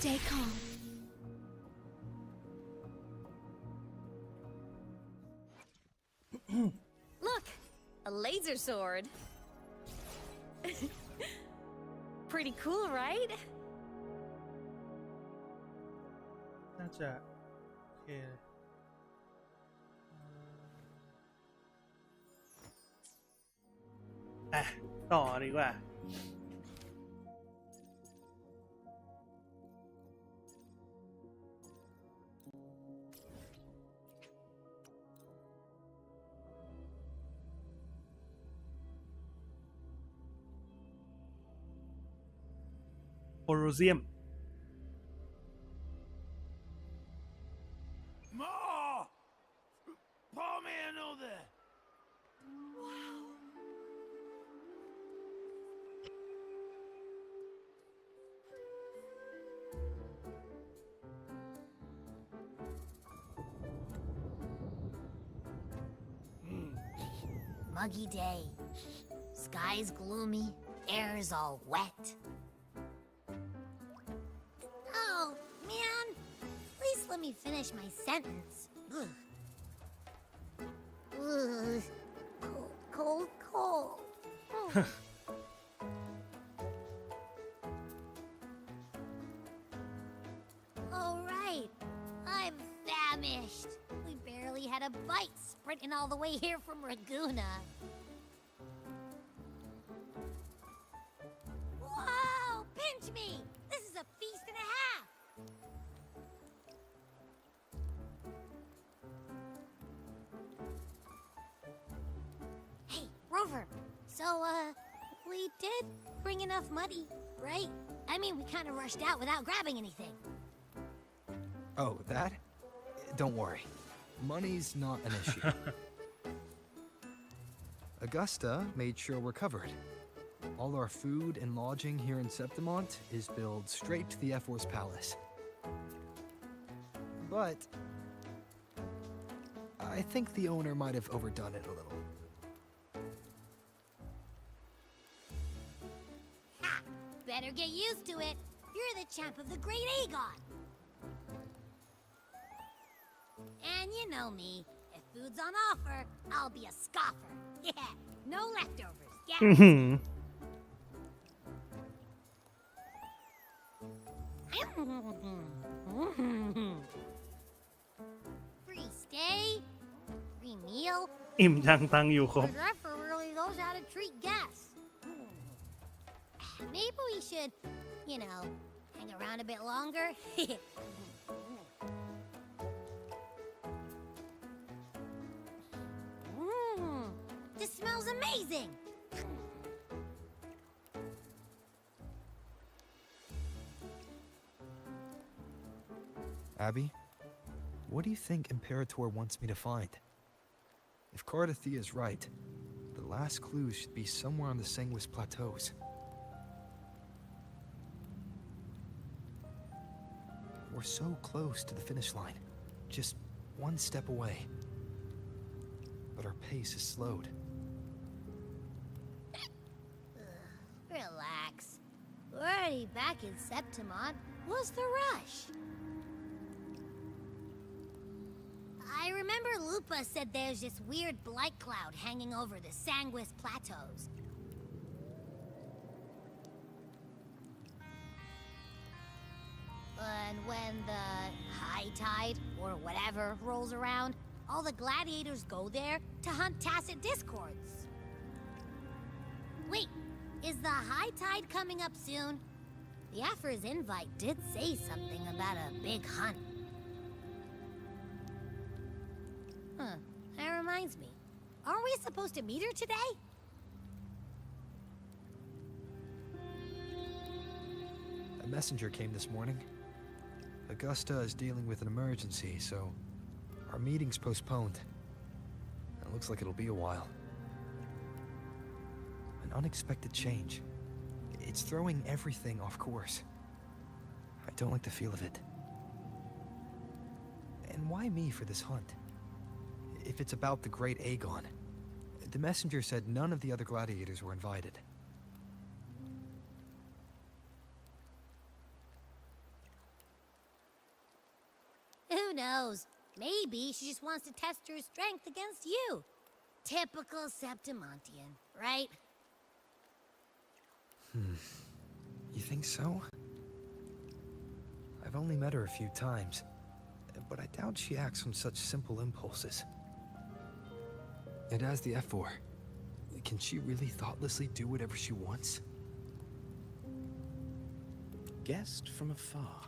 Stay calm. Look, a laser sword. Pretty cool, right? น่าจะโอเคต่อดีกว่า โคลอสเซียม More! Pour me another! Muggy day. Sky's gloomy, air's all wet. Oh, man. At least let me finish my sentence. Ugh. Ugh. Cold, cold, cold. Oh, right. I'm famished. We barely had a bite sprinting all the way here from Ragoona. Whoa! Pinch me! This is a feast and a half! Hey, Rover. So, we did bring enough money, right? I mean, we kind of rushed out without grabbing anything. Oh, that? Don't worry. Money's not an issue. Augusta made sure we're covered. All our food and lodging here in Septimont is billed straight to the F-Force Palace. But I think the owner might have overdone it a little. Ha! Better get used to it. You're the champ of the Great Aegon. And you know me. If food's on offer, I'll be a scoffer. Yeah, no leftovers. Yeah. 'Free stay, free meal. อิ่มจังตังอยู่ครบ The Zephyr really knows how to treat guests. Maybe we should, you know, hang around a bit longer. This smells amazing. Abby, what do you think Imperator wants me to find? If Cardathia is right, the last clues should be somewhere on the Sanguis Plateaus. We're so close to the finish line, just one step away. But our pace is slowed. Relax. We're already back in Septimont. What's the rush? I remember Lupa said there's this weird blight cloud hanging over the Sanguis Plateaus. And when the high tide, or whatever, rolls around, all the gladiators go there to hunt tacit discords. Wait, is the high tide coming up soon? The Afra's invite did say something about a big hunt. Huh, that reminds me. Aren't we supposed to meet her today? A messenger came this morning. Augusta is dealing with an emergency, so our meeting's postponed. It looks like it'll be a while. An unexpected change. It's throwing everything off course. I don't like the feel of it. And why me for this hunt? If it's about the Great Aegon. The messenger said none of the other gladiators were invited. Who knows? Maybe she just wants to test her strength against you. Typical Septimontian, right? You think so? I've only met her a few times, but I doubt she acts on such simple impulses. And as the F4, can she really thoughtlessly do whatever she wants? Guessed from afar,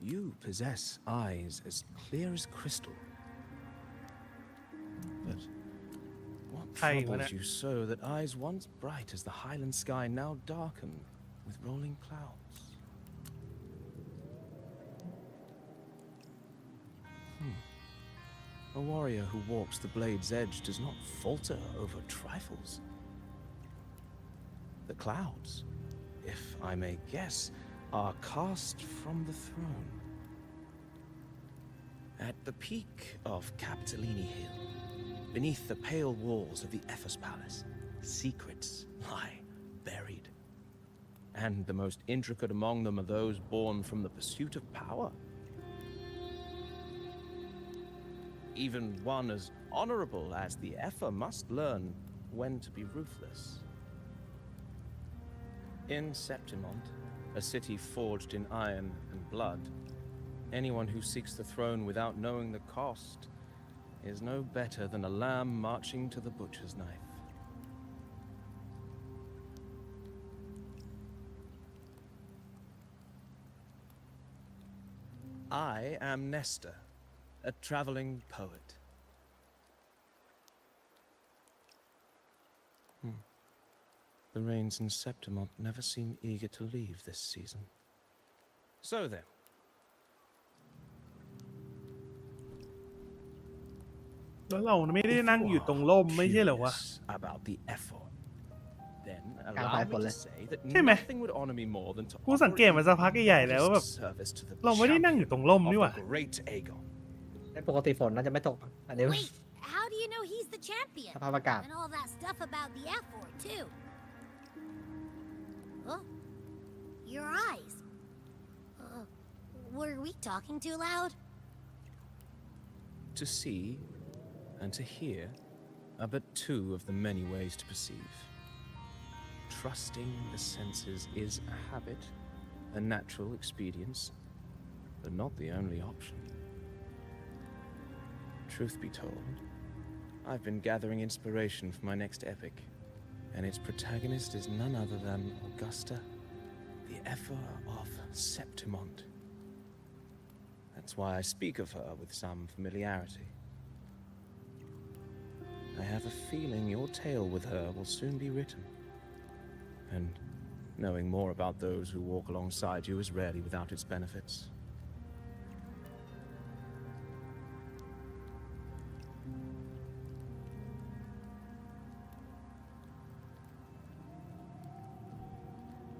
you possess eyes as clear as crystal. But what Hey, troubles you so that eyes once bright as the highland sky now darken with rolling clouds? A warrior who walks the blade's edge does not falter over trifles. The clouds, if I may guess, are cast from the throne. At the peak of Capitolini Hill, beneath the pale walls of the Ephes Palace, secrets lie buried. And the most intricate among them are those born from the pursuit of power. Even one as honorable as the Epher must learn when to be ruthless. In Septimont, a city forged in iron and blood, anyone who seeks the throne without knowing the cost is no better than a lamb marching to the butcher's knife. I am Nestor, a traveling poet. The rains in Septimont never seem eager to leave this season. So then. แล้วเราไม่ได้นั่งอยู่ตรงร่มไม่ใช่เหรอวะ About the effort. Then กลาง allow สาย me ฝนเล to ย say that ใช่ไหม nothing would honor me more than to กูสังเกตมาสักพักใหญ่ๆแล้วว่าแบบ service to the เราไม่ได้นั่งอยู่ตรงร่ม champion นี่หว่า of the great Aegon. แต่ปกติฝนน่าจะไม่ตก อันนี้ Wait, how do you know he's the champion? สภาพอากาศ And all that stuff about the F4 too. Oh, your eyes. Were we talking too loud? To see and to hear are but two of the many ways to perceive. Trusting the senses is a habit, a natural expedience, but not the only option. Truth be told, I've been gathering inspiration for my next epic, and its protagonist is none other than Augusta, the Epher of Septimont. That's why I speak of her with some familiarity. I have a feeling your tale with her will soon be written. And knowing more about those who walk alongside you is rarely without its benefits.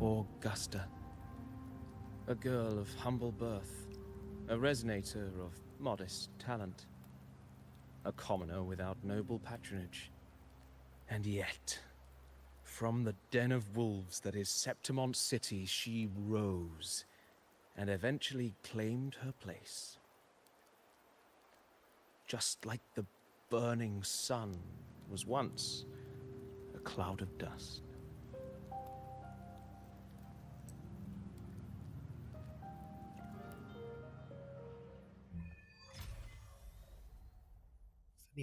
Augusta, a girl of humble birth, a resonator of modest talent, a commoner without noble patronage, and yet, from the den of wolves that is Septimont City, she rose and eventually claimed her place. Just like the burning sun was once a cloud of dust.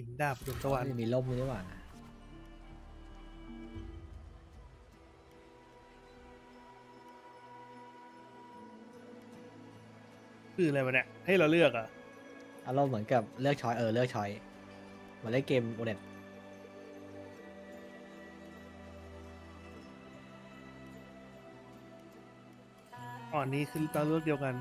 สนิมดาบดวงตะวัน ไม่มีล่มด้วยว่ะ คืออะไรวะเนี่ยให้เราเลือกอ่ะ อารมณ์เหมือนกับเลือกช้อยเลือกช้อยเหมาเล่นเกมโอเน็ต อ๋อนี้คือเราเลือกเดียวกัน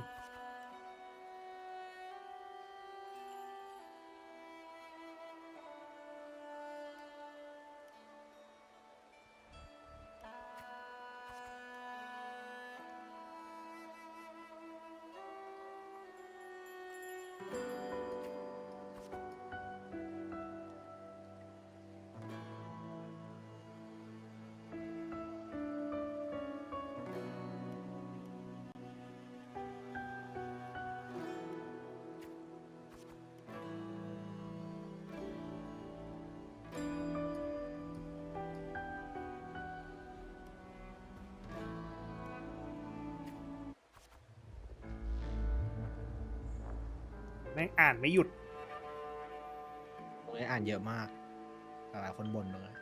แม่งอ่านไม่หยุด ตรงนี้อ่านเยอะมากหลายคนบ่นเลย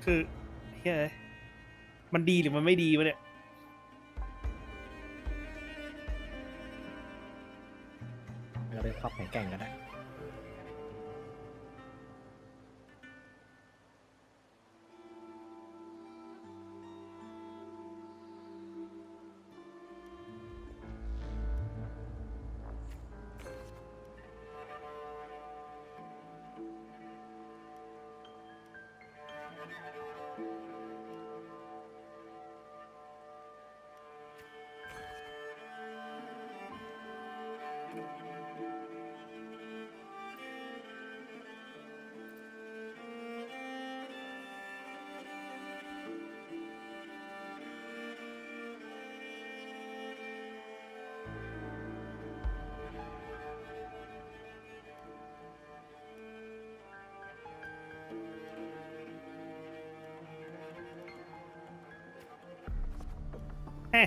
คือเฮ้ยมันดีหรือมันไม่ดีวะเนี่ย เราเป็นความแข็งแกร่งก็ได้ เฮ้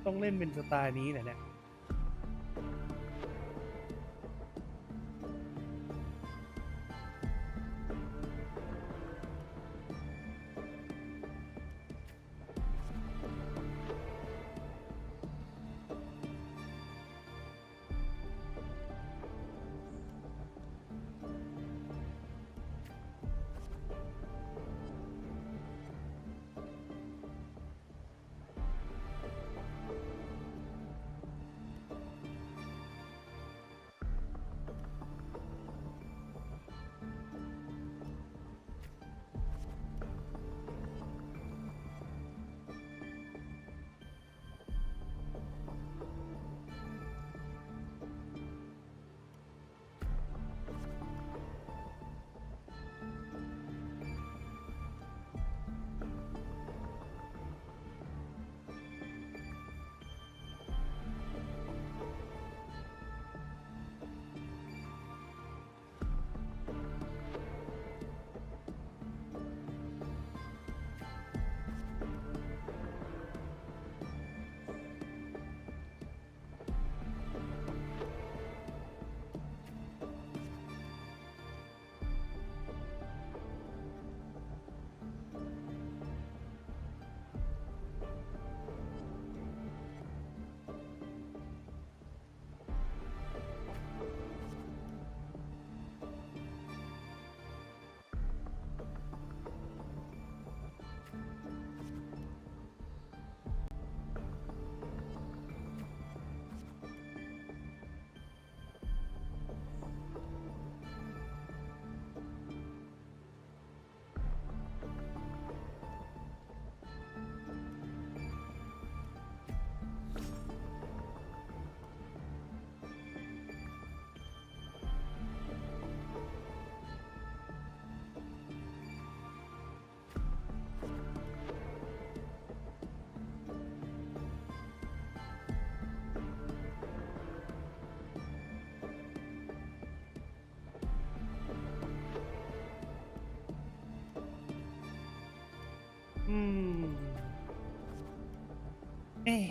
ต้องเล่นเป็นสไตล์นี้แหละเนี่ย เอ๊ะ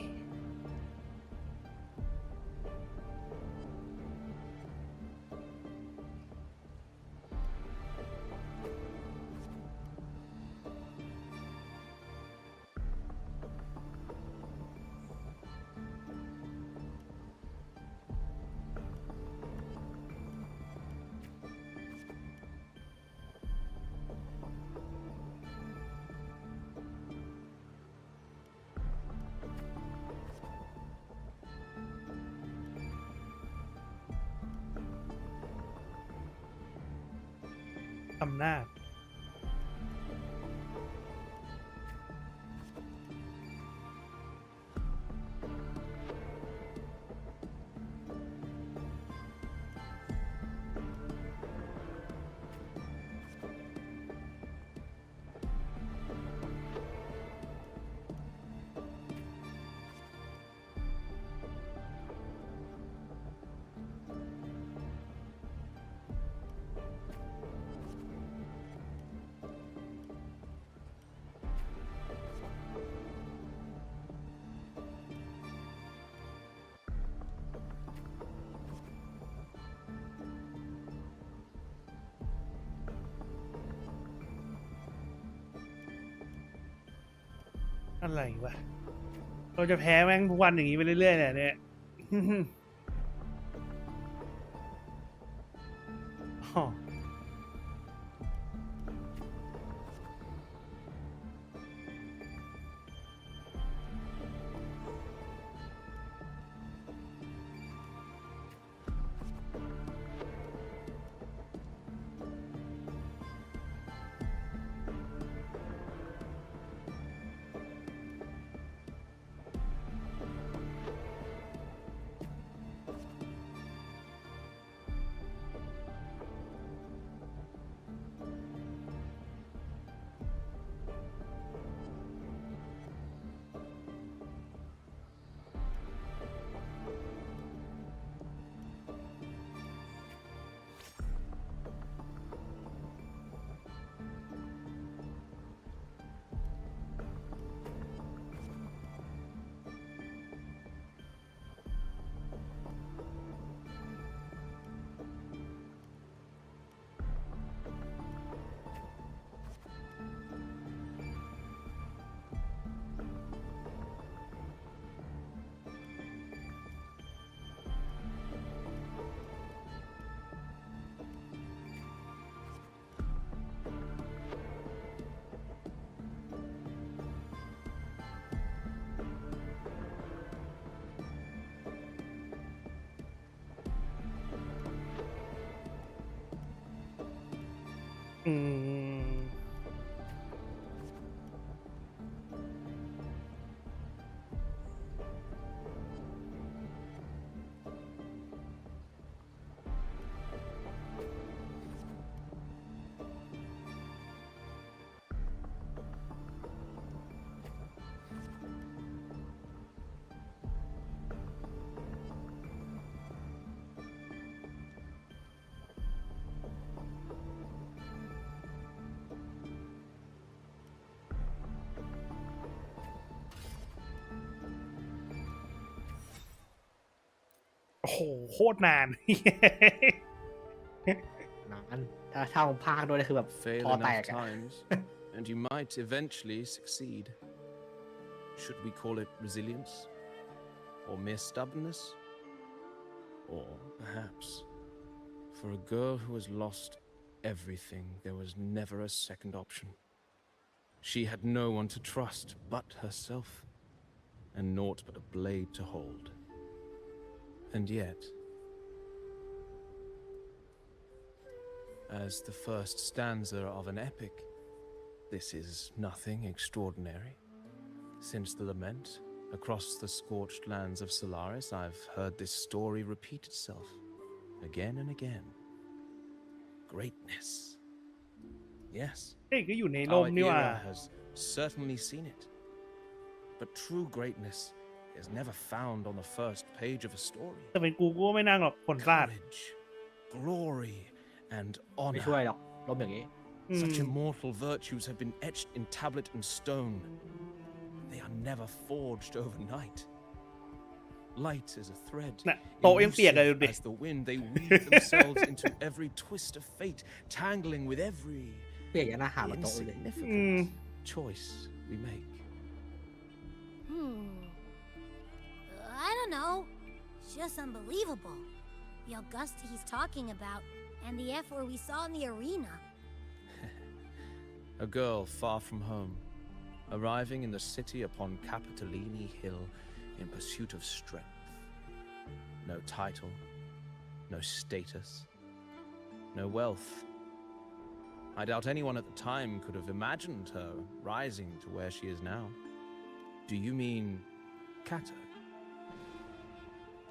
อำนาจอะไรวะเราจะแพ้แม่งทุกวันอย่างนี้ไปเรื่อยๆเนี่ย อ๋ออืมโอ้โหโคตรนาน นานถ้าผมพากด้วยนี่คือแบบ Fail คอแต enough กอะ times, and you might eventually succeed. Should we call it resilience? Or mere stubbornness? Or perhaps, for a girl who has lost everything, there was never a second option. She had no one to trust but herself, and naught but a blade to hold. And yet, as the first stanza of an epic, this is nothing extraordinary. Since the lament, across the scorched lands of Solaris, I've heard this story repeat itself, again and again. Greatness. Yes, เอ้ยก็อยู่ในร่ม our นี่ว่า era has certainly seen it. But true greatness is never found on the first page of a story. แต่เป็นกูก็ไม่นั่งหรอกผลพลาด Courage, glory, and ไม่ช่วย honor. หรอกล้มอย่างนี้ Such immortal virtues have been etched in tablet and stone. They are never forged overnight. Light as a thread, น่ะโต๊ะยังเปียกเลยดูดิ elusive as the wind, they weave themselves into every twist of fate, tangling with every เปลี่ยนยันอาหารมาโต๊ะเลย insignificant choice we make. I don't know. It's just unbelievable. The Augusta he's talking about, and the effort we saw in the arena. A girl far from home, arriving in the city upon Capitolini Hill in pursuit of strength. No title, no status, no wealth. I doubt anyone at the time could have imagined her rising to where she is now. Do you mean Cato?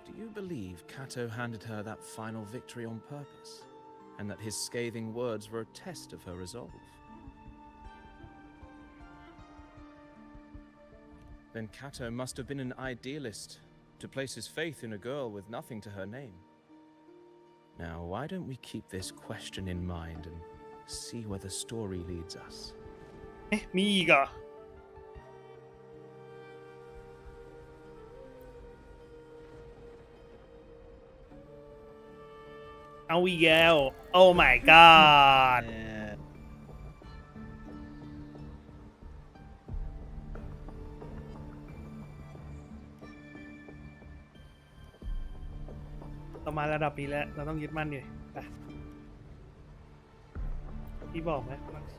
Do you believe Cato handed her that final victory on purpose, and that his scathing words were a test of her resolve? Then Cato must have been an idealist to place his faith in a girl with nothing to her name. Now, why don't we keep this question in mind and see where the story leads us? เอ๊ะมีอีกเหรอเอาอีกแล้วโอ้ my god เรามาระดับนี้แล้วเราต้องยึดมั่นดิไปพี่บอกไหมโอเค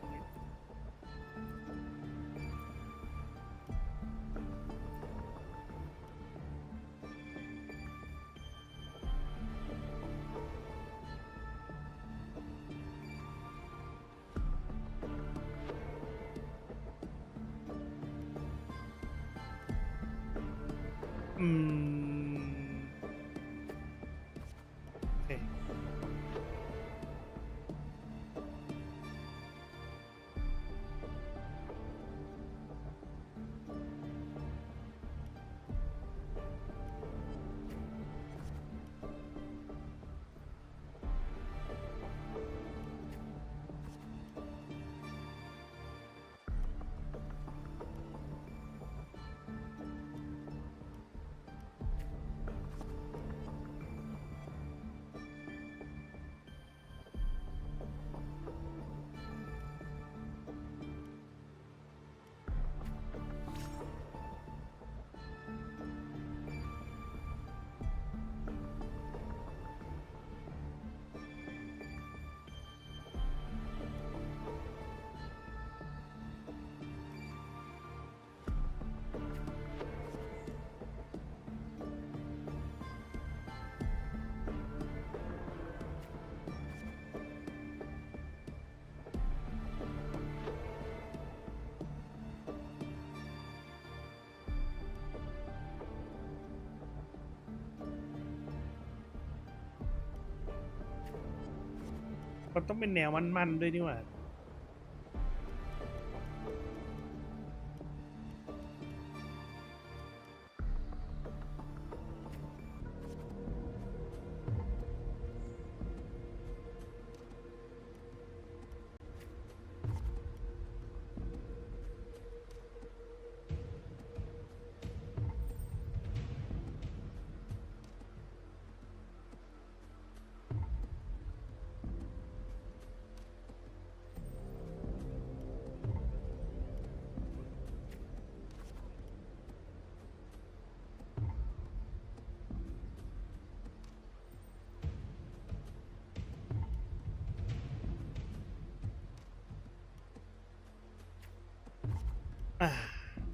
มันต้องเป็นแนวมันๆด้วยนี่หว่า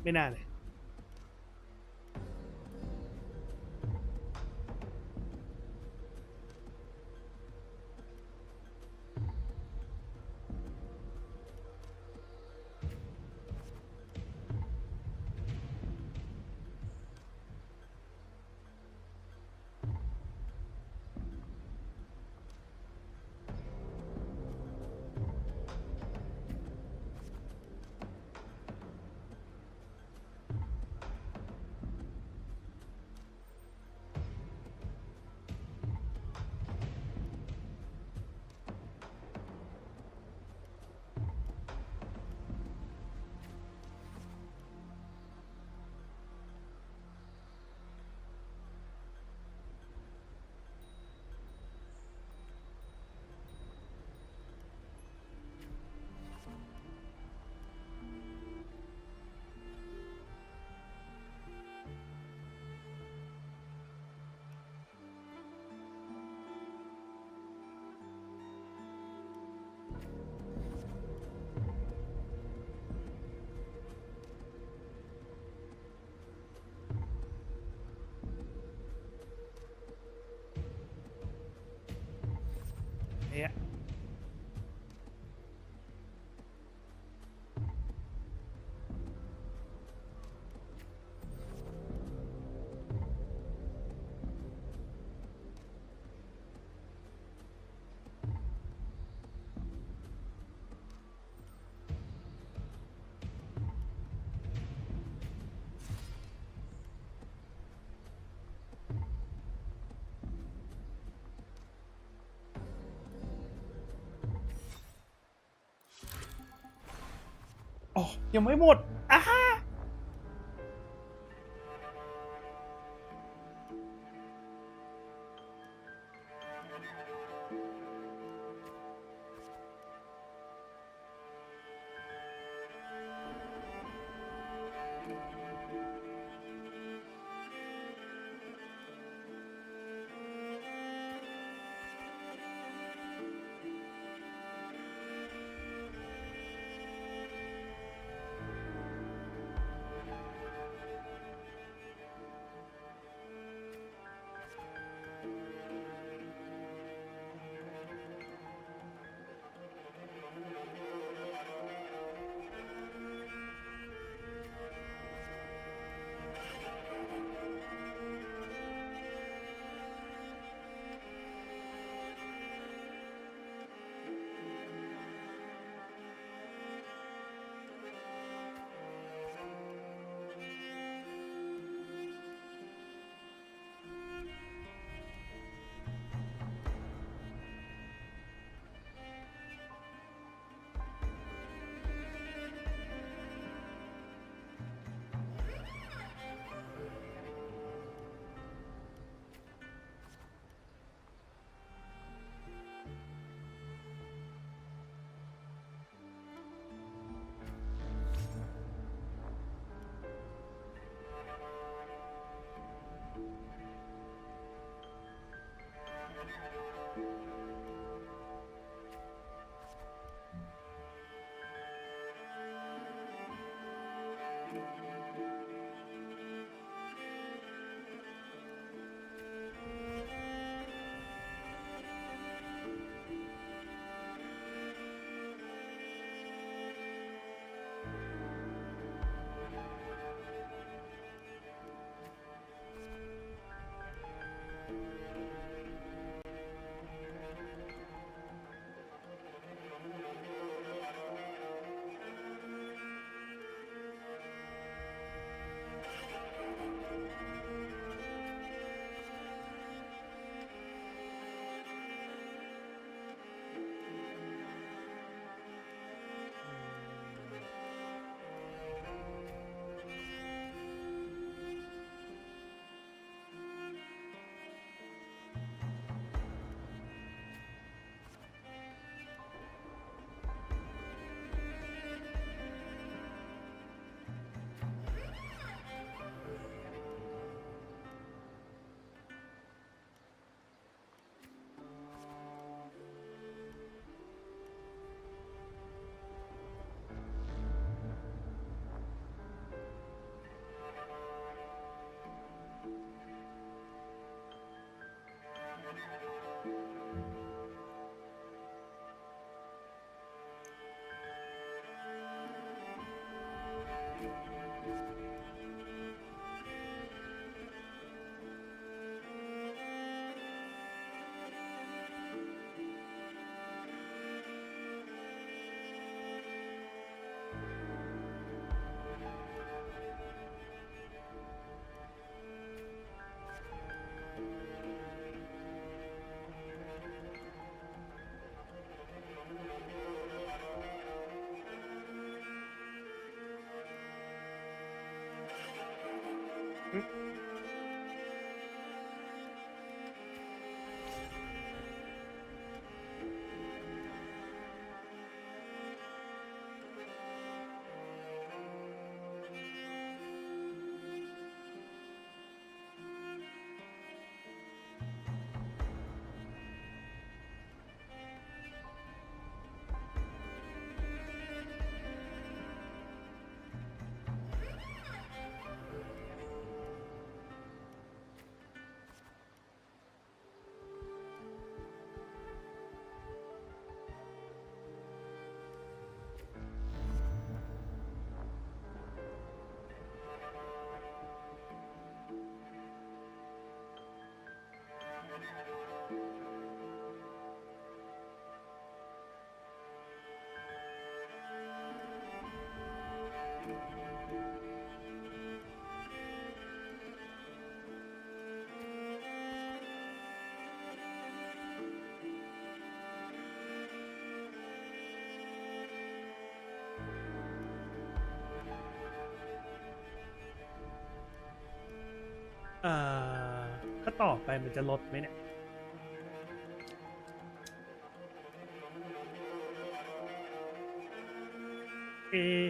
ไม่น่าเลย อ๋อยังไม่หมดอ้า อ่าถ้าต่อไปมันจะลดไหมเนี่ยเอะ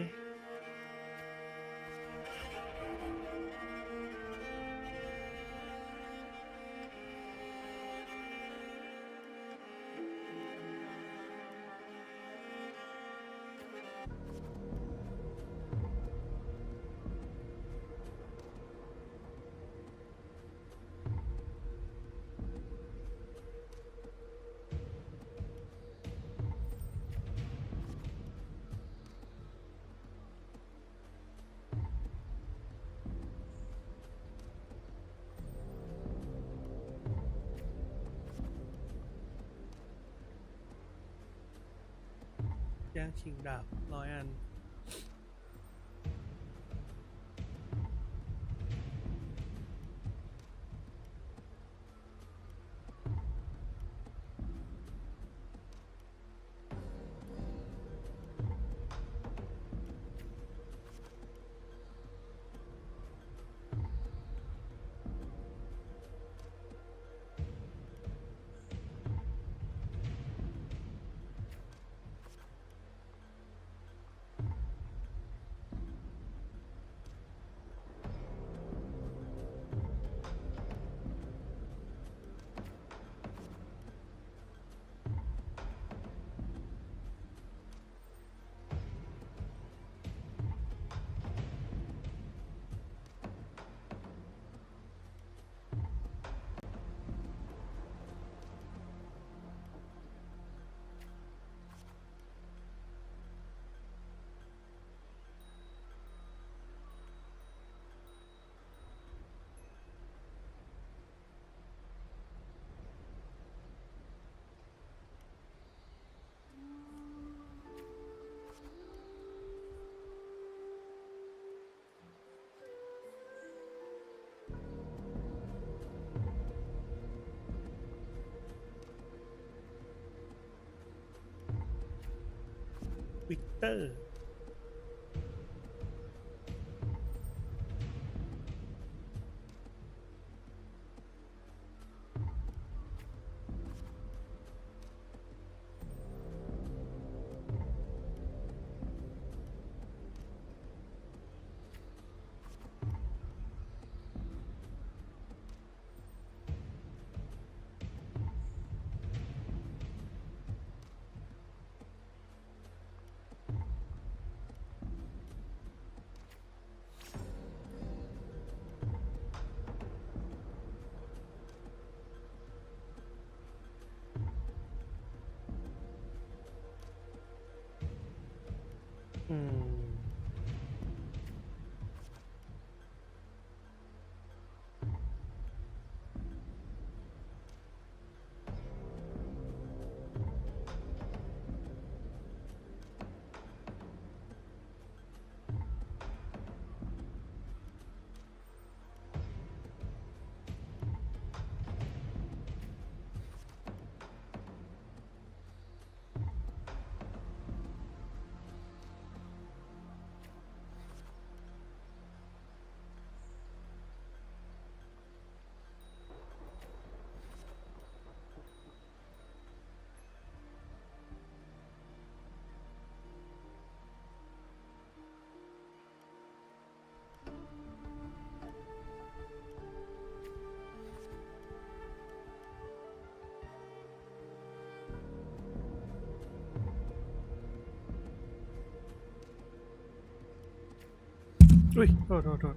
ย่างชิงดาบ100 อันวิกเตอร์อืมอุ้ยโทษ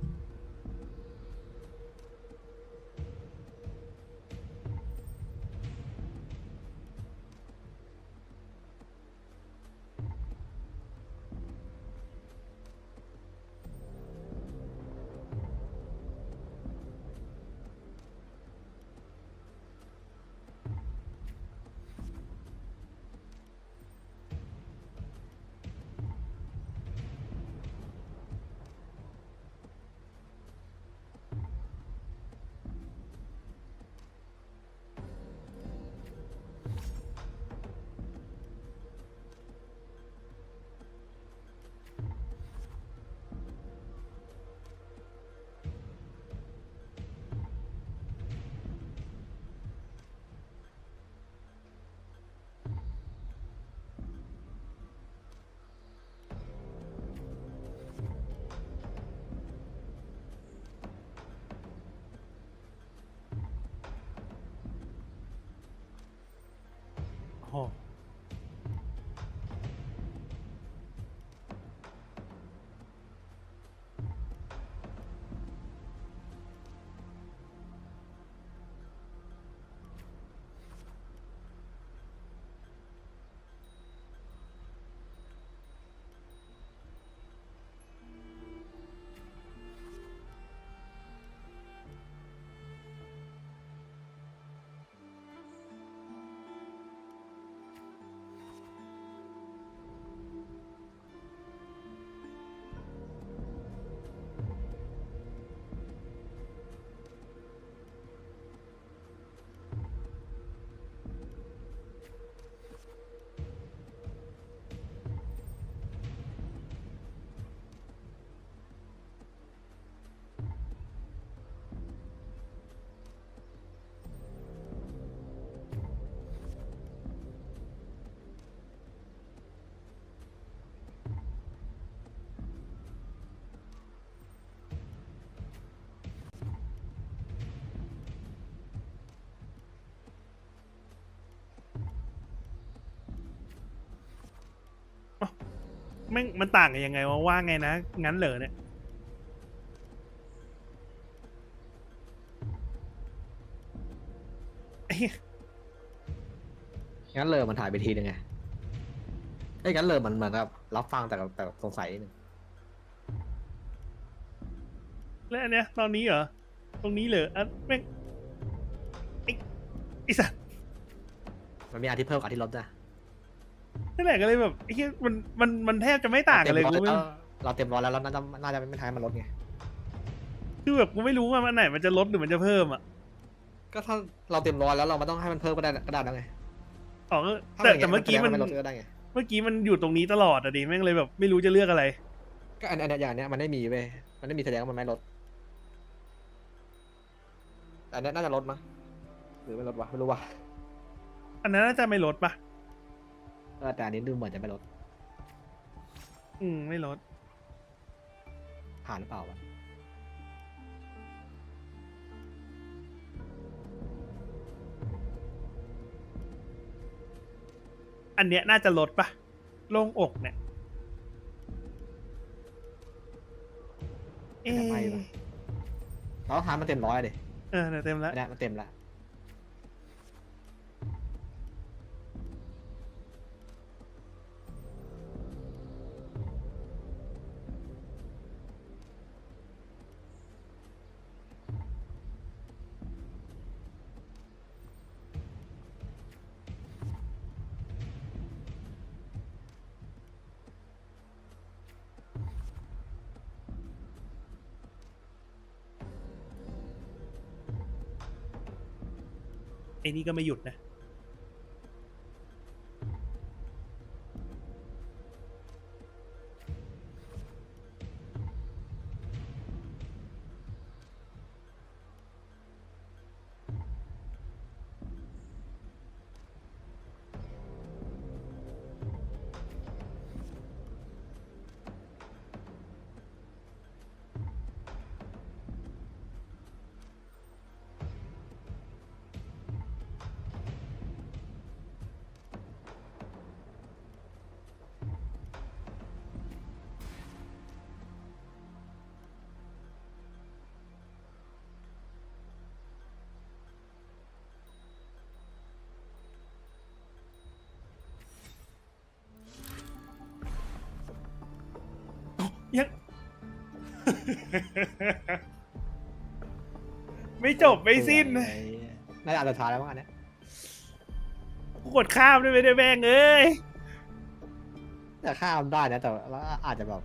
แม่งมันต่างกันยังไงวะว่าไงนะงั้นเหรอเนี่ยไอ้เหี้ย งั้นเลยมันถ่ายไปทีนึงไงไอ้ยงั้นเลยมันเหมือนกับรับฟังแต่สงสัยนิดนึง แล้วอันเนี้ยตอนนี้เหรอตรงนี้เหรออ่ะแม่งไอ้สัส มันมีอันที่เพิ่มกับอันที่ลดนะ นั่นแหละก็เลยแบบไอ้เหี้ยมันแทบจะไม่ต่างกันเลย เรา กู เต็ม ไม่ ร้อยแล้วเราเต็มร้อยแล้วเราน่าจะไม่ท้ายมันลดไง คือแบบกูไม่รู้ว่ามันไหนมันจะลดหรือมันจะเพิ่มอ่ะ ก็ถ้าเราเต็มร้อยแล้วเราไม่ต้องให้มันเพิ่มก็ได้แล้วไง อ๋อ ถ้า แต่เมื่อกี้มัน ไม่ลดก็ได้ไง เมื่อกี้มันอยู่ตรงนี้ตลอดอะดิแม่งเลยแบบไม่รู้จะเลือกอะไร ก็อันอย่างเนี้ยมันไม่มีเว้ยมันไม่มีแสดงว่ามันไม่ลดแต่อันเนี้ยน่าจะลดมั้งหรือไม่ลดวะไม่รู้วะ อันนั้นน่าจะไม่ลดปะ แต่อันนี้ดูเหมือนจะไม่ลด ไม่ลด ผ่านหรือเปล่าวะ อันเนี้ยน่าจะลดปะโล่งอกเนี่ยเอ๊ ไม่ปะ ะ แล้วท้ายมันเต็มร้อยเลย เดี๋ยวเต็มแล้ว อันเนี้ยมันเต็มละไอ้นี่ก็ไม่หยุดนะยัง ไม่จบไม่สิ้น น่าจะอันสุดท้ายแล้วมั้งอันเนี้ย กูกดข้ามด้วยไม่ได้แม่งเอ้ย แต่ข้ามได้นะแต่ว่าอาจจะแบบ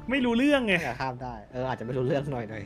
ไม่รู้เรื่องไง แต่ข้ามได้อาจจะไม่รู้เรื่องหน่อย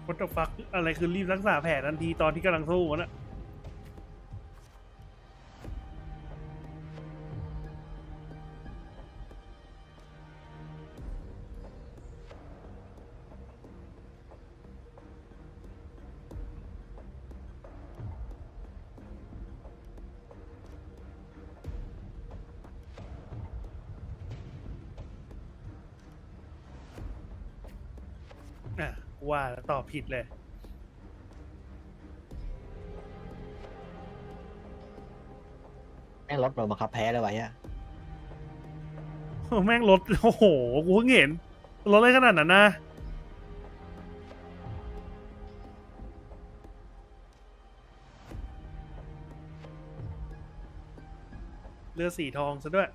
what the fuck อะไรคือรีบรักษาแผลทันทีตอนที่กำลังสู้วะน่ะว่าตอบผิดเลย แม่งรถโดนบังคับแพ้เลยวะเนี่ย แม่งรถโอ้โหกูเพิ่งเห็นรถอะไรขนาดนั้นนะเรือสีทองซะด้วย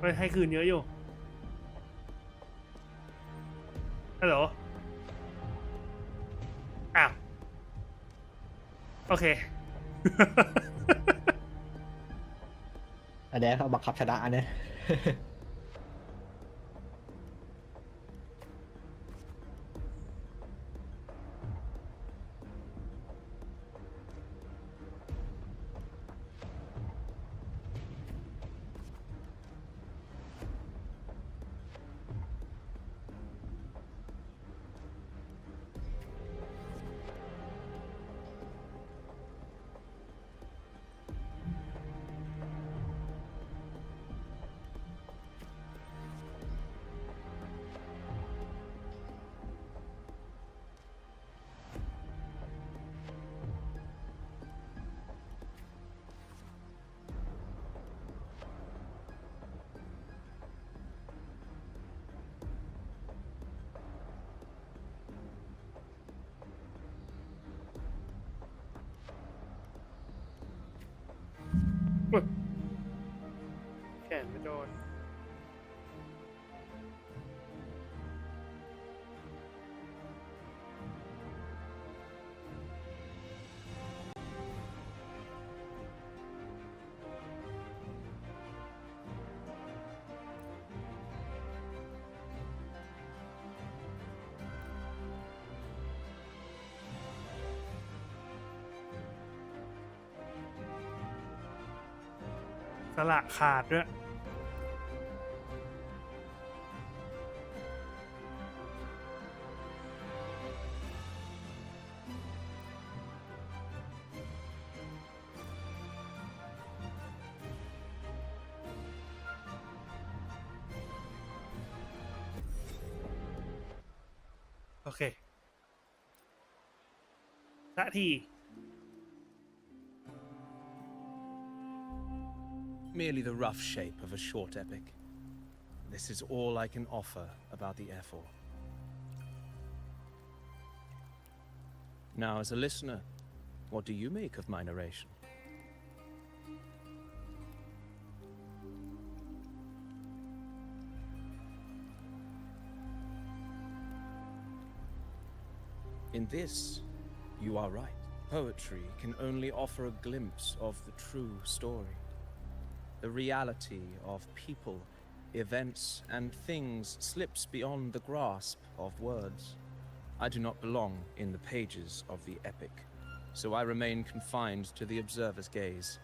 ไปให้คืนเยอะอยู่ฮัลโหลอ้าวโอเค อันนี้เขาบังคับชนะอันนี้ แขนไม่โดนสละขาดด้วยโอเคสักที Merely the rough shape of a short epic. This is all I can offer about the F4. Now, as a listener, what do you make of my narration? In this, you are right. Poetry can only offer a glimpse of the true story. The reality of people, events, and things slips beyond the grasp of words. I do not belong in the pages of the epic, so I remain confined to the observer's gaze.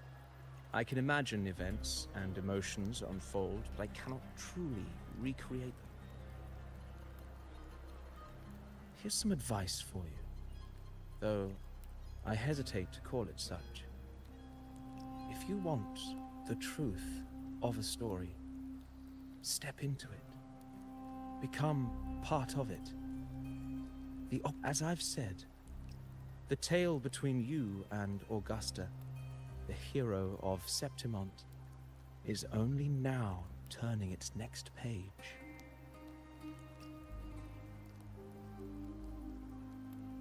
I can imagine events and emotions unfold, but I cannot truly recreate them. Here's some advice for you, though I hesitate to call it such. If you want the truth of a story, step into it. Become part of it. As I've said, the tale between you and Augusta, the hero of Septimont, is only now turning its next page.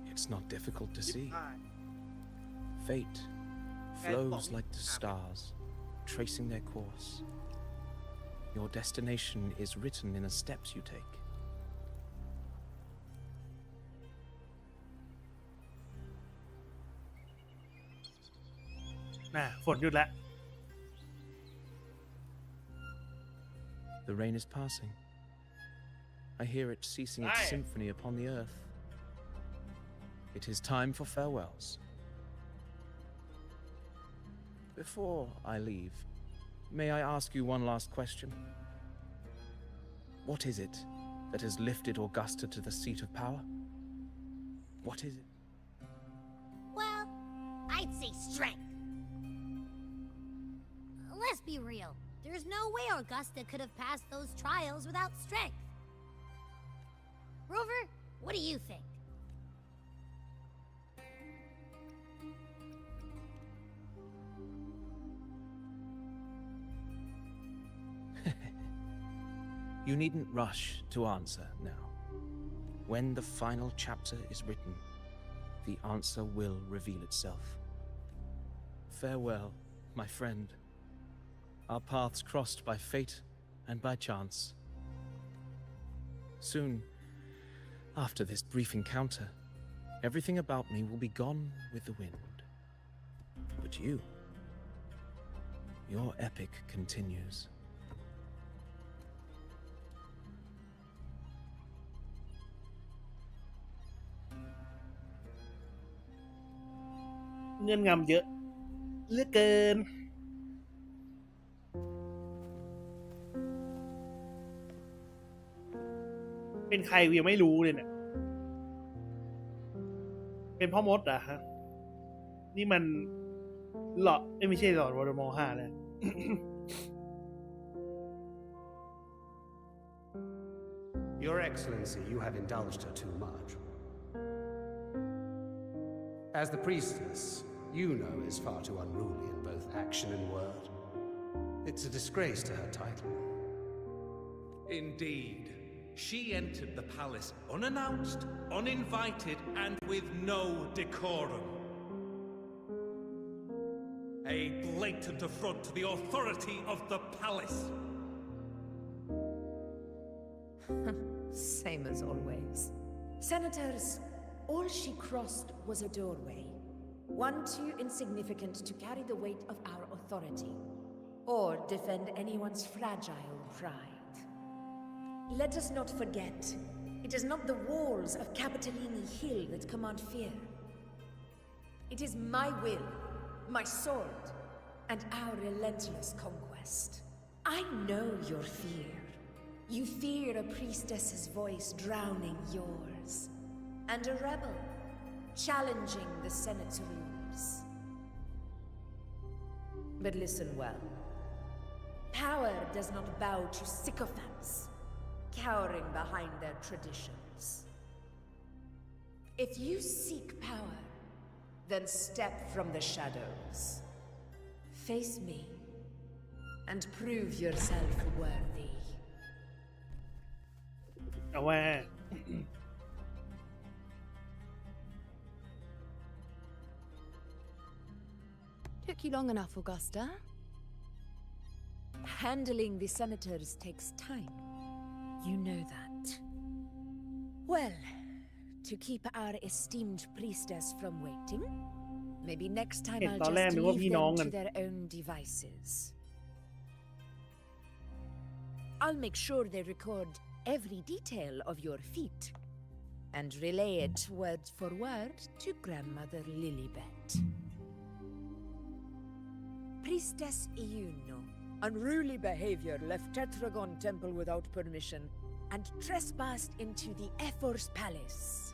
It's not difficult to see. Fate flows like the stars, tracing their course. Your destination is written in the steps you take. ฝนหยุดแล้ว The rain is passing. I hear it ceasing its symphony upon the earth. It is time for farewells. Before I leave, may I ask you one last question? What is it that has lifted Augusta to the seat of power? What is it? Well, I'd say strength. Let's be real. There's no way Augusta could have passed those trials without strength. Rover, what do you think? You needn't rush to answer now. When the final chapter is written, the answer will reveal itself. Farewell, my friend. Our paths crossed by fate and by chance. Soon, after this brief encounter, everything about me will be gone with the wind. But you, your epic continues. เงื่อนงำเยอะเหลือเกินเป็นใครกูยังไม่รู้เลยเนี่ยเป็นพ่อมดเหรอฮะนี่มันหลอดไม่ใช่หลอดวอลเดอมอร์5เลย Your Excellency, you have indulged her too much. As the priestess, you know is far too unruly in both action and word. It's a disgrace to her title. Indeed. She entered the palace unannounced, uninvited, and with no decorum. A blatant affront to the authority of the palace. Same as always. Senators, all she crossed was a doorway. One too insignificant to carry the weight of our authority, or defend anyone's fragile pride. Let us not forget, it is not the walls of Capitolini Hill that command fear. It is my will, my sword, and our relentless conquest. I know your fear. You fear a priestess's voice drowning yours, and a rebel challenging the Senate's rules. But listen well. Power does not bow to sycophants, cowering behind their traditions. If you seek power, then step from the shadows. Face me, and prove yourself worthy. เอาว่า Took you long enough, Augusta. Handling the senators takes time. You know that. Well, to keep our esteemed priestess from waiting, maybe next time I'll just leave them to their own devices. I'll make sure they record every detail of your feat and relay it word for word to Grandmother Lilibet. Priestess Iuno, unruly behavior, left Tetragon Temple without permission and trespassed into the Ephor's palace.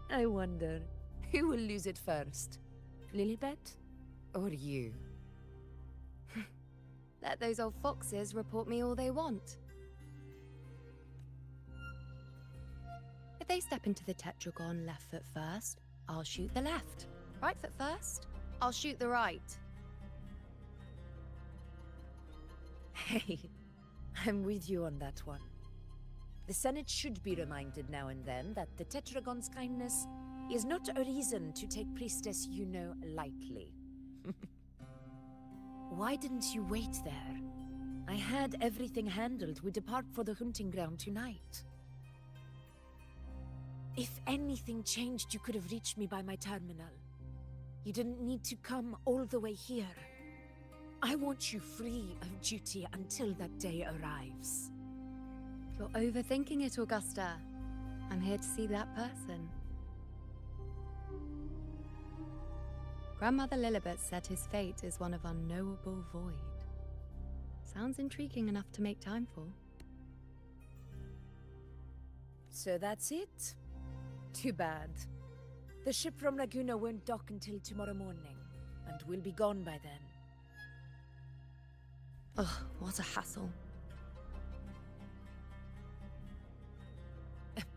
I wonder, who will lose it first? Lilibet or you? Let those old foxes report me all they want. If they step into the Tetragon left foot first, I'll shoot the left. Right foot first, I'll shoot the right. Hey, I'm with you on that one. The Senate should be reminded now and then that the Tetragon's kindness is not a reason to take Priestess Yuno lightly. Why didn't you wait there? I had everything handled. We depart for the hunting ground tonight. If anything changed, you could have reached me by my terminal. You didn't need to come all the way here. I want you free of duty until that day arrives. You're overthinking it, Augusta. I'm here to see that person. Grandmother Lilibet said his fate is one of unknowable void. Sounds intriguing enough to make time for. So that's it? Too bad. The ship from Laguna won't dock until tomorrow morning, and we'll be gone by then. Ugh, what a hassle.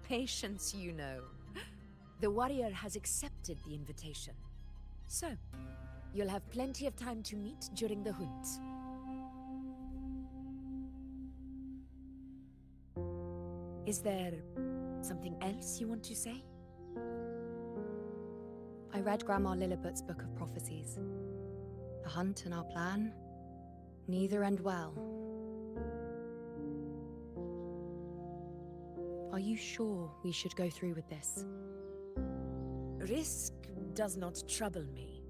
Patience, you know. The warrior has accepted the invitation. So, you'll have plenty of time to meet during the hunt. Is there something else you want to say? I read Grandma Lilibet's book of prophecies. The hunt and our plan, neither end well. Are you sure we should go through with this? Risk does not trouble me.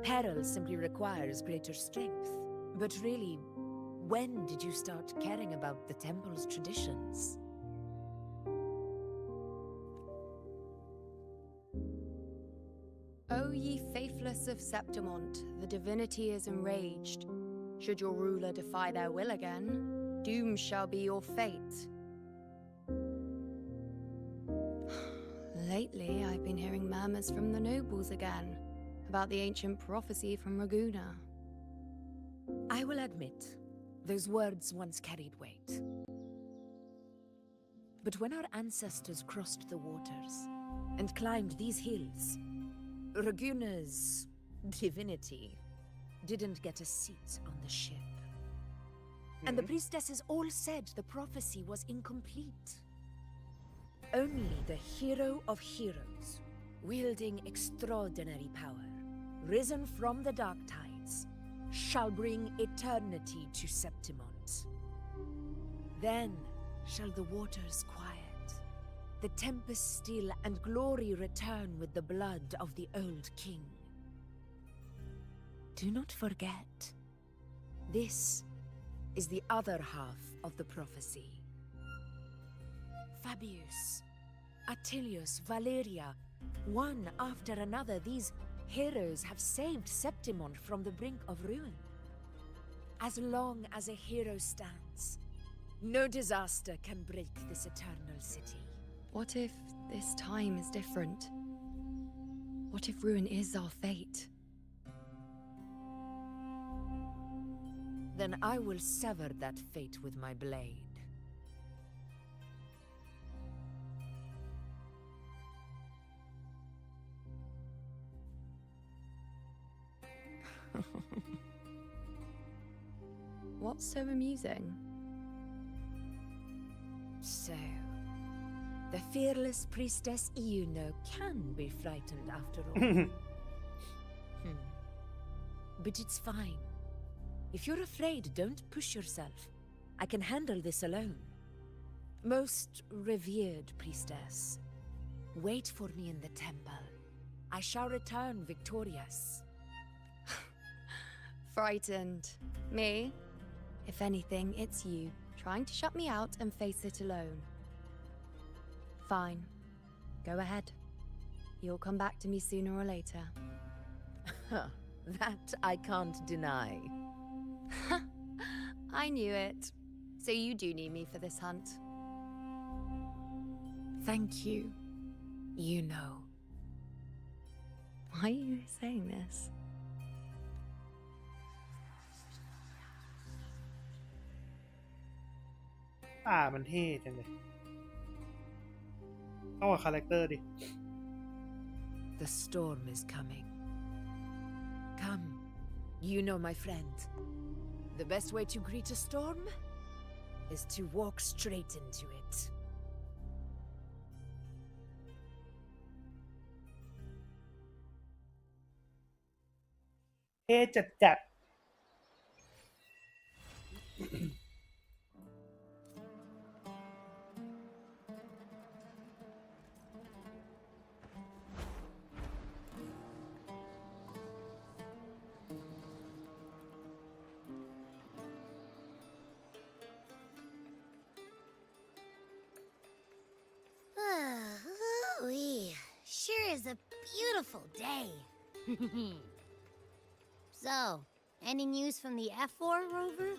Peril simply requires greater strength. But really, when did you start caring about the temple's traditions? O ye faithless of Septimont, the divinity is enraged. Should your ruler defy their will again, doom shall be your fate. Lately, I've been hearing murmurs from the nobles again about the ancient prophecy from Raguna. I will admit, those words once carried weight. But when our ancestors crossed the waters and climbed these hills, Raguna's divinity didn't get a seat on the ship. And the priestesses all said the prophecy was incomplete. Only the hero of heroes, wielding extraordinary power, risen from the dark tides, shall bring eternity to Septimont. Then shall the waters quiet, the tempest still, and glory return with the blood of the old king. Do not forget, this is the other half of the prophecy. Fabius, Attilius, Valeria, one after another, these heroes have saved Septimont from the brink of ruin. As long as a hero stands, no disaster can break this eternal city. What if this time is different? What if ruin is our fate? Then I will sever that fate with my blade. What's so amusing? So, the fearless priestess Yuno can be frightened after all. But it's fine. If you're afraid, don't push yourself. I can handle this alone. Most revered priestess, wait for me in the temple. I shall return victorious. Frightened. Me? If anything, it's you, trying to shut me out and face it alone. Fine. Go ahead. You'll come back to me sooner or later. That I can't deny. I knew it. So you do need me for this hunt. Thank you. You know. Why are you saying this? Ah, มันเท่จังเลยเข้ากับคาแรคเตอร์ดิ The storm is coming. Come, you know, my friend. The best way to greet a storm is to walk straight into it. เท่จัดSure is a beautiful day. So, any news from the F4 rover?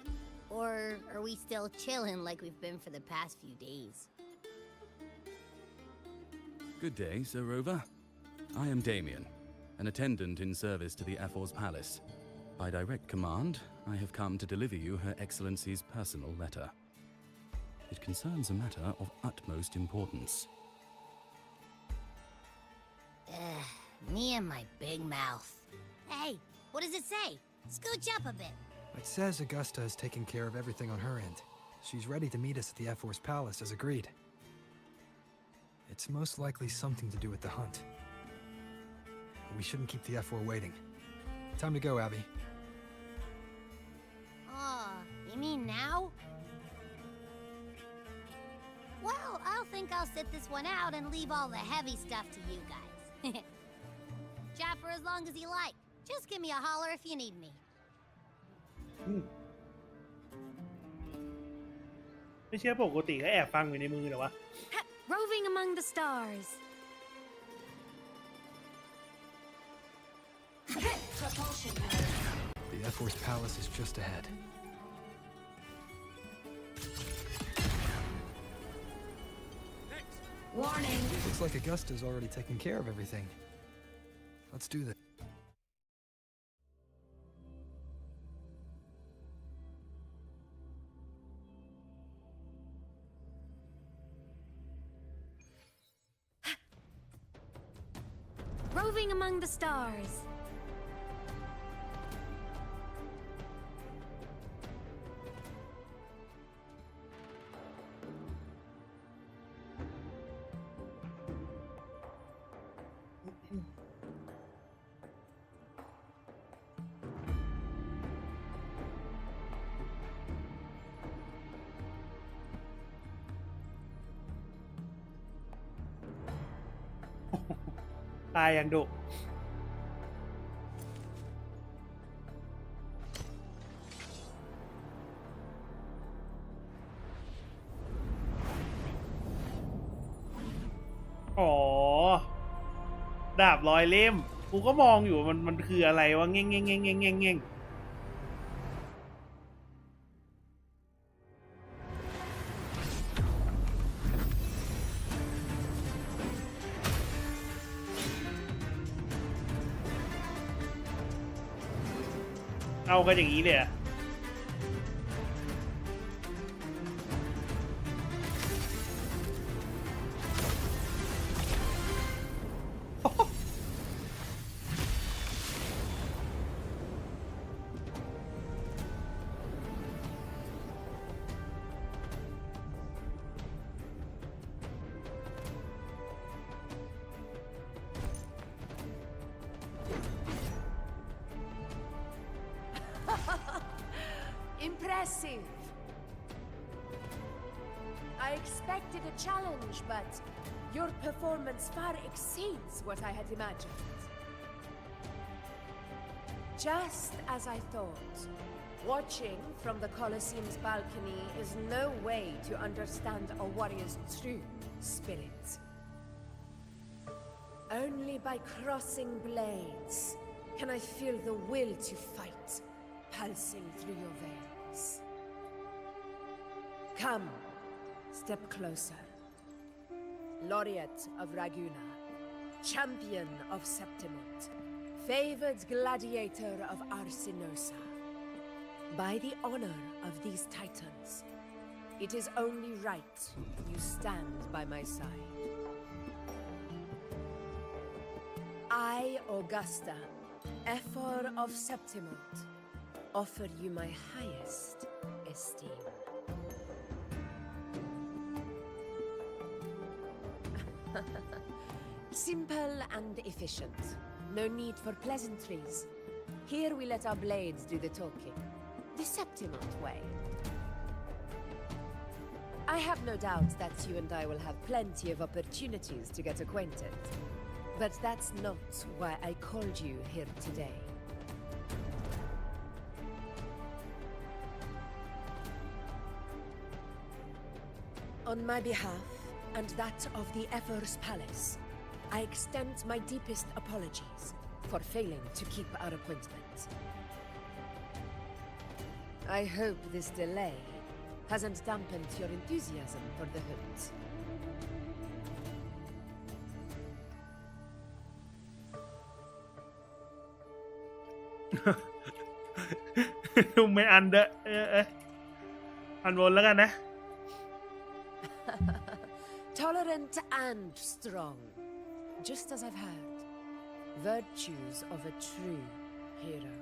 Or are we still chilling like we've been for the past few days? Good day, Sir Rover. I am Damien, an attendant in service to the F4's palace. By direct command, I have come to deliver you Her Excellency's personal letter. It concerns a matter of utmost importance. Me and my big mouth. Hey, what does it say? Scooch up a bit. It says Augusta has taken care of everything on her end. She's ready to meet us at the F4's palace as agreed. It's most likely something to do with the hunt. We shouldn't keep the F4 waiting. Time to go, Abby. You mean now? Well, I'll think I'll sit this one out and leave all the heavy stuff to you guys. Chat for as long as you like. Just give me a holler if you need me. ไม่เชื่อปกติก็แอบฟังอยู่ในมือเหรอวะ Roving among the stars. The F4's palace is just ahead. Warning. Looks like Augusta's already taken care of everything. Let's do this. Roving among the stars.ตายอย่างดุอ๋อดาบร้อยเล่มกูก็มองอยู่มันคืออะไรวะเง่งเง่งเง่งเง่งเง่งเง่งเอากันอย่างนี้เลยอะImpressive. I expected a challenge, but your performance far exceeds what I had imagined. Just as I thought, watching from the Colosseum's balcony is no way to understand a warrior's true spirit. Only by crossing blades can I feel the will to fight pulsing through your veins. Come, step closer. Laureate of Raguna, champion of Septimont, favored gladiator of Arsinosa. By the honor of these titans, it is only right you stand by my side. I, Augusta, Ephor of Septimont, offer you my highest esteem. Simple and efficient. No need for pleasantries. Here we let our blades do the talking. The Septimont way. I have no doubt that you and I will have plenty of opportunities to get acquainted. But that's not why I called you here today. On my behalf, and that of the Ephor's Palace, I extend my deepest apologies for failing to keep our appointment. I hope this delay hasn't dampened your enthusiasm for the hunt. ดูไม่อันเด้ออันบนแล้วกันนะ Tolerant and strong, just as I've heard. Virtues of a true hero.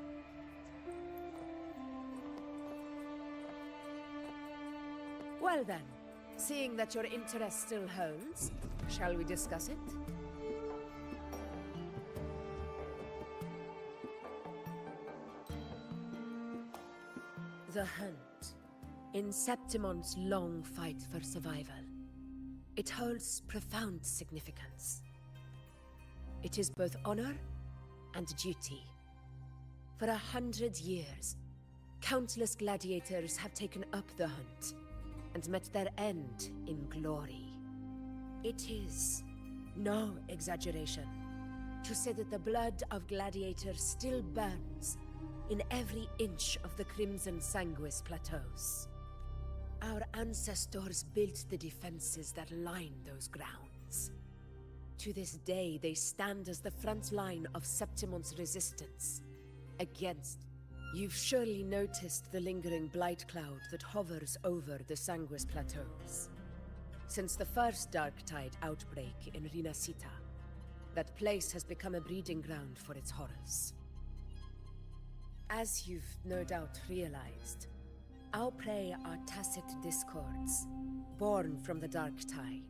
Well then, seeing that your interest still holds, shall we discuss it? The hunt. In Septimon's long fight for survival, it holds profound significance. It is both honor and duty. For 100 years, countless gladiators have taken up the hunt and met their end in glory. It is no exaggeration to say that the blood of gladiators still burns in every inch of the Crimson Sanguis plateaus. Our ancestors built the defenses that line those grounds. To this day, they stand as the front line of Septimon's resistance against... You've surely noticed the lingering blight cloud that hovers over the Sanguis plateaus. Since the first Darktide outbreak in Rinasita, that place has become a breeding ground for its horrors. As you've no doubt realized, our prey are tacit discords, born from the Darktide.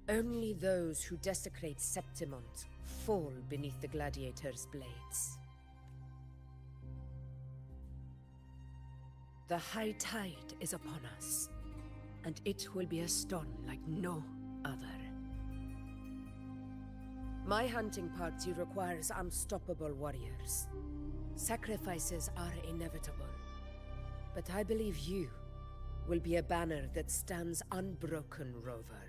Only those who desecrate Septimont fall beneath the gladiators' blades. The high tide is upon us, and it will be a storm like no other. My hunting party requires unstoppable warriors. Sacrifices are inevitable, but I believe you will be a banner that stands unbroken, Rover.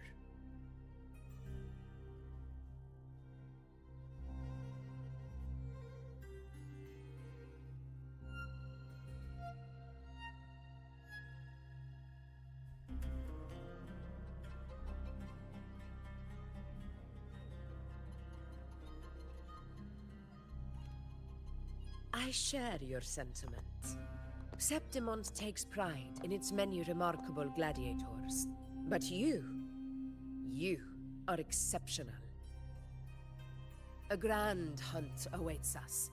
I share your sentiment. Septimont takes pride in its many remarkable gladiators. But you are exceptional. A grand hunt awaits us,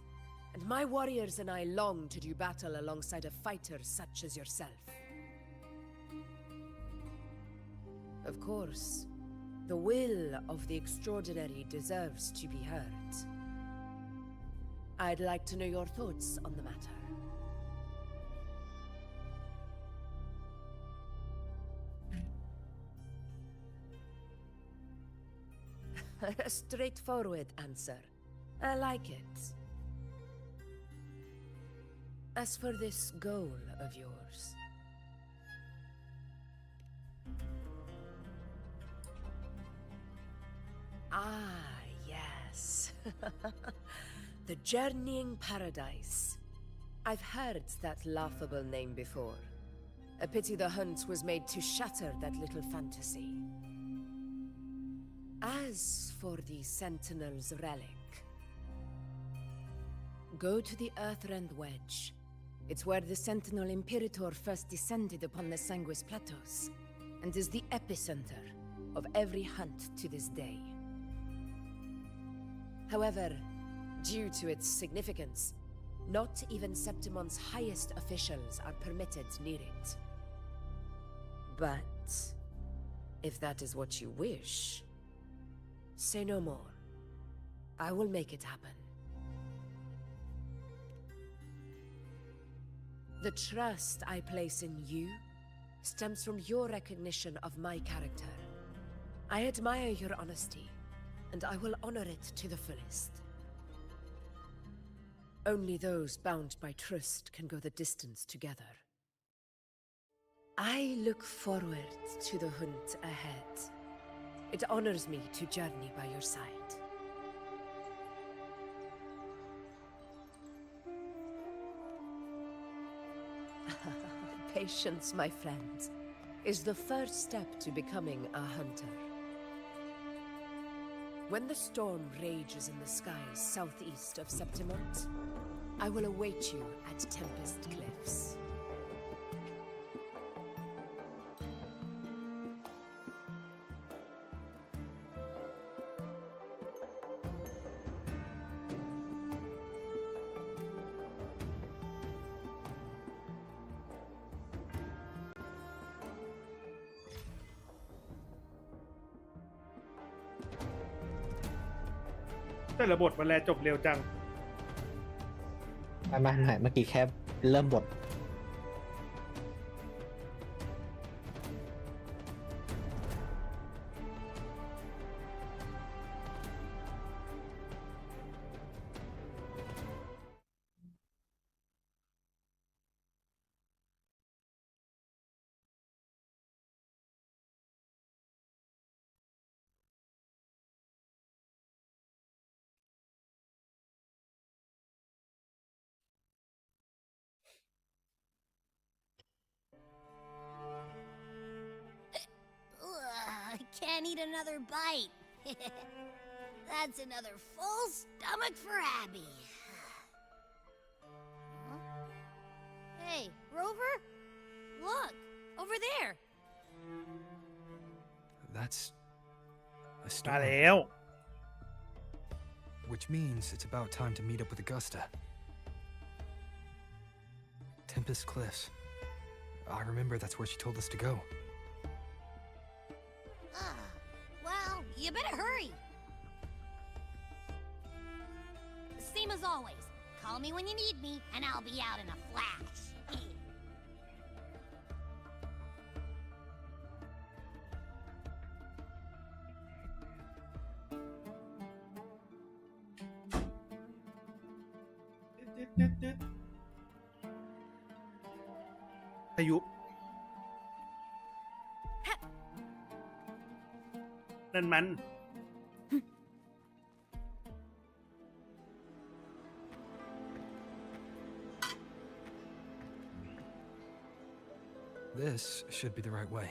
and my warriors and I long to do battle alongside a fighter such as yourself. Of course, the will of the extraordinary deserves to be heard. I'd like to know your thoughts on the matter. A straightforward answer. I like it. As for this goal of yours... Ah, yes. The Journeying Paradise. I've heard that laughable name before. A pity the hunt was made to shatter that little fantasy. As for the Sentinel's relic, go to the Earthrend Wedge. It's where the Sentinel Imperator first descended upon the Sanguis Plateaus, and is the epicenter of every hunt to this day. However, due to its significance, not even Septimon's highest officials are permitted near it. But if that is what you wish, say no more. I will make it happen. The trust I place in you stems from your recognition of my character. I admire your honesty, and I will honor it to the fullest. Only those bound by trust can go the distance together. I look forward to the hunt ahead. It honors me to journey by your side. Patience, my friend, is the first step to becoming a hunter. When the storm rages in the skies southeast of Septimont, I will await you at Tempest Cliffs.แต่ละบทมันแลจบเร็วจัง ไม่เมื่อกี้แค่เริ่มบท I can't eat another bite. That's another full stomach for Abby. Huh? Hey, Rover? Look, over there. That's a มา storm, แล้ว which means it's about time to meet up with Augusta. Tempest Cliffs. I remember that's where she told us to go. Well, you better hurry. Same as always. Call me when you need me, and I'll be out in a flash. Did. พายุ นั่นมัน This should be the right way.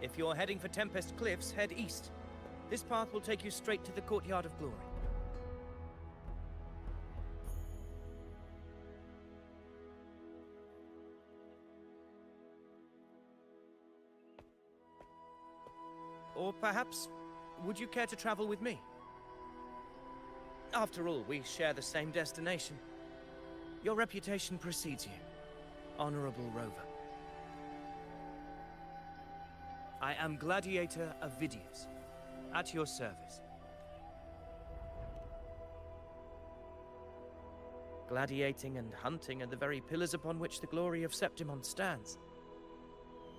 If you're heading for Tempest Cliffs, head east. This path will take you straight to the Courtyard of Glory. Or perhaps, would you care to travel with me? After all, we share the same destination. Your reputation precedes you, Honorable Rover. I am Gladiator of Vidius, at your service. Gladiating and hunting are the very pillars upon which the glory of Septimont stands.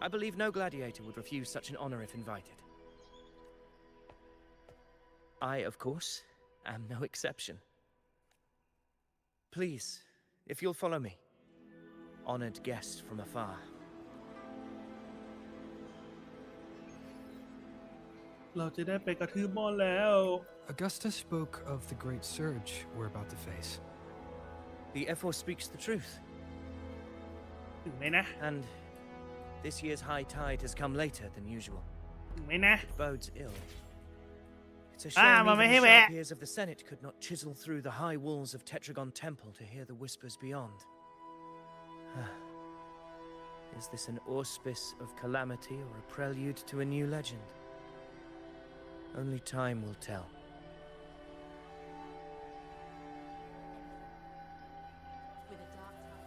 I believe no gladiator would refuse such an honor if invited. I, of course, am no exception. Please, if you'll follow me, honored guest from afar. เราจะได้ไปกระทืบมอนแล้ว Augusta spoke of the great surge we're about to face. The F4 speaks the truth. ถึงไหมนะ And this year's high tide has come later than usual. ถึงไหมนะ It bodes ill. It's a shame even the sharp ears of the Senate could not chisel through the high walls of Tetragon Temple to hear the whispers beyond. Is this an auspice of calamity or a prelude to a new legend? Only time will tell. With a dark tide.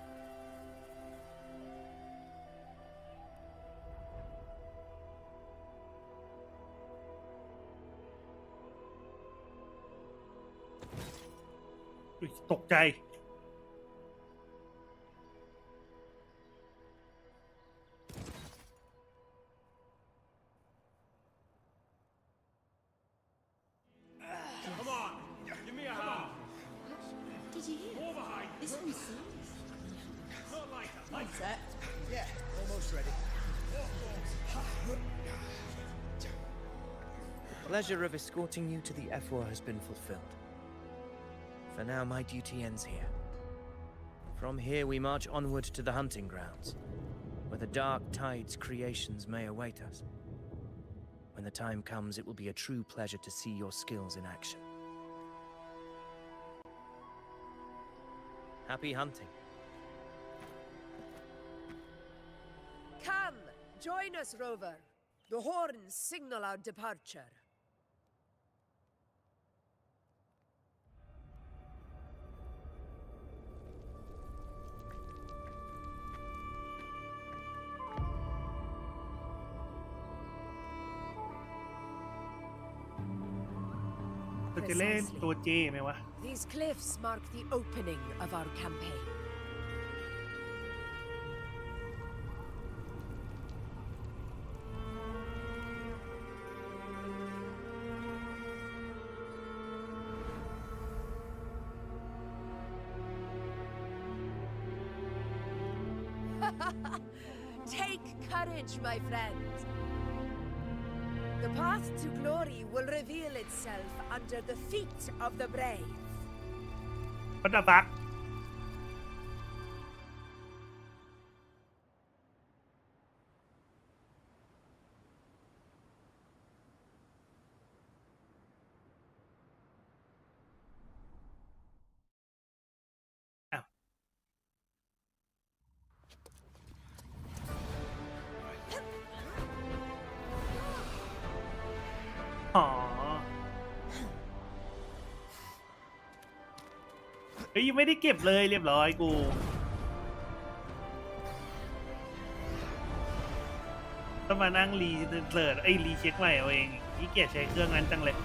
อยู่ ตกใจ Come on, give me a hand. Did you hear? More behind. This one's serious. Not like that. Set. Yeah, almost ready. The pleasure of escorting you to the F4 has been fulfilled. For now, my duty ends here. From here, we march onward to the hunting grounds, where the Dark Tide's creations may await us. When the time comes, it will be a true pleasure to see your skills in action. Happy hunting. Come, join us, Rover. The horns signal our departure. These cliffs mark the opening of our campaign. Take courage, my friend. The path to glory will reveal itself under the feet of the brave. What the fuck?อ๋อเฮ้ยยังไม่ได้เก็บเลยเรียบร้อยกูต้องมานั่งรีเสิร์ชรีเช็คใหม่เอาเองขี้เกียจใช้เครื่องนั้นจังเลย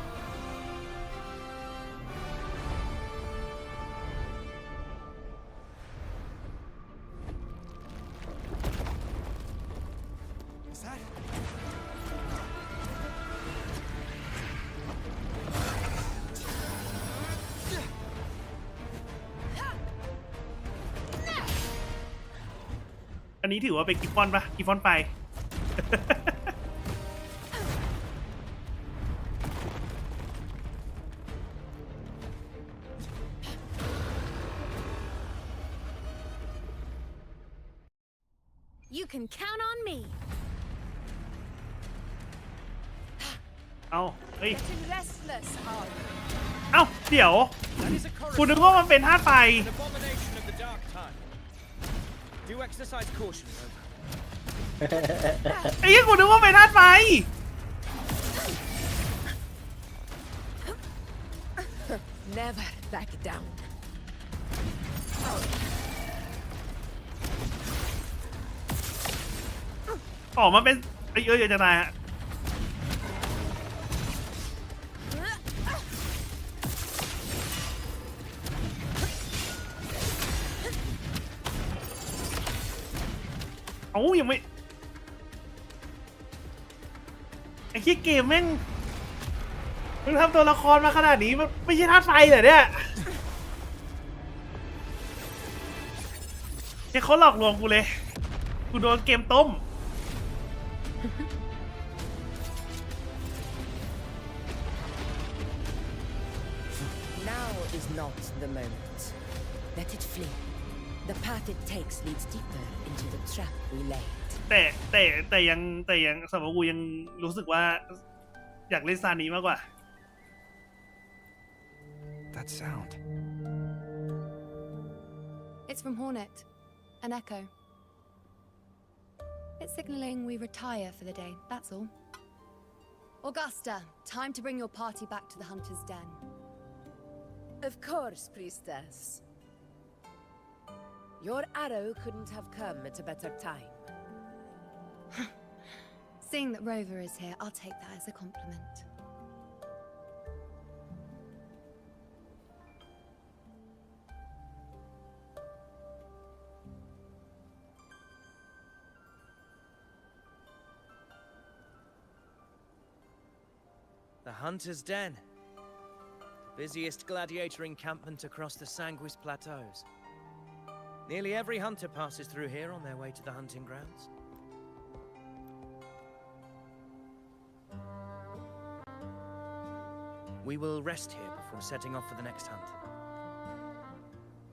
อันนี้ถือว่าเป็นกิฟฟอนปะกิฟฟอนไฟ You can count on me. เอาเฮ้ย Getting restless, are you? เอ้าเดี๋ยวคุณนึกว่ามันเป็นธาตุไฟ Abomination of the Dark Tide. Do exercise caution, Rover. ไอ้ยี่กูนึกว่าเป็นธาตุไฟ Never back down. ออกมาเป็นไอ้เยอะจะตายฮะเอ้ายังไม่ไอ้ขี้เกมแม่งมึงทำตัวละครมาขนาดนี้มันไม่ใช่ธาตุไฟเหรอเนี่ยเขาหลอกลวงกูเลยกูโดนเกมต้ม Now is not the moment. Let it flee. The path it takes leads deeper into the trap we laid. แต่ยังสำหรับกูยังรู้สึกว่าอยากเล่นซานี้มากกว่า That sound. It's from Hornet. An echo. It's signaling we retire for the day, that's all. Augusta, time to bring your party back to the Hunter's Den. Of course, priestess. Your arrow couldn't have come at a better time. Seeing that Rover is here, I'll take that as a compliment. Hunter's Den. The busiest gladiator encampment across the Sanguis Plateaus. Nearly every hunter passes through here on their way to the hunting grounds. We will rest here before setting off for the next hunt.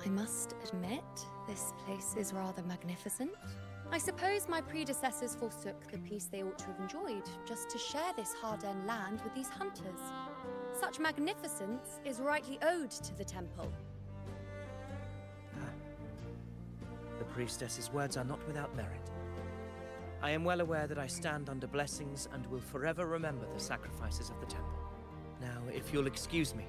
I must admit, this place is rather magnificent. I suppose my predecessors forsook the peace they ought to have enjoyed just to share this hard-earned land with these hunters. Such magnificence is rightly owed to the temple. The priestess's words are not without merit. I am well aware that I stand under blessings and will forever remember the sacrifices of the temple. Now, if you'll excuse me.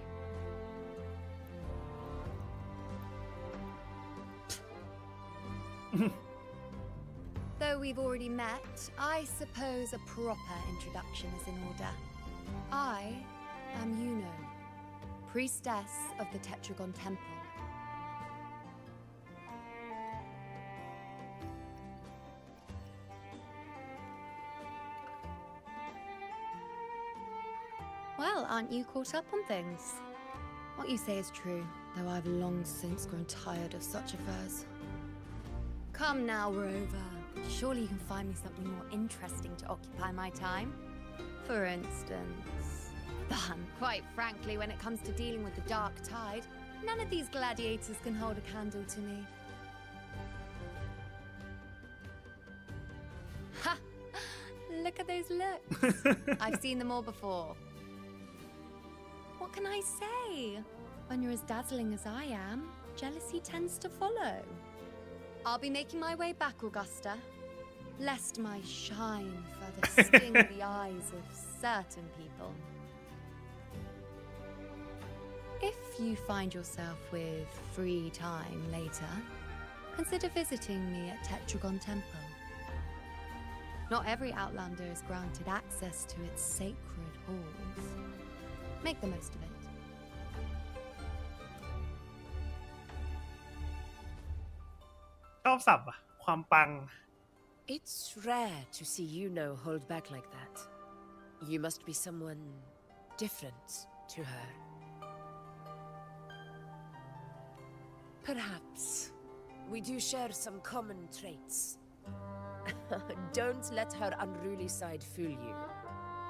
Though we've already met, I suppose a proper introduction is in order. I am Yuno, priestess of the Tetragon Temple. Well, aren't you caught up on things? What you say is true, though I've long since grown tired of such affairs. Come now, Rover. Surely you can find me something more interesting to occupy my time. For instance, the hunt. Quite frankly, when it comes to dealing with the dark tide, none of these gladiators can hold a candle to me. Ha! Look at those looks. I've seen them all before. What can I say? When you're as dazzling as I am, jealousy tends to follow. I'll be making my way back, Augusta, lest my shine further sting the eyes of certain people. If you find yourself with free time later, consider visiting me at Tetragon Temple. Not every Outlander is granted access to its sacred halls. Make the most of it. It's rare to see Yuno hold back like that. You must be someone different to her. Perhaps. We do share some common traits. Don't let her unruly side fool you.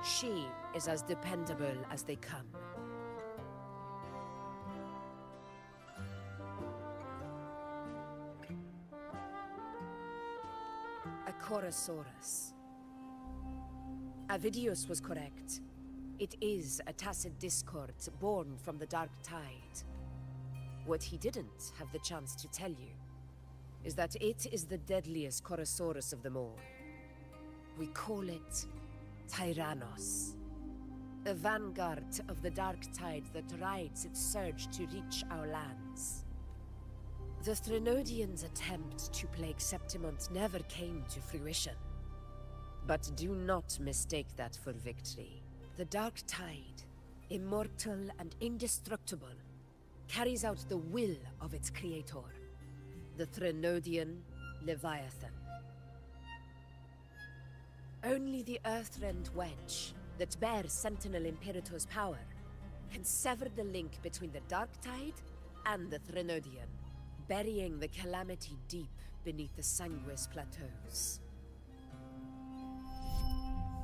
She is as dependable as they come. A Chorosaurus. Avidius was correct. It is a tacit discord born from the dark tide. What he didn't have the chance to tell you is that it is the deadliest Chorosaurus of them all. We call it Tyrannos, a vanguard of the dark tide that rides its surge to reach our lands. The Threnodians' attempt to plague Septimont never came to fruition. But do not mistake that for victory. The dark tide, immortal and indestructible, carries out the will of its creator, the Threnodian Leviathan. Only the Earthrend Wedge, that bears Sentinel Imperator's power, can sever the link between the Dark Tide and the Threnodian, burying the calamity deep beneath the Sanguis Plateaus.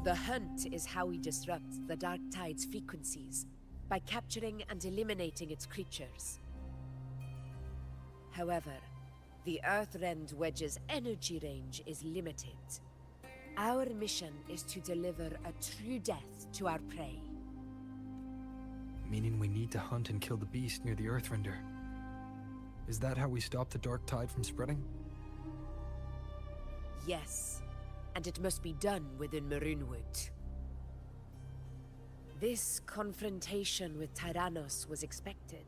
The hunt is how we disrupt the Dark Tide's frequencies, by capturing and eliminating its creatures. However, the Earthrend Wedge's energy range is limited. Our mission is to deliver a true death to our prey. Meaning we need to hunt and kill the beast near the Earthrender. Is that how we stop the dark tide from spreading? Yes, and it must be done within Maroonwood. This confrontation with Tyrannos was expected,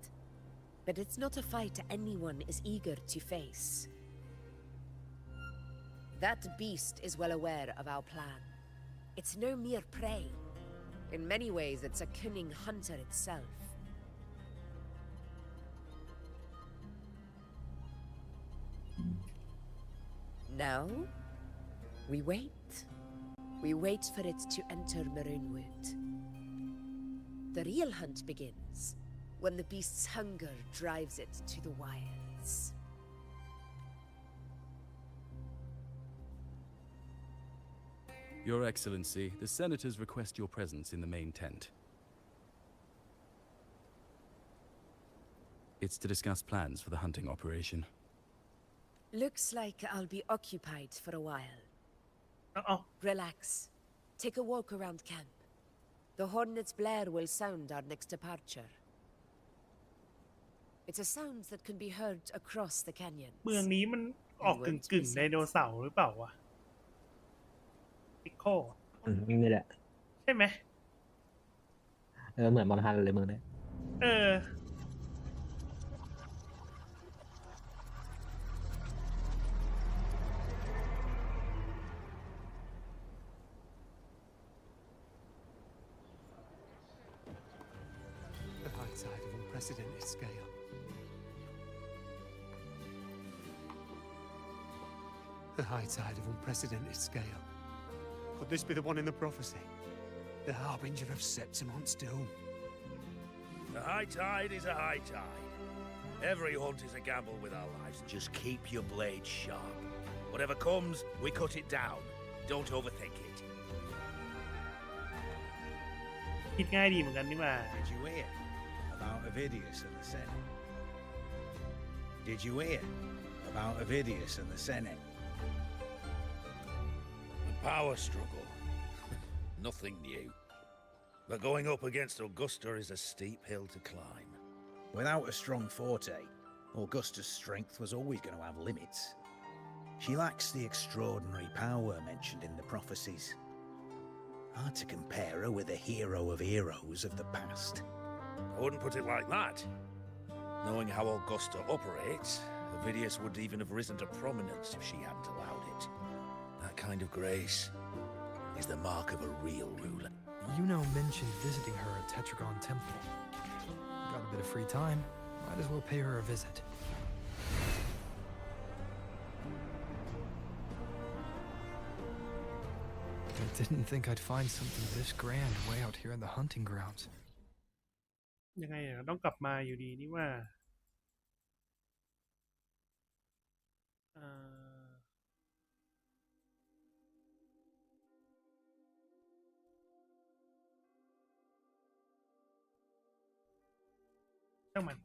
but it's not a fight anyone is eager to face. That beast is well aware of our plan. It's no mere prey. In many ways, it's a cunning hunter itself. Now, we wait. We wait for it to enter Maroonwood. The real hunt begins when the beast's hunger drives it to the wilds. Your Excellency, the senators request your presence in the main tent. It's to discuss plans for the hunting operation. Looks like I'll be occupied for a while. Uh-oh. Relax. Take a walk around camp. The hornet's blare will sound our next departure. It's a sound that can be heard across the canyon. เมืองนี้มันออกกึ่งไดโนเสาร์หรือเปล่าวะพิโค นี่แหละ ใช่ไหม เหมือนมอนทันเลยเมืองนี้ The high tide of unprecedented scale. The high tide of unprecedented scale. Could this be the one in the prophecy? The harbinger of Septimont's doom. A high tide is a high tide. Every hunt is a gamble with our lives. Just keep your blade sharp. Whatever comes, we cut it down. Don't overthink it. คิดง่ายดีเหมือนกันนี่มา Did you hear about Avidius and the Senate? Did you hear about Avidius and the Senate? The power struggle. Nothing new. But going up against Augusta is a steep hill to climb. Without a strong forte, Augusta's strength was always going to have limits. She lacks the extraordinary power mentioned in the prophecies. Hard to compare her with a hero of heroes of the past. I wouldn't put it like that. Knowing how Augusta operates, Avidius would even have risen to prominence if she hadn't allowed it. That kind of grace is the mark of a real ruler. Yuno mentioned visiting her at Tetragon Temple. Got a bit of free time. Might as well pay her a visit. I didn't think I'd find something this grand way out here in the hunting grounds. ยังไงต้องกลับมาอยู่ดีนี่ว่าช่างมัน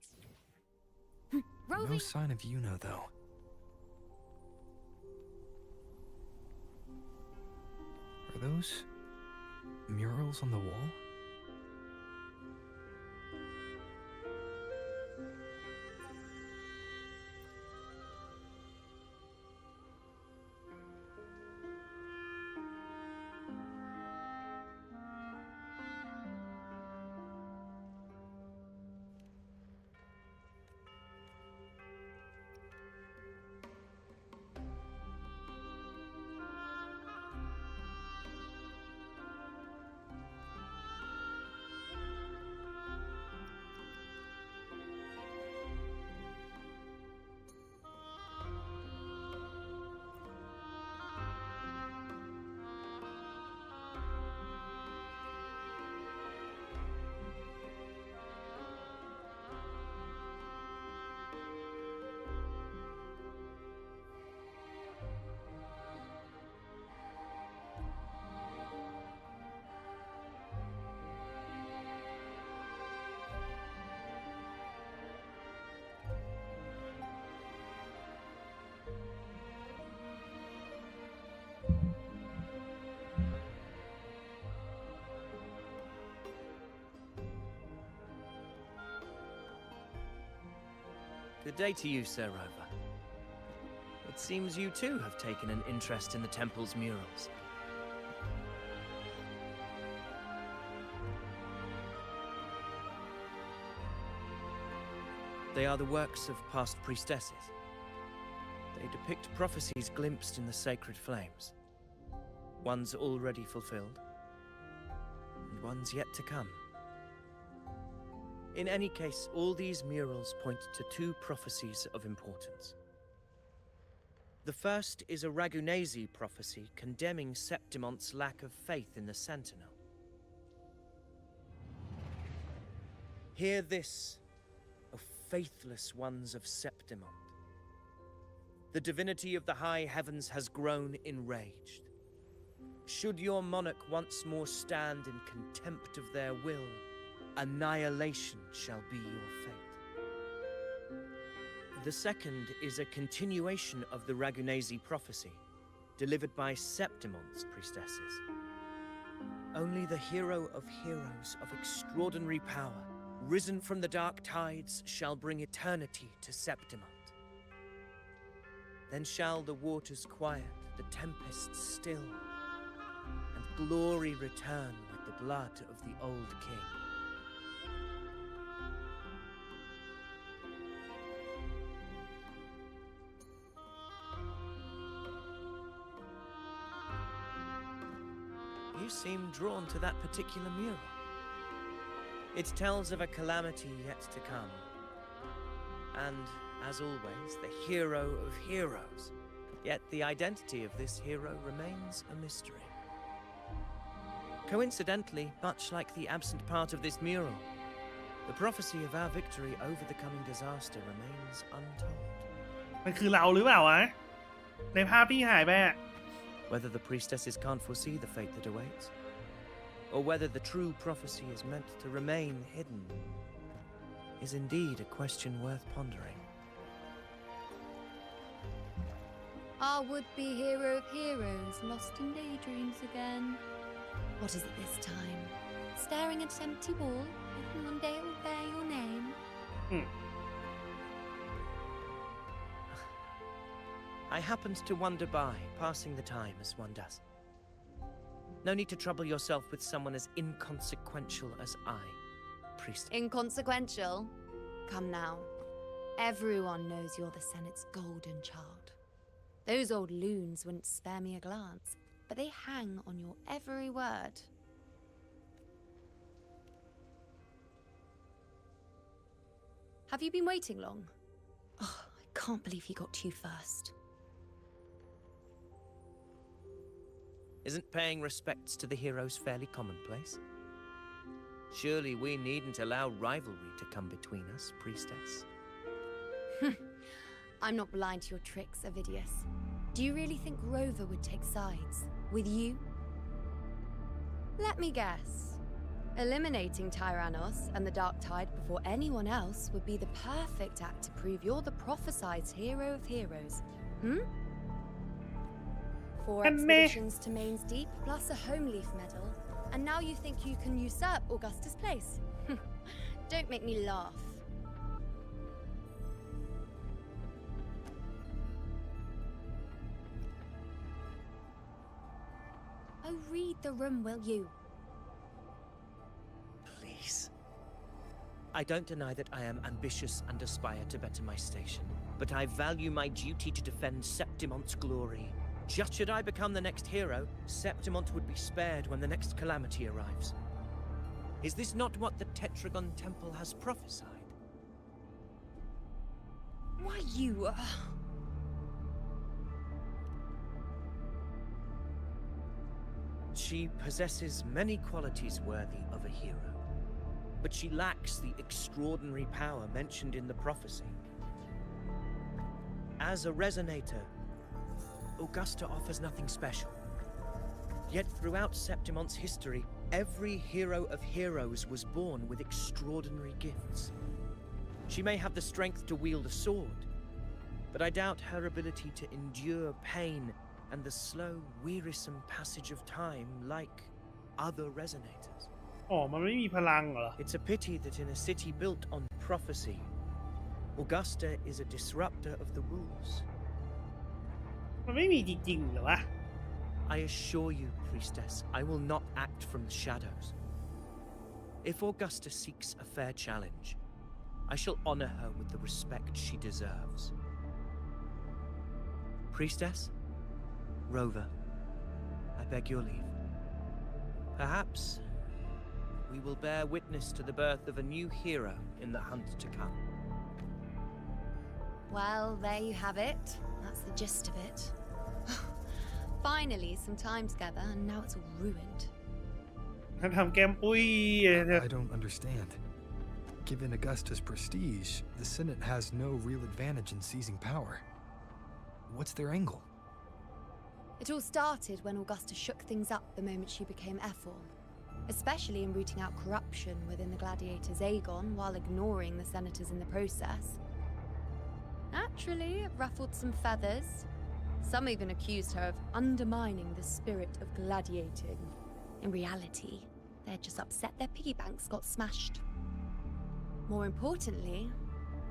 No sign of Yuno, though. Are those murals on the wall? Good day to you, Sir Rover. It seems you too have taken an interest in the temple's murals. They are the works of past priestesses. They depict prophecies glimpsed in the sacred flames. Ones already fulfilled, and ones yet to come. In any case, all these murals point to two prophecies of importance. The first is a Ragunesi prophecy condemning Septimont's lack of faith in the Sentinel. Hear this, O faithless ones of Septimont. The divinity of the high heavens has grown enraged. Should your monarch once more stand in contempt of their will, annihilation shall be your fate. The second is a continuation of the Ragunesi prophecy, delivered by Septimont's priestesses. Only the hero of heroes of extraordinary power, risen from the dark tides, shall bring eternity to Septimont. Then shall the waters quiet, the tempests still, and glory return with the blood of the old king. You seem drawn to that particular mural. It tells of a calamity yet to come. And, as always, the hero of heroes. Yet the identity of this hero remains a mystery. Coincidentally, much like the absent part of this mural, the prophecy of our victory over the coming disaster remains untold. มันคือเราหรือเปล่าวะในภาพที่หายไปอะ Whether the priestesses can't foresee the fate that awaits, or whether the true prophecy is meant to remain hidden, is indeed a question worth pondering. Our would-be hero of heroes lost in daydreams again. What is it this time? Staring at an empty wall, hoping one day it will bear your name? I happened to wander by, passing the time as one does. No need to trouble yourself with someone as inconsequential as I, priest. Inconsequential? Come now. Everyone knows you're the Senate's golden child. Those old loons wouldn't spare me a glance, but they hang on your every word. Have you been waiting long? Oh, I can't believe he got to you first. Isn't paying respects to the heroes fairly commonplace? Surely we needn't allow rivalry to come between us, priestess. I'm not blind to your tricks, Avidius. Do you really think Rover would take sides? With you? Let me guess. Eliminating Tyrannos and the Dark Tide before anyone else would be the perfect act to prove you're the prophesied hero of heroes. 4 expeditions to Main's Deep, plus a Home Leaf medal, and now you think you can usurp Augustus' place? Don't make me laugh. Oh, read the room, will you? Please. I don't deny that I am ambitious and aspire to better my station, but I value my duty to defend Septimont's glory. Just should I become the next hero, Septimont would be spared when the next calamity arrives. Is this not what the Tetragon Temple has prophesied? Why, you... She possesses many qualities worthy of a hero, but she lacks the extraordinary power mentioned in the prophecy. As a resonator, Augusta offers nothing special. Yet throughout Septimont's history, every hero of heroes was born with extraordinary gifts. She may have the strength to wield a sword, but I doubt her ability to endure pain and the slow, wearisome passage of time like other resonators. อ๋อมันไม่มีพลังเหรอ It's a pity that in a city built on prophecy, Augusta is a disruptor of the rules. มันไม่มีจริงๆเหรอวะ I assure you, priestess, I will not act from the shadows. If Augusta seeks a fair challenge, I shall honor her with the respect she deserves. Priestess, Rover, I beg your leave. Perhaps we will bear witness to the birth of a new hero in the hunt to come. Well, there you have it. That's the gist of it. Finally, some time together, and now it's all ruined. ทำแกมปุ้ย I don't understand. Given Augusta's prestige, the Senate has no real advantage in seizing power. What's their angle? It all started when Augusta shook things up the moment she became Ephor, especially in rooting out corruption within the gladiators' Aegon while ignoring the senators in the process. Naturally, it ruffled some feathers. Some even accused her of undermining the spirit of gladiating. In reality, they're just upset their piggy banks got smashed. More importantly,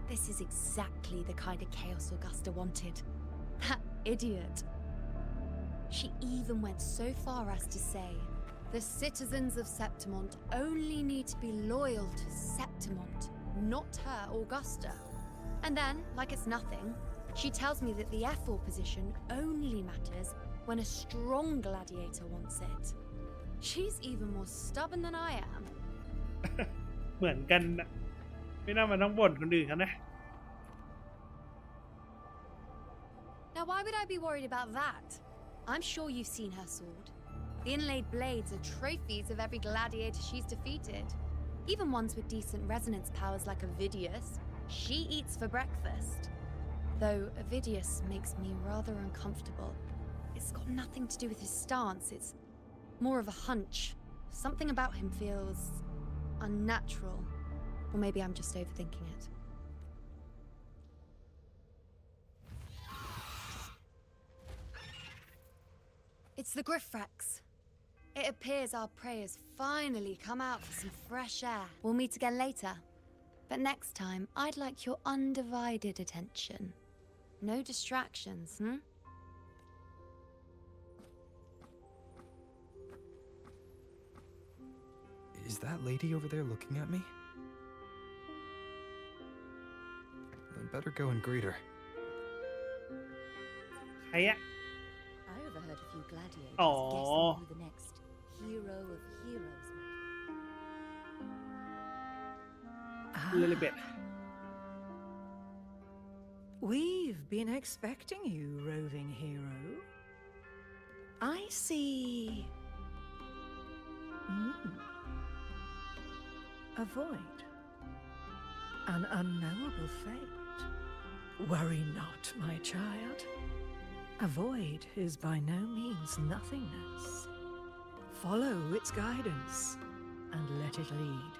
this is exactly the kind of chaos Augusta wanted. That idiot. She even went so far as to say, the citizens of Septimont only need to be loyal to Septimont, not her, Augusta. And then, like it's nothing, she tells me that the Ephor position only matters when a strong gladiator wants it. She's even more stubborn than I am. เหมือนกันนะไม่น่ามาต้องบ่นคนอื่นเขานะ Now why would I be worried about that? I'm sure you've seen her sword. The inlaid blades are trophies of every gladiator she's defeated. Even ones with decent resonance powers like Ovidius, she eats for breakfast. Though Ovidius makes me rather uncomfortable. It's got nothing to do with his stance, it's more of a hunch. Something about him feels unnatural. Or maybe I'm just overthinking it. It's the Griffrex. It appears our prey has finally come out for some fresh air. We'll meet again later. But next time, I'd like your undivided attention. No distractions, Is that lady over there looking at me? I'd better go and greet her. ใครอะ I overheard a few gladiators Oh. guessing who the next hero of heroes might be. Lilibet. We've been expecting you, roving hero. I see. A void. An unknowable fate. Worry not, my child. A void is by no means nothingness. Follow its guidance and let it lead.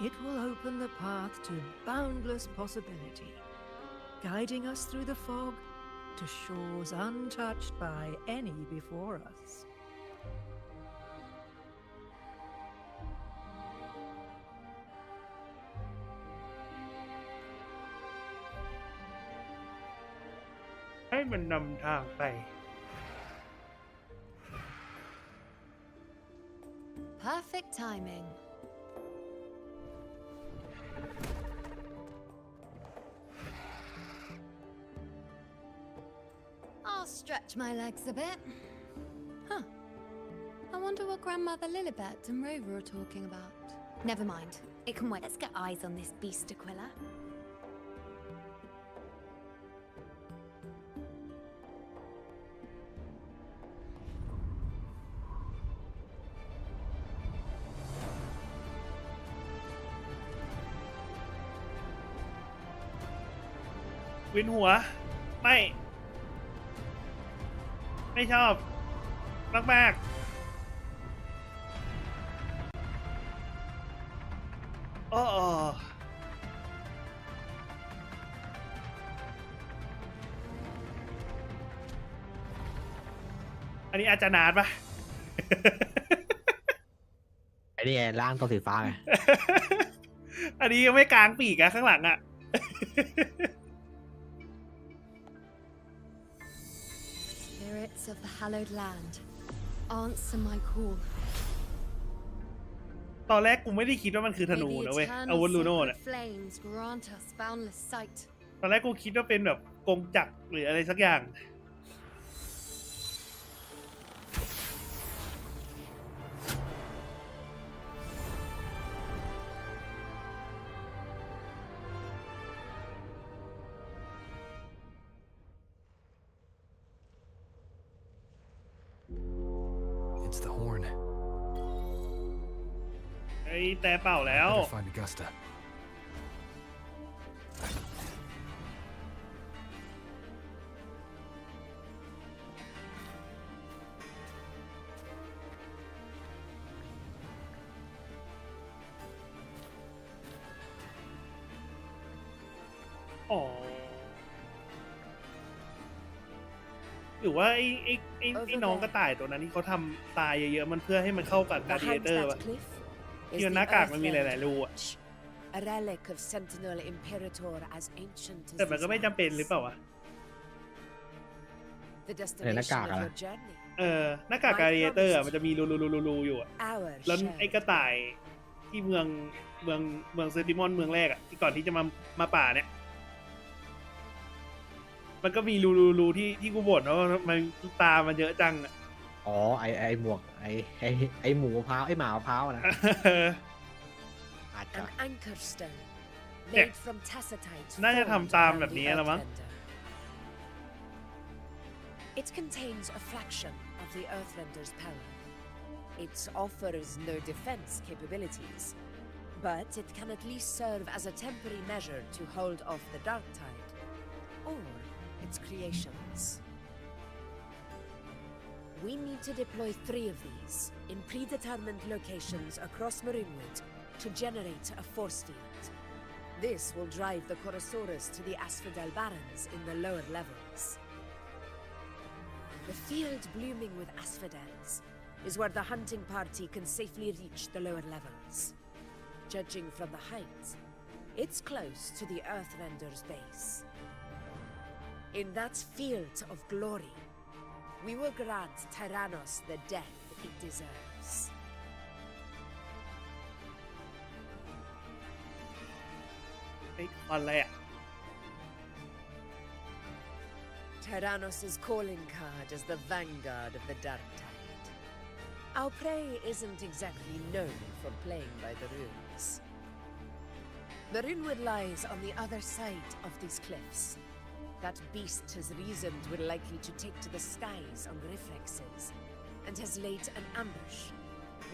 It will open the path to boundless possibility, guiding us through the fog to shores untouched by any before us.ให้มันนำทางไป Perfect timing. I'll stretch my legs a bit. Huh. I wonder what Grandmother Lilibet and Rover are talking about. Never mind. It can wait. Let's get eyes on this beast Aquila. Win หัว ไม่ชอบมากๆโอ้อันนี้อาจจะนานปะ ไอ้นี่ไงร่างตัวสีฟ้าไง อันนี้ยังไม่กลางปีกอะข้างหลังอะ Spirits of the hallowed land, answer my call. ตอนแรกกูไม่ได้คิดว่ามันคือธนูนะเว้ยอาวุธลูโน่เนี่ย Flames grant us boundless sight. ตอนแรกกูคิดว่าเป็นแบบกงจักรหรืออะไรสักอย่าง It's the horn. ไอ้แต่เป่าแล้ว Better find Augusta. อ๋อหรือว่าไอ้น้องกระต่ายตัวนั้นที่เขาทำตายเยอะๆมันเพื่อให้มันเข้ากับการ์ดิเอเตอร์ป่ะที่มันหน้ากากมันมีหลายๆรูอ่ะ A relic of Sentinel Imperator as ancient as แต่มันก็ไม่จำเป็นหรือเปล่าวะ the destination of your journey หน้ากากการ์ดิเอเตอร์มันจะมีรูอยู่อ่ะแล้วไอ้กระต่ายที่เมืองเซนติมอนเมืองแรกอ่ะที่ก่อนที่จะมาป่าเนี่ยมันก็มีรูที่กูบ่นว่ามันตามันเยอะจังอ่ะอ๋อไอหมวกไอหมูมะพร้าวไอหมามะพร้าวนะ An anchor stone made from tacitite น่าจะทำตามแบบนี้แล้วมั้ง It contains a fraction of the Earthrender's power. It offers no defense capabilities, but it can at least serve as a temporary measure to hold off the dark tide, or its creations. We need to deploy 3 of these in predetermined locations across Marinwood to generate a force field. This will drive the Chorosaurus to the Asphodel Barrens in the lower levels. The field blooming with asphodels is where the hunting party can safely reach the lower levels. Judging from the height, it's close to the Earthrender's base. In that field of glory, we will grant Tyrannos the death it deserves. Tyrannos' calling card is the vanguard of the Dark Tide. Our prey isn't exactly known for playing by the rules. Marinwood lies on the other side of these cliffs. That beast has reasoned we're likely to take to the skies on reflexes, and has laid an ambush,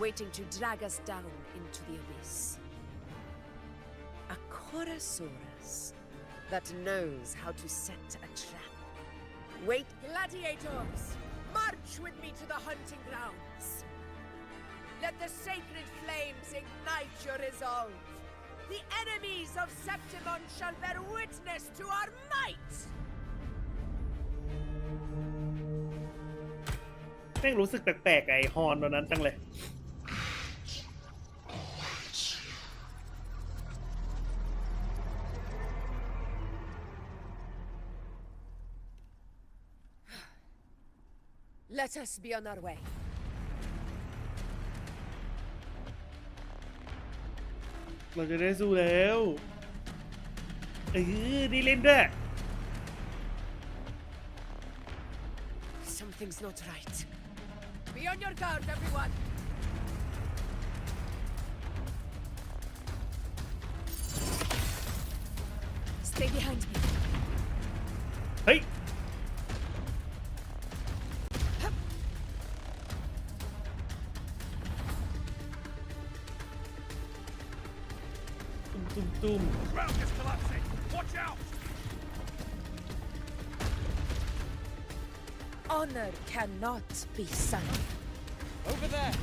waiting to drag us down into the abyss. A Chorosaurus that knows how to set a trap. Wait, gladiators! March with me to the hunting grounds! Let the sacred flames ignite your resolve! The enemies of Septimon shall bear witness to our might! แม่งรู้สึกแปลกๆไอ้ฮอนตัวนั้นจังเลย Let us be on our way. เราจะได้สู้แล้วนี่เล่นด้วย Something's not right. Be on your guard, everyone. Stay behind me. Hey. Doom. Ground is collapsing. Watch out. Honor cannot be sunk. Over there.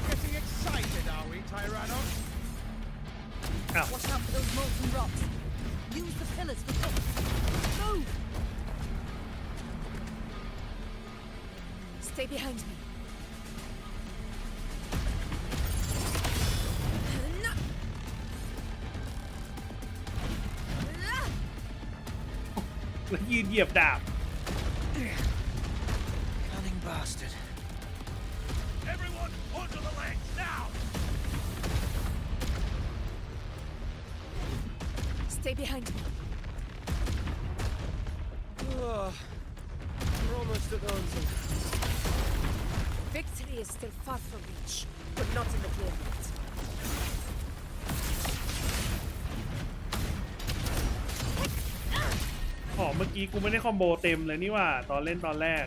Getting excited, are we, Tyrannos? Watch out for those molten rocks. Use the pillars for cover. Move! Stay behind me. Cunning bastard. Everyone, onto the legs, now! Stay behind me. We're almost at the hunting. Victory is still far from reach, but not in the clear yet. อ๋อเมื่อกี้กูไม่ได้คอมโบเต็มเลยนี่ว่าตอนเล่นตอนแรก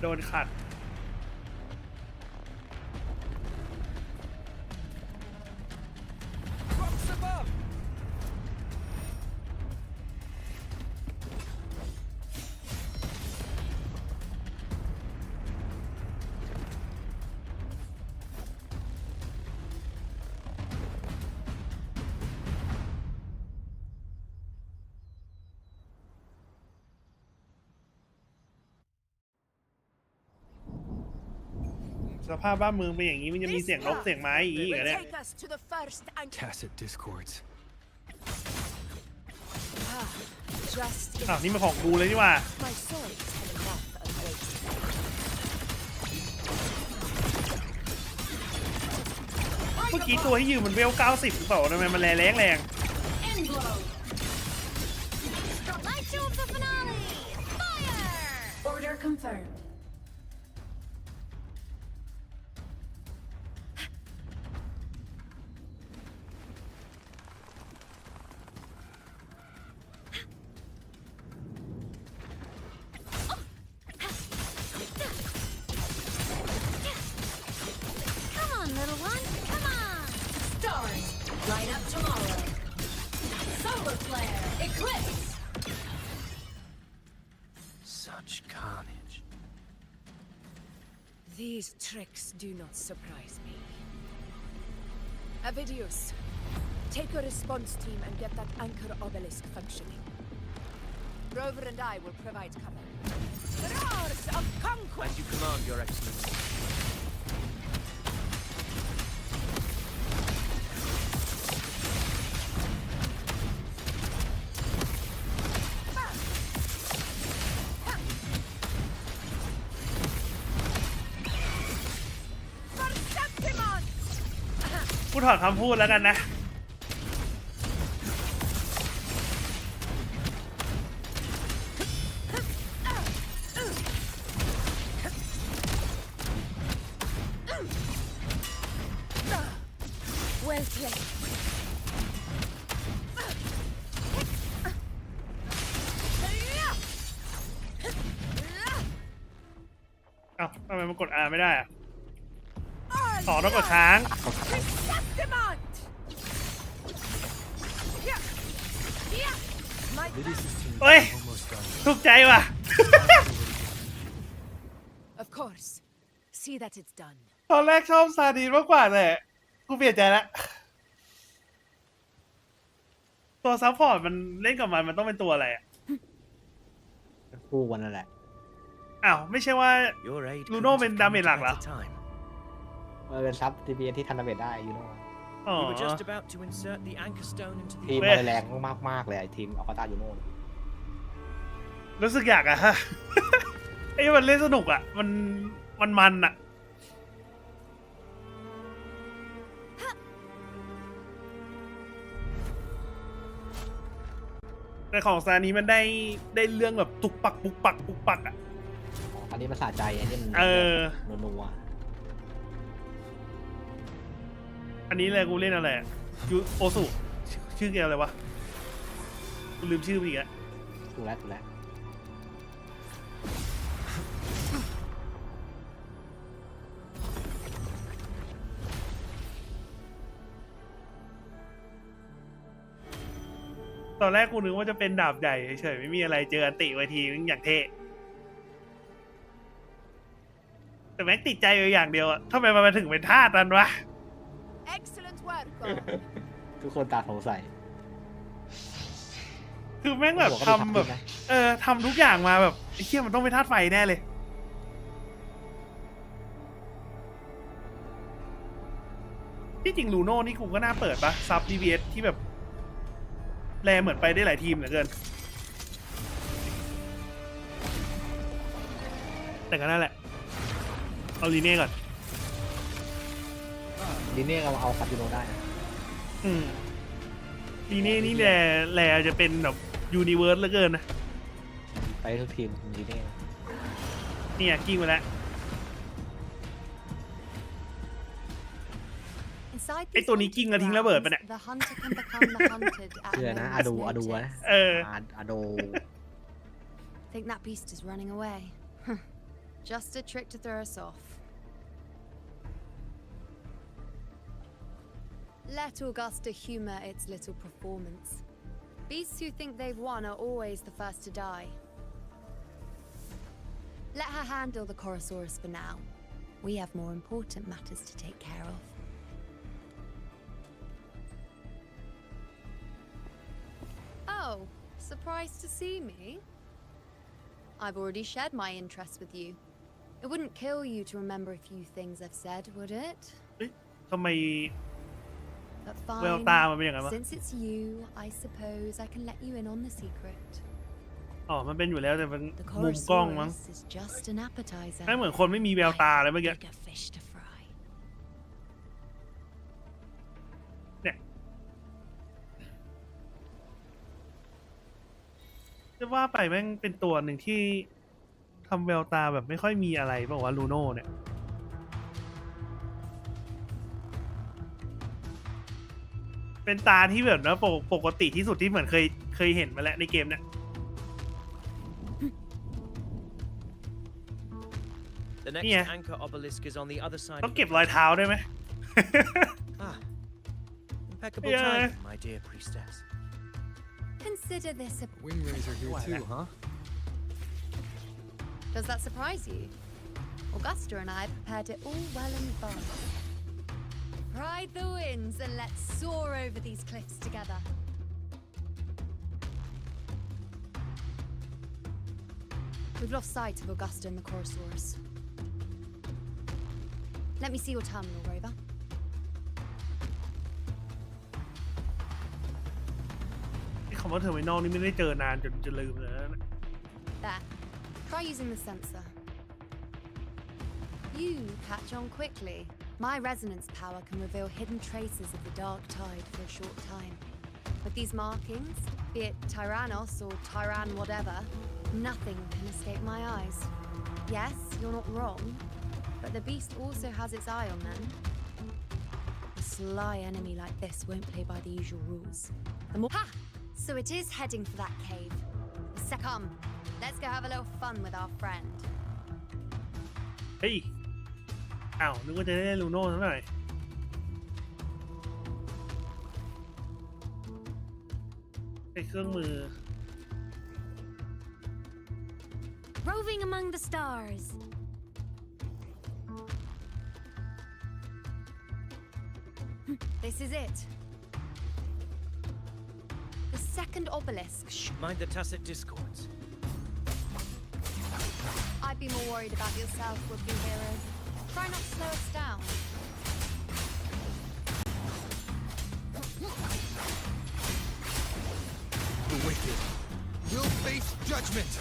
โดนขัด สภาพบ้านเมืองเป็นอย่างนี้มันจะมีเสียงนกเสียงไม้อีกเหรอเนี่ย Tacit discords. อ้าวนี่มันของกูเลยนี่หว่าเมื่อกี้ตัวที่ยืนมันเวล90หรือเปล่าทำไมมันแรง Order confirmed. Come on, little one. Come on. Stars, light up tomorrow. Solar flare, eclipse. Such carnage. These tricks do not surprise me. Avidius, take a response team and get that anchor obelisk functioning. Rover and I will provide cover. Roars of conquest! As you command, Your Excellency. Perceptimon! ๆกูถอดคำพูดแล้วกันนะ Well played. เอ้าทำไมมันกด R ไม่ได้อะต่อต้องกดค้าง Perceptimon! Lydia's team เฮ้ย is almost done. ถูกใจว่ะ Of course. See that it's done. ตอนแรกชอบซาดีนมากกว่าแต่กูเปลี่ยนใจละตัวซัพพอร์ตมันเล่นกับมันต้องเป็นตัวอะไรอ่ะ คู่วันนั่นแหละ อ้าว ไม่ใช่ว่า Your aid ลูโน่ couldn't เป็น have ดา come เมจ at ห a ลักเหรอ better time. มันเป็นซับ DPS ที่ทันดาเมจได้ยูโน่ อ๋อ We were just about to insert the anchor stone into ทีม the มันแรงมากๆเลยไอ้ทีมอัลคาตายูโน่ รู้สึกอยากอะฮะ ไอ้มันเล่นสนุกอะมันอะแต่ของซานี้มันได้เรื่องแบบตุกปักปุกปักปุกปักอะ อันนี้มันสะใจอันนี้มันนัว อันนี้เลยกูเล่นอะไรอะยูโอสุชื่อเกมอะไรวะกูลืมชื่อไปอีกอะ ๆถูกแล้ว ตอนแรกกูนึกว่าจะเป็นดาบใหญ่เฉยๆไม่มีอะไรเจออันติไว้ทีนึงอย่างเท่แต่แม่งติดใจอยู่อย่างเดียวอะทำไมมันมาถึงเป็นท่าตันวะ Excellent work, ทุกคนตาสงสัย คือแม่งแบบทำแบบทำทุกอย่างมาแบบไอ้เหี้ยมันต้องเป็นธาตุไฟแน่เลยที่จริงลูโน่นี่กูก็น่าเปิดปะซับ DBS ที่แบบแลเหมือนไปได้หลายทีมเหลือเกินแต่ก็นั่นแหละเอาลีเน่ก่อน ลิเน่ก็เอาคาติโนได้นะ ลีเน่นี่แลจะเป็นแบบยูนิเวิร์สเหลือเกินนะ ไปทุกทีมลิเน่ เนี่ยกิ้งมาแล้ว Inside ไอ these ตัวนี้กิ้งแล้วทิ้งระเบิดไปเนี่ย the hunter can become the hunted at ชื่อนะ no อาดู one's นะ notice. อาโด Think that beast is running away? Just a trick to throw us off. Let Augusta humor its little performance. Beasts who think they've won are always the first to die. Let her handle the Chorosaurus for now. We have more important matters to take care of. Oh, surprised to see me? I've already shared my interest with you. It wouldn't kill you to remember a few things I've said, would it? ทำไม But แวว fine. ตามันเป็นอย่างนั้นวะ Since it's you, I suppose I can let you in on the secret. อ๋อมันเป็นอยู่แล้วแต่เป็น The มุมกล้องมั้ง Chorosaurus is just an appetizer. ให้เหมือนคนไม่มีแววตาเลยเมื่อกี้ Bigger fish to fry. เนี่ยจะว่าไปแม่งเป็นตัวหนึ่งที่ทำแววตาแบบไม่ค่อยมีอะไรบอกว่าลูโน่เนี่ยเป็นตาที่แบบนะปกติที่สุดที่เหมือนเคยเห็นมาแล้วในเกมเนี่ย The next anchor obelisk is on the other side. ต้องเก็บรอยเท้าได้ไหม Impeccable timing, my dear priestess. Consider this a Wing Razor here too, huh? Does that surprise you? Augusta and I prepared it all well in advance. Ride the winds and let's soar over these cliffs together. We've lost sight of Augusta and the Chorosaurus. Let me see your terminal, Rover.คำว่าเทอร์มินอลนี่ไม่ได้เจอนานจนลืมเลยนะ There. Try using the sensor. You catch on quickly. My resonance power can reveal hidden traces of the dark tide for a short time. With these markings, be it Tyrannos or Tyran whatever, nothing can escape my eyes. Yes, you're not wrong, but the beast also has its eye on them. A sly enemy like this won't play by the usual rules. The more— Ha! So it is heading for that cave. Come, let's go have a little fun with our friend. เฮ้ยอ้าวนึกว่าจะได้ลูโน่ซะหน่อยไอ้เครื่องมือ Roving among the stars. This is it. The second obelisk. Mind the tacit discords. I'd be more worried about yourself, would-be hero. Try not to slow us down. The wicked will face judgment.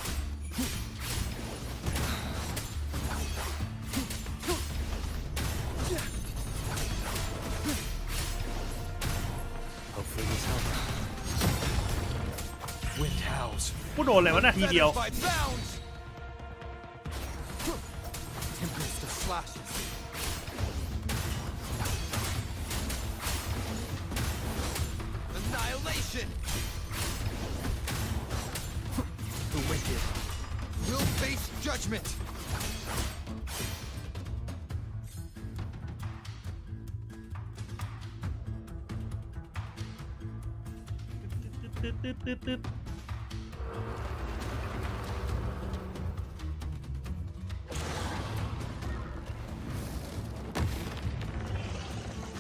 Hopefully this helps. Wind howls. กูโดนอะไรวะนาทีเดียว By bounds. Tempest of slashes. Annihilation. The wicked will face judgment.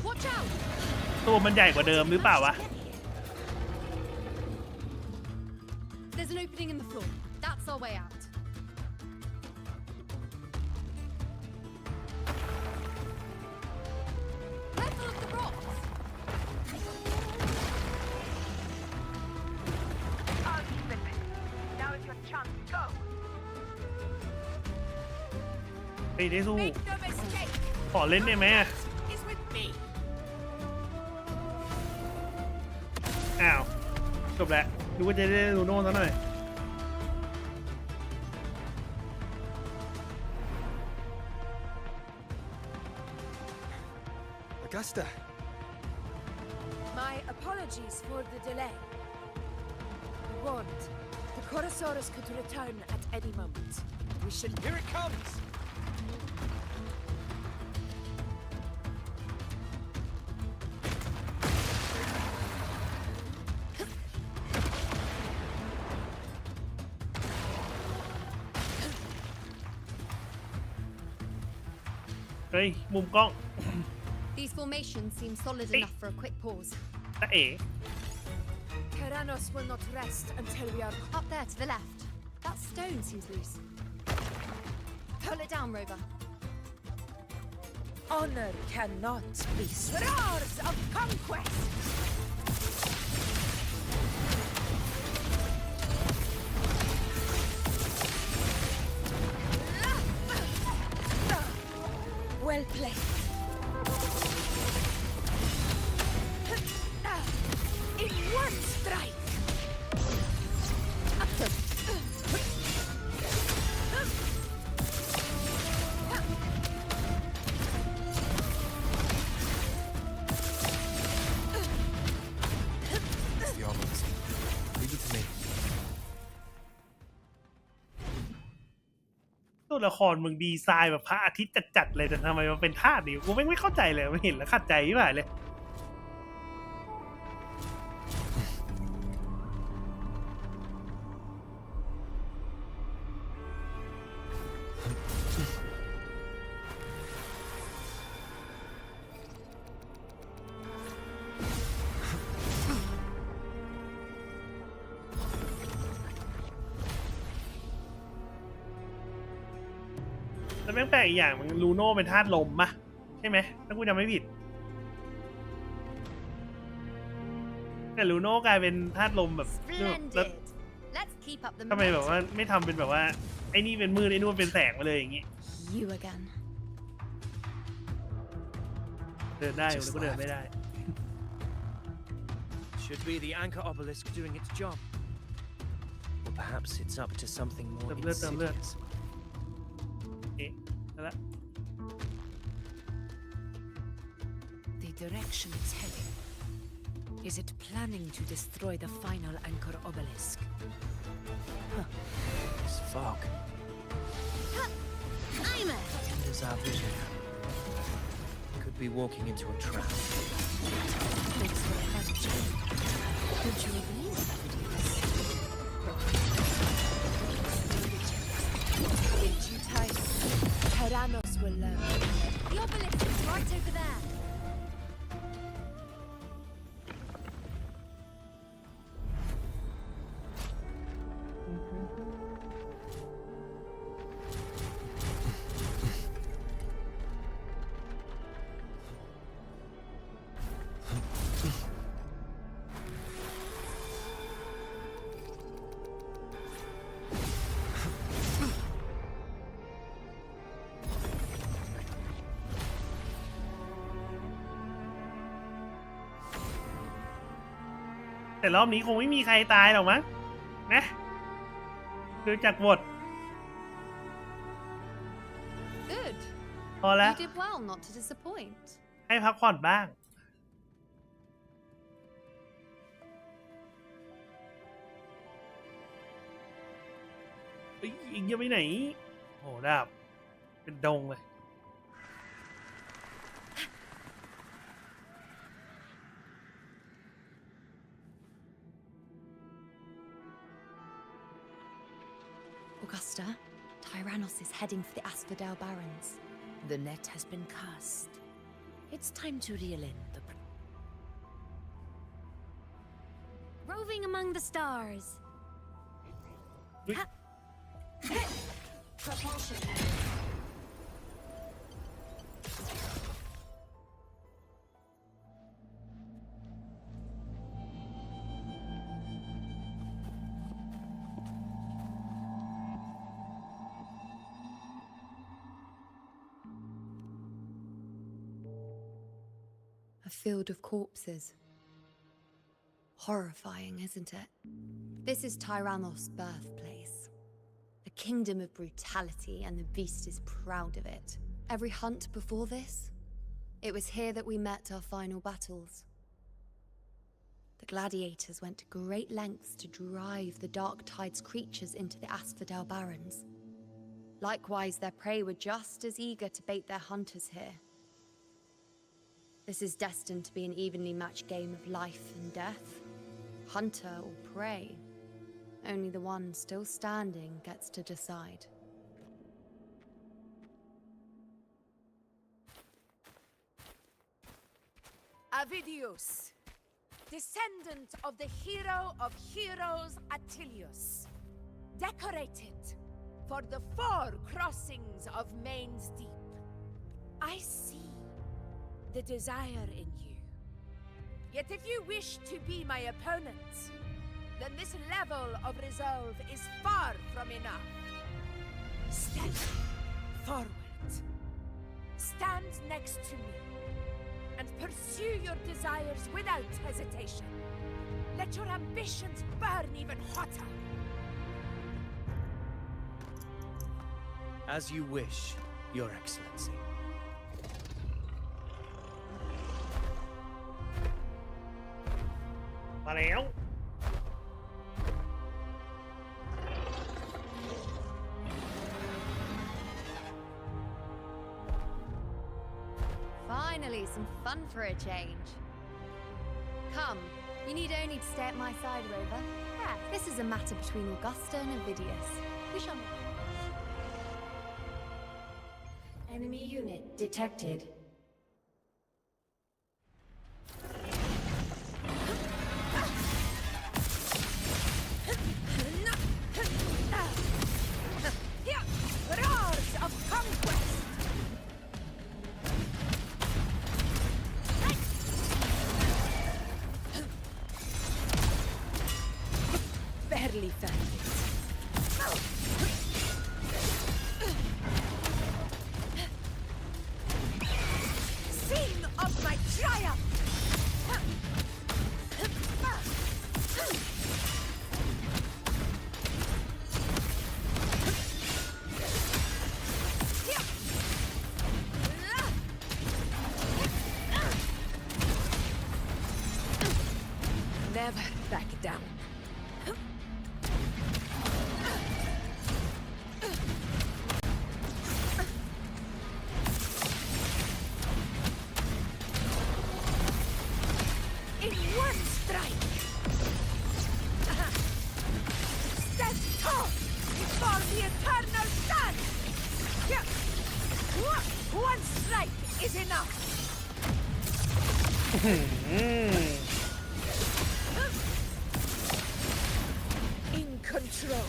Watch out! ตัวมันใหญ่กว่าเดิมหรือเปล่าวะ There's an opening in the floor. That's our way out. Careful of the rocks! I'll keep it. Now is your chance. Go. ไปได้สู้ Make no mistake. ขอเล่นได้ไหม Is with me. อ้าวจบแล้วดูว่าจะได้ลูโน่ซะหน่อย Augusta. My apologies for the delay. We warned. The Chorosaurus could return at any moment. We should— Here it comes. Hey, มุมกล้อง These formations seem solid enough for a quick pause. ตะเอ๋ Tyrannos will not rest until we are— Up there to the left. That stone seems loose. Pull it down, Rover. Honor cannot be roars of conquest. Well played. In one strike. It's the obelisk. Leave it to me. ตัวละครมึงดีไซน์แบบพระอาทิตย์จัดๆเลยแต่ทำไมมันเป็นธาตุนี้กูไม่เข้าใจเลยมันเห็นแล้วขัดใจไม่ไหวเลย แล้วแม่งแปลกอีกอย่างมันลูโน่เป็นธาตุลมปะใช่ไหมถ้ากูจำไม่ผิดแต่ลูโน่กลายเป็นธาตุลมแบบแล้ว Let's keep up the ทำไมแบบว่าไม่ทำเป็นแบบว่าไอ้นี่เป็นมืดไอ้นู่นเป็นแสงมาเลยอย่างงี้ You again. เดินได้แล้วก็เดินไม่ได้ Should be the anchor obelisk doing its job. Or perhaps it's up to something more insidious. เอ๊ะแล้ว The direction it's heading. Is it planning to destroy the final anchor obelisk? This fog. I'm a Hinders our vision. Could be walking into a trap. Thanks for the question. Don't you agree with that? In due time, Tyrannos will learn. The obelisk is right over there. แต่รอบนี้คงไม่มีใครตายหรอกมั้งนะดูจากบท Good. พอแล้ว You did well not to disappoint. ให้พักผ่อนบ้างเฮ้ยอีกยังไปไหนโหดาบเป็นดงเลย Augusta, Tyrannos is heading for the Asphodel Barrens. The net has been cast. It's time to reel in the... roving among the stars. Propulsion. A field of corpses. Horrifying, isn't it? This is Tyrannos' birthplace. A kingdom of brutality, and the beast is proud of it. Every hunt before this, it was here that we met our final battles. The gladiators went to great lengths to drive the Dark Tide's creatures into the Asphodel Barrens. Likewise, their prey were just as eager to bait their hunters here. This is destined to be an evenly matched game of life and death. Hunter or prey. Only the one still standing gets to decide. Avidius, descendant of the hero of heroes Attilius, decorated for the 4 crossings of Main's Deep. I see the desire in you. Yet if you wish to be my opponents, then this level of resolve is far from enough. Step forward. Stand next to me and pursue your desires without hesitation. Let your ambitions burn even hotter. As you wish, Your Excellency. Finally, some fun for a change. Come, you need only to stay at my side, Rover. This is a matter between Augusta and Avidius. We shall... Enemy unit detected. Roars of conquest! Barely found it. Sing of my triumph! Never back down. In one strike! Stand tall before the eternal sun! One strike is enough! In control.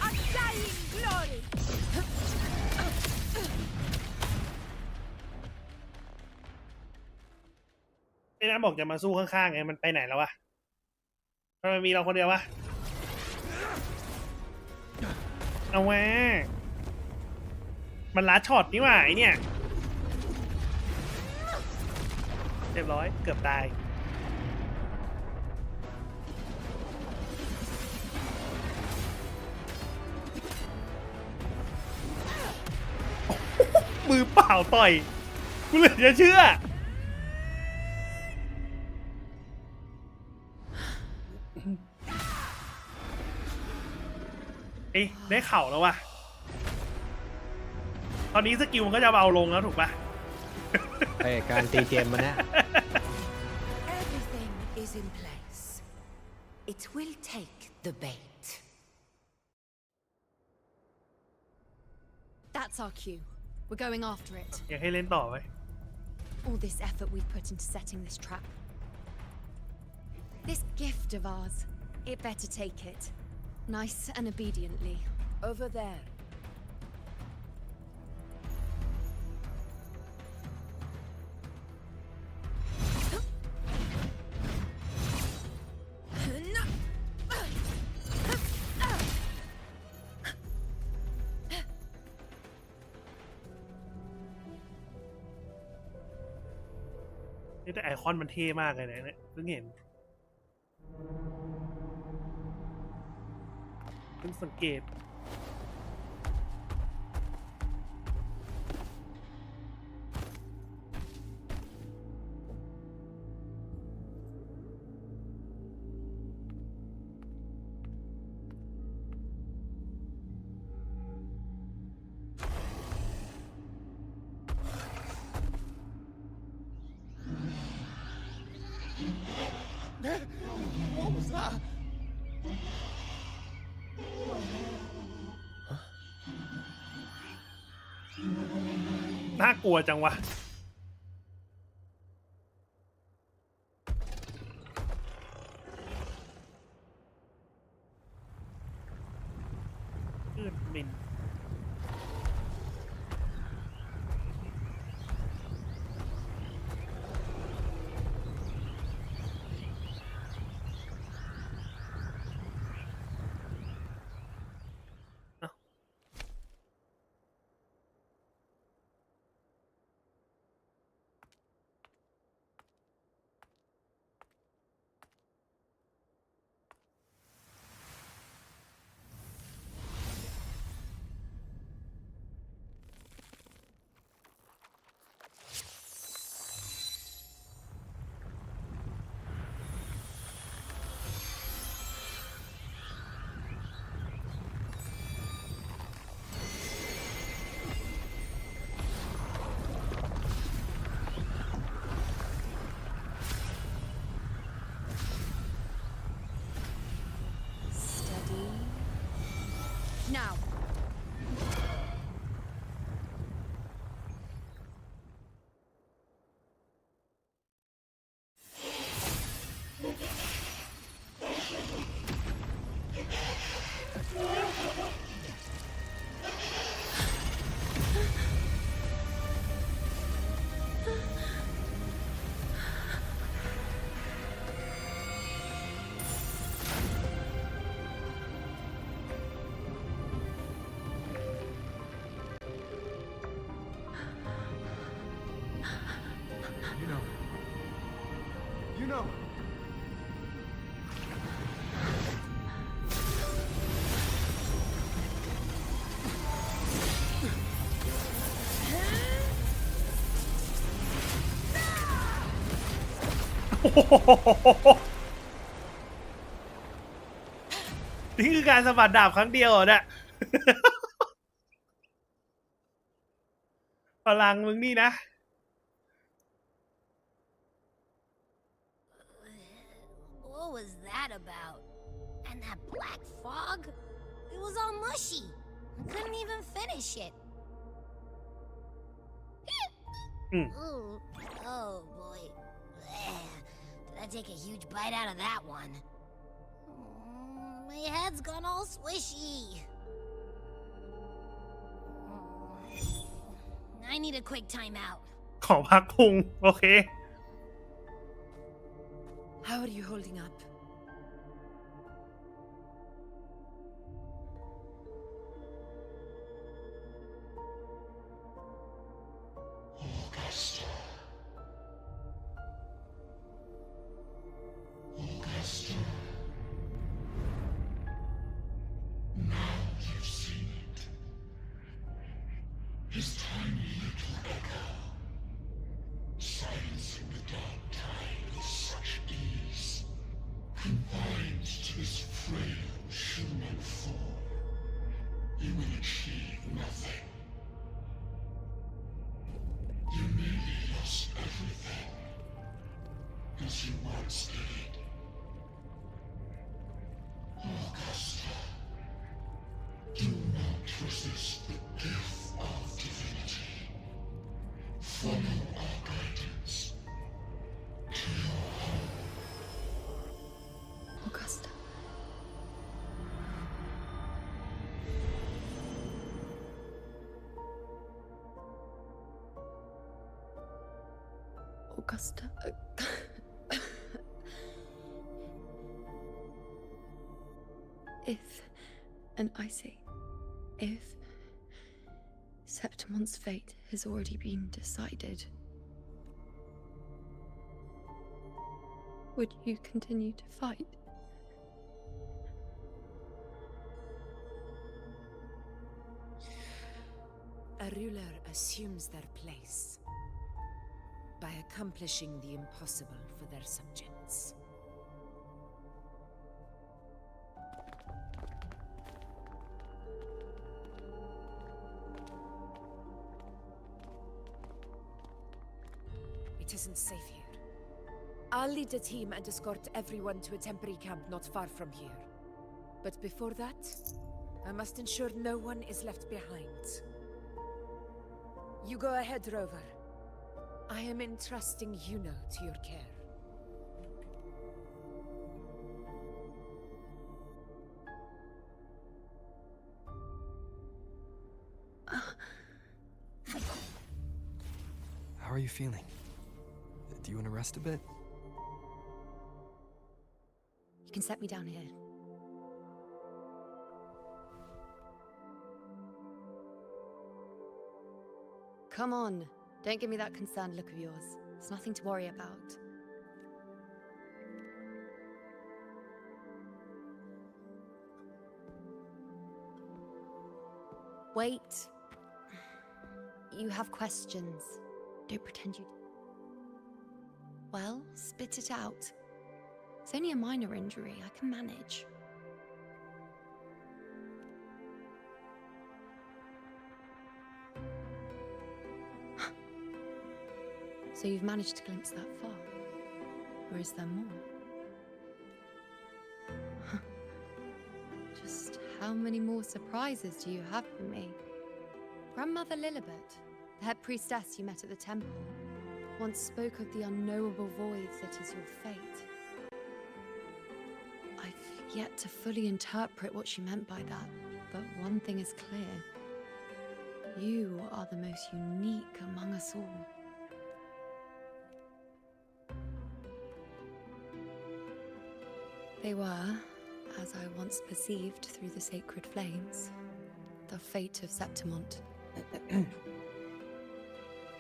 Undying glory. ไอ้น้ำบอกจะมาสู้ข้างๆไงมันไปไหนแล้ววะทำไมมีเราคนเดียววะเอาแหวมันลัดช็อตนี่หว่าไอเนี่ยเรียบร้อยเกือบตายมือเปล่าต่อยกูเลยจะเชื่อเอ๊ะได้เข่าแล้วว่ะตอนนี้สกิลมันก็จะเบาลงแล้วถูกป่ะการตีเกมมันนะ Everything is in place. It will take the bait. That's our cue. We're going after it. อยากให้เล่นต่อไหม All this effort we've put into setting this trap. This gift of ours, it better take it. Nice and obediently. Over there.นี่แต่ไอคอนมันเท่มากเลยนะเนี่ยเพิ่งเห็นเพิ่งสังเกตWhat was that? น่ากลัวจังวะ มินNow. You know. Oh นี่คือการสะบัดดาบครั้งเดียวเหรอเนี่ย พลังมึงนี่นะ What was that about? And that black fog? It was all mushy. I couldn't even finish it. Ooh. Oh boy. Did I take a huge bite out of that one? My head's gone all swishy. I need a quick timeout. ขอพักพุงโอเค How are you holding up? Now you've seen it. His tiny little echo, silencing the dark tide with such ease, confined to this frail human form, you will achieve nothing. You nearly lost everything, as you once did. Augusta, do not resist the gift of divinity. Follow our guidance to your home. Augusta. Augusta. If, and I say, if Septimon's fate has already been decided, would you continue to fight? A ruler assumes their place by accomplishing the impossible for their subjects. It isn't safe here. I'll lead a team and escort everyone to a temporary camp not far from here. But before that, I must ensure no one is left behind. You go ahead, Rover. I am entrusting Yuno to your care. are you feeling? Do you want to rest a bit? You can set me down here. Come on, don't give me that concerned look of yours. It's nothing to worry about. Wait. You have questions. Don't pretend you... Well, spit it out. It's only a minor injury. I can manage. So you've managed to glimpse that far? Or is there more? Just how many more surprises do you have for me? Grandmother Lilibet, the head priestess you met at the temple, once spoke of the unknowable void that is your fate. I've yet to fully interpret what she meant by that, but one thing is clear. You are the most unique among us all. They were, as I once perceived through the sacred flames, the fate of Septimont.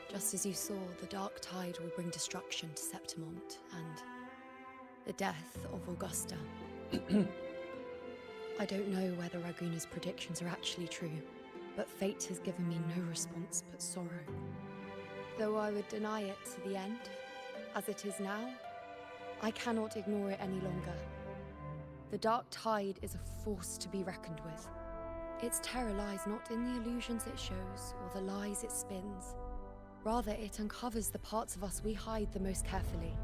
Just as you saw, the dark tide will bring destruction to Septimont and the death of Augusta. I don't know whether Raguna's predictions are actually true, but fate has given me no response but sorrow. Though I would deny it to the end, as it is now, I cannot ignore it any longer. The dark tide is a force to be reckoned with. Its terror lies not in the illusions it shows or the lies it spins. Rather, it uncovers the parts of us we hide the most carefully,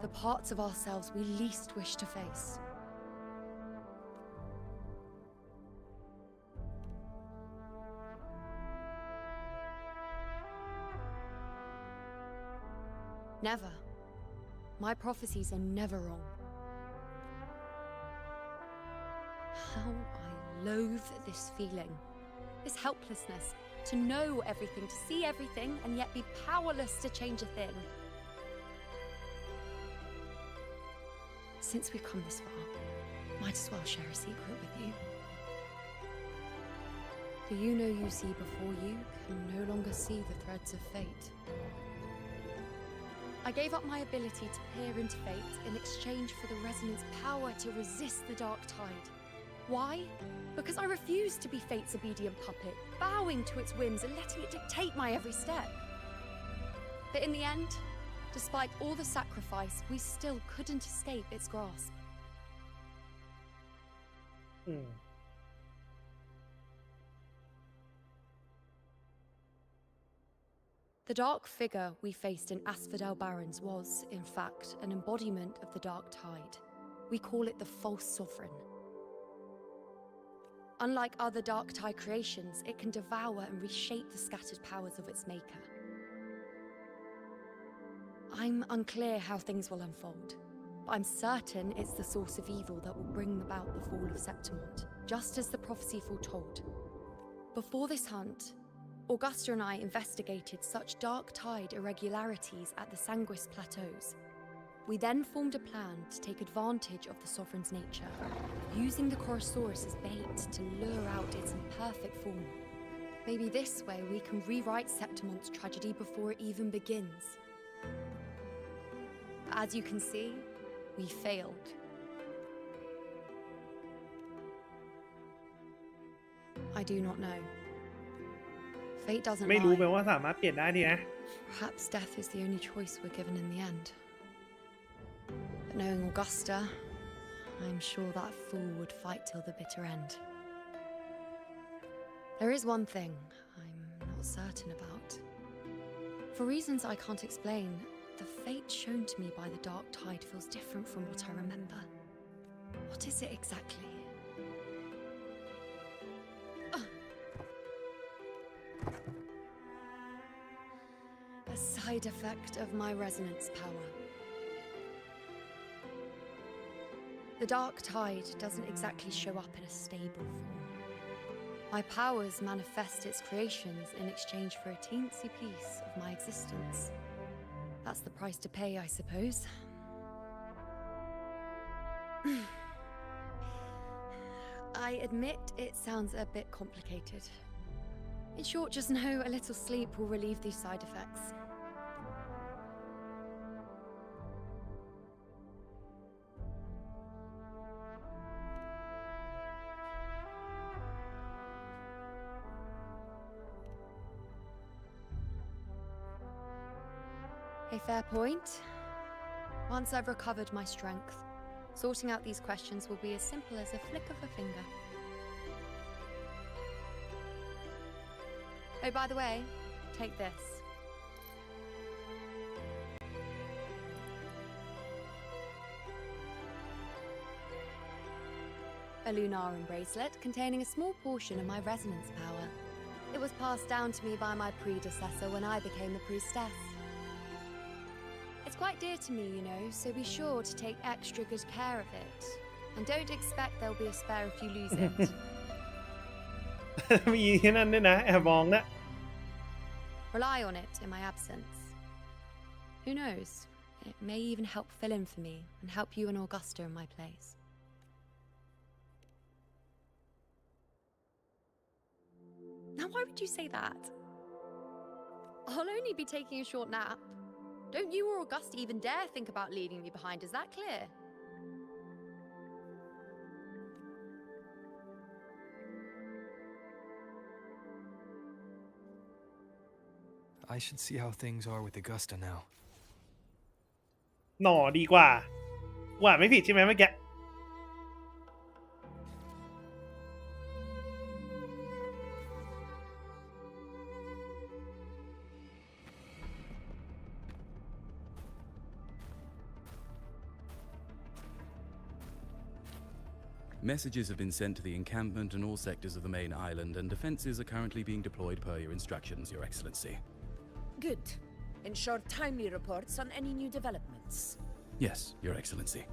the parts of ourselves we least wish to face. Never. My prophecies are never wrong. How I loathe this feeling, this helplessness, to know everything, to see everything, and yet be powerless to change a thing. Since we've come this far, might as well share a secret with you. The you see before you can no longer see the threads of fate. I gave up my ability to peer into fate in exchange for the resonance power to resist the dark tide. Why? Because I refused to be fate's obedient puppet, bowing to its whims and letting it dictate my every step. But in the end, despite all the sacrifice, we still couldn't escape its grasp. The dark figure we faced in Asphodel Barrens was, in fact, an embodiment of the dark tide. We call it the false sovereign. Unlike other dark tide creations, it can devour and reshape the scattered powers of its maker. I'm unclear how things will unfold, but I'm certain it's the source of evil that will bring about the fall of Septimont, just as the prophecy foretold. Before this hunt, Augusta and I investigated such dark tide irregularities at the Sanguis Plateaus. We then formed a plan to take advantage of the Sovereign's nature, using the Chorosaurus as bait to lure out its imperfect form. Maybe this way we can rewrite Septimont's tragedy before it even begins. But as you can see, we failed. I do not know. Fate doesn't ไม่รู้ lie. แปลว่าสามารถเปลี่ยนได้นี่นะ Perhaps death is the only choice we're given in the end. But knowing Augusta, I'm sure that fool would fight till the bitter end. There is one thing I'm not certain about. For reasons I can't explain, the fate shown to me by the dark tide feels different from what I remember. What is it exactly? A side effect of my resonance power. The dark tide doesn't exactly show up in a stable form. My powers manifest its creations in exchange for a teensy piece of my existence. That's the price to pay, I suppose. I admit it sounds a bit complicated. In short, just know a little sleep will relieve these side effects. A fair point. Once I've recovered my strength, sorting out these questions will be as simple as a flick of a finger. Oh, by the way, take this. A Lunarum bracelet containing a small portion of my resonance power. It was passed down to me by my predecessor when I became the priestess. It's quite dear to me, you know, so be sure to take extra good care of it. And don't expect there'll be a spare if you lose it. มีที่นั่นด้วยนะแอบมองนะ Rely on it in my absence. Who knows? It may even help fill in for me and help you and Augusta in my place. Now, why would you say that? I'll only be taking a short nap. Don't you or Augusta even dare think about leaving me behind, is that clear? I should see how things are with Augusta now. หน่อดีกว่าว่าไม่ผิดใช่ไหมเมื่อกี้ Messages have been sent to the encampment and all sectors of the main island, and defenses are currently being deployed per your instructions, Your Excellency. Good. Ensure timely reports on any new developments. Yes, Your Excellency.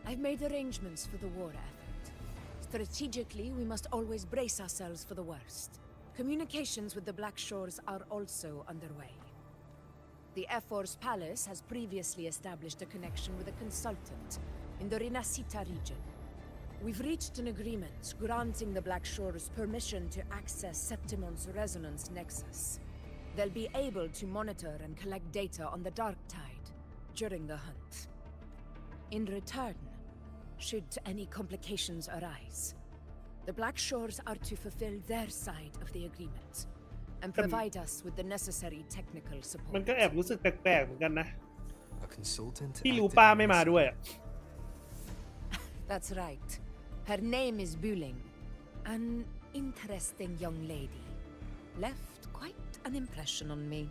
I've made arrangements for the war effort. Strategically, we must always brace ourselves for the worst. Communications with the Black Shores are also underway. The Air Force Palace has previously established a connection with a consultant in the Rinascita region. We've reached an agreement granting the Black Shores permission to access Septimon's resonance nexus. They'll be able to monitor and collect data on the Dark Tide during the hunt. In return, should any complications arise, the Black Shores are to fulfill their side of the agreement and provide us with the necessary technical support. มันก็แอบรู้สึกแปลกๆเหมือนกันนะ A consultant ที่รู้ป้าไม่มาด้วย That's right. Her name is Buling. An interesting young lady. Left quite an impression on me.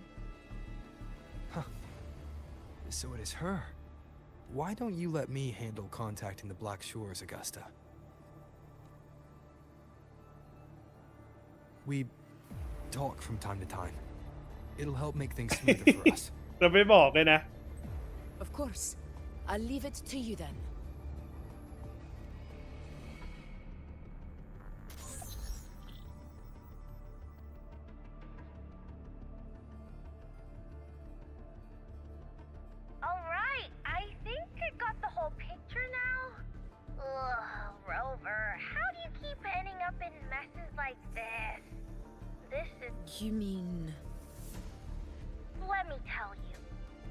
Huh. So it is her. Why don't you let me handle contacting the Black Shores, Augusta? We talk from time to time. It'll help make things smoother for us. เราไม่บอกเลยนะ Of course. I'll leave it to you then. Alright, I think I got the whole picture now. Ugh, Rover, how do you keep ending up in messes like this? This is... You mean... Let me tell you.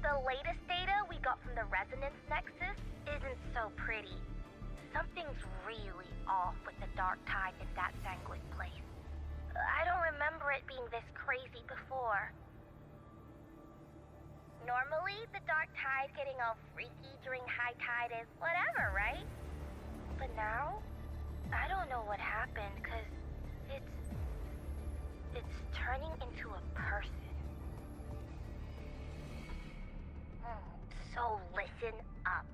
The latest data we got from the resonance nexus isn't so pretty. Something's really off with the Dark Tide in that sanguine place. I don't remember it being this crazy before. Normally, the Dark Tide getting all freaky during high tide is whatever, right? But now, I don't know what happened, cause it's turning into a person. So listen up.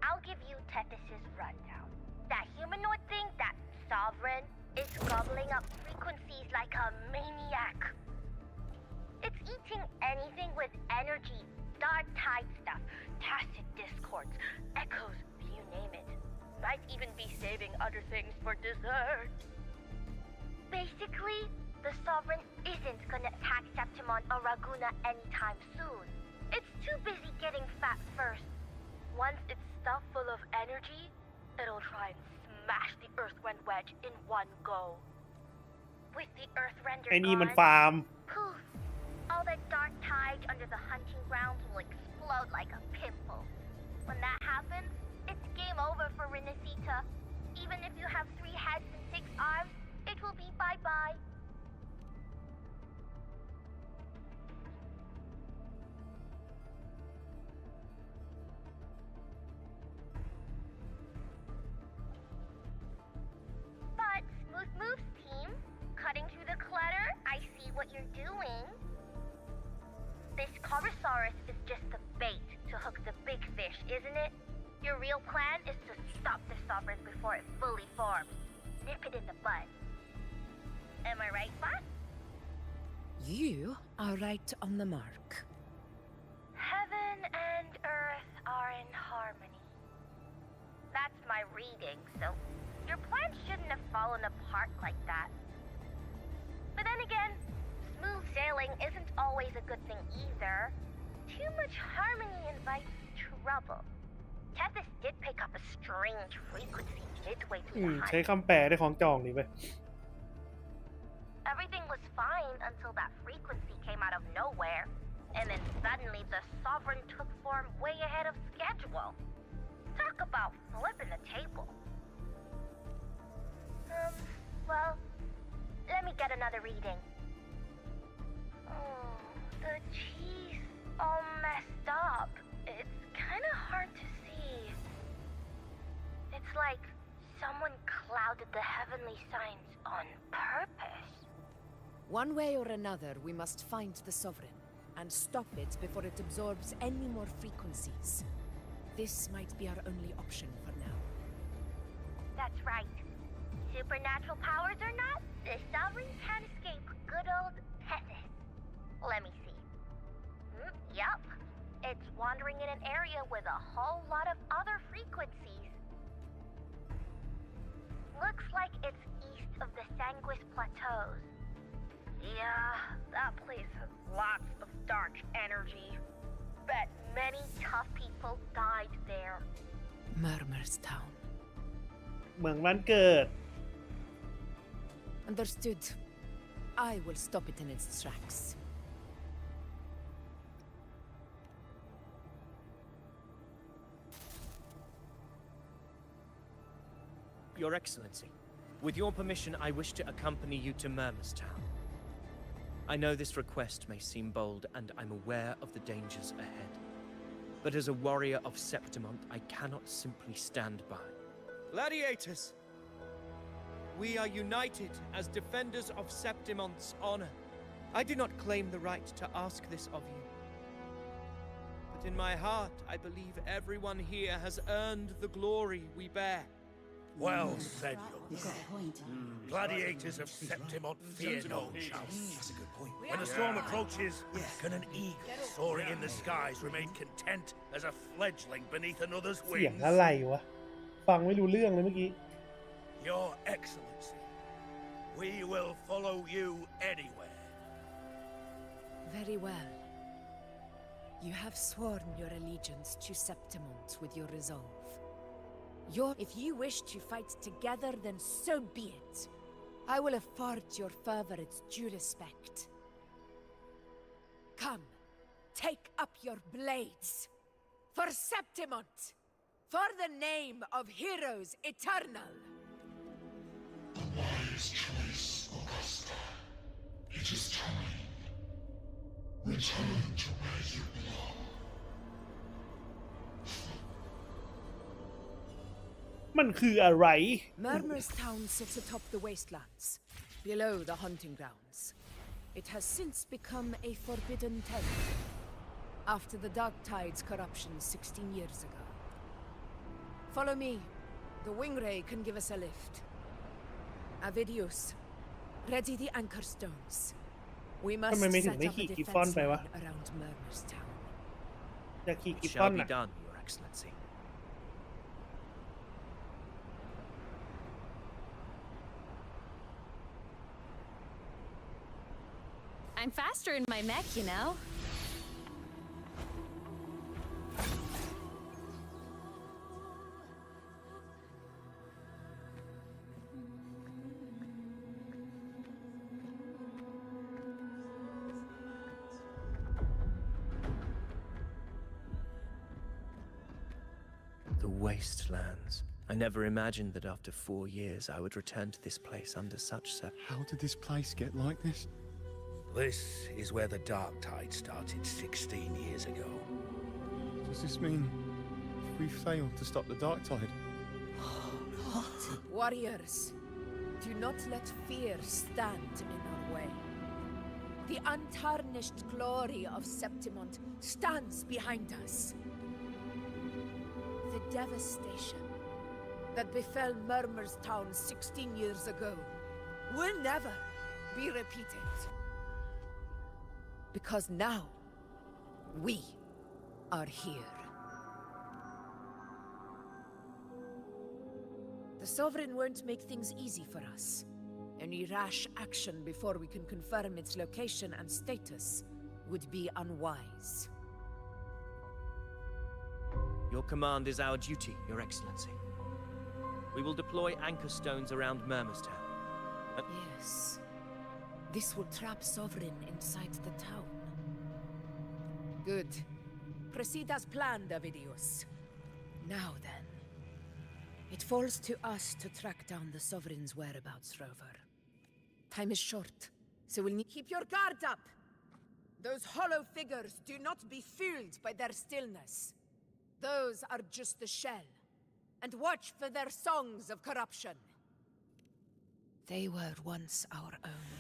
I'll give you Tethys' rundown. That humanoid thing, that sovereign, is gobbling up frequencies like a maniac. It's eating anything with energy, dark tide stuff, tacit discords, echoes, you name it. Might even be saving other things for dessert. Basically, the Sovereign isn't gonna attack Septimon or Raguna anytime soon. It's too busy getting fat first. Once it's stuffed full of energy, it'll try and smash the Earthrend wedge in one go. With the Earthrender ไอ้นี่มัน gone, ฟาร์ม poof! All that dark tide under the hunting grounds will explode like a pimple. When that happens, it's game over for Renacita. Even if you have 3 heads and 6 arms, it will be bye-bye. But Smooth Moves team, cutting through the clutter, I see what you're doing. This Corvosaurus is just the bait to hook the big fish, isn't it? Your real plan is to stop the Sovereign before it fully forms. Nip it in the bud. Am I right, boss? You are right on the mark. Heaven and earth are in harmony. That's my reading, so your plan shouldn't have fallen apart like that. But then again, smooth sailing isn't always a good thing either. Too much harmony invites trouble. Tethys did pick up a strange frequency midway through the ใช้ hunt. คำแปลได้ของจองนี่ไป Everything was fine until that frequency came out of nowhere. And then suddenly the Sovereign took form way ahead of schedule. Talk about flipping the table. Well, let me get another reading. Oh, the cheese all messed up. It's kind of hard to see. It's like someone clouded the heavenly signs on purpose. One way or another, we must find the Sovereign and stop it before it absorbs any more frequencies. This might be our only option for now. That's right. Supernatural powers or not, the Sovereign can't escape good old Tethys. Let me see. Yup. It's wandering in an area with a whole lot of other frequencies. Looks like it's east of the Sanguis Plateaus. Yeah, that place has lots of dark energy. Bet many tough people died there. Murmur's Town. เมืองบ้านเกิด Understood. I will stop it in its tracks. Your Excellency, with your permission, I wish to accompany you to Murmur's Town. I know this request may seem bold, and I'm aware of the dangers ahead. But as a warrior of Septimont, I cannot simply stand by. Gladiators! We are united as defenders of Septimont's honor. I do not claim the right to ask this of you. But in my heart, I believe everyone here has earned the glory we bear. Well said, young man. Gladiators of Septimont fear no joust. That's a good point. When the storm approaches, can an eagle soaring in the skies remain content as a fledgling beneath another's เสียง wings? อะไรวะ ฟังไม่รู้เรื่องเลยเมื่อกี้ Your Excellency, we will follow you anywhere. Very well. You have sworn your allegiance to Septimont with your resolve. If you wish to fight together, then so be it. I will afford your fervor its due respect. Come, take up your blades. For Septimont! For the name of heroes eternal! The wise choice, Augusta. It is time. Return to where you belong. Murmur's Town sits atop the wastelands, below the hunting grounds. It has since become a forbidden territory, after the Dark Tide's corruption 16 years ago. Follow me. The Wingray can give us a lift. Avidius, ready the anchor stones. We must ทำไมไม่ถึ set งไม่ up ขี่ a กิฟฟอน defense ไปวะ line around Murmur's Town. อยากขี่กิฟฟอ Shall น be น่ะ done, Your Excellency. I'm faster in my mech, you know. The wastelands. I never imagined that after 4 years I would return to this place under such How did this place get like this? This is where the Dark Tide started 16 years ago. Does this mean we failed to stop the Dark Tide? Warriors, do not let fear stand in our way. The untarnished glory of Septimont stands behind us. The devastation that befell Murmur's Town 16 years ago will never be repeated. Because now, we are here. The Sovereign won't make things easy for us. Any rash action before we can confirm its location and status would be unwise. Your command is our duty, Your Excellency. We will deploy anchor stones around Murmurstown. Yes. This will trap Sovereign inside the town. Good. Proceed as planned, Avidius. Now then. It falls to us to track down the Sovereign's whereabouts, Rover. Time is short, so we'll need... Keep your guard up! Those hollow figures do not be fooled by their stillness. Those are just the shell. And watch for their songs of corruption. They were once our own.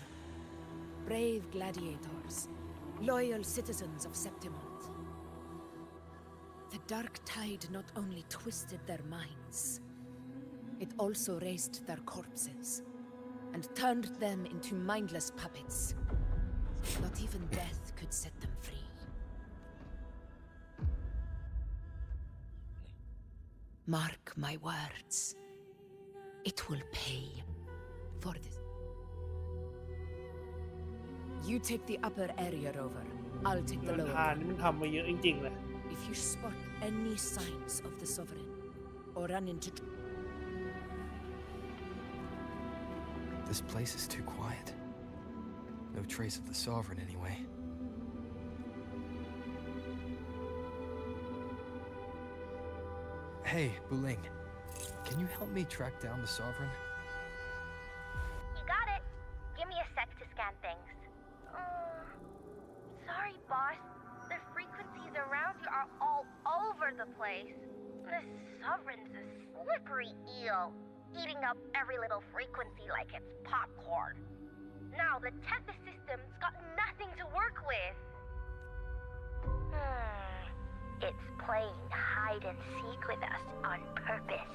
Brave gladiators, loyal citizens of Septimont. The Dark Tide not only twisted their minds, it also raised their corpses and turned them into mindless puppets. Not even death could set them free. Mark my words. It will pay for this. You take the upper area, Rover. I'll take the เดิน lower. ทางนี่มันทำมาเยอะจริงๆเลย If you spot any signs of the Sovereign, or run into... This place is too quiet. No trace of the Sovereign, anyway. Hey, Buling. Can you help me track down the Sovereign? You got it. Give me a sec to scan things. Sorry, boss. The frequencies around you are all over the place. The Sovereign's a slippery eel, eating up every little frequency like it's popcorn. Now the Tethys system's got nothing to work with. It's playing hide and seek with us on purpose.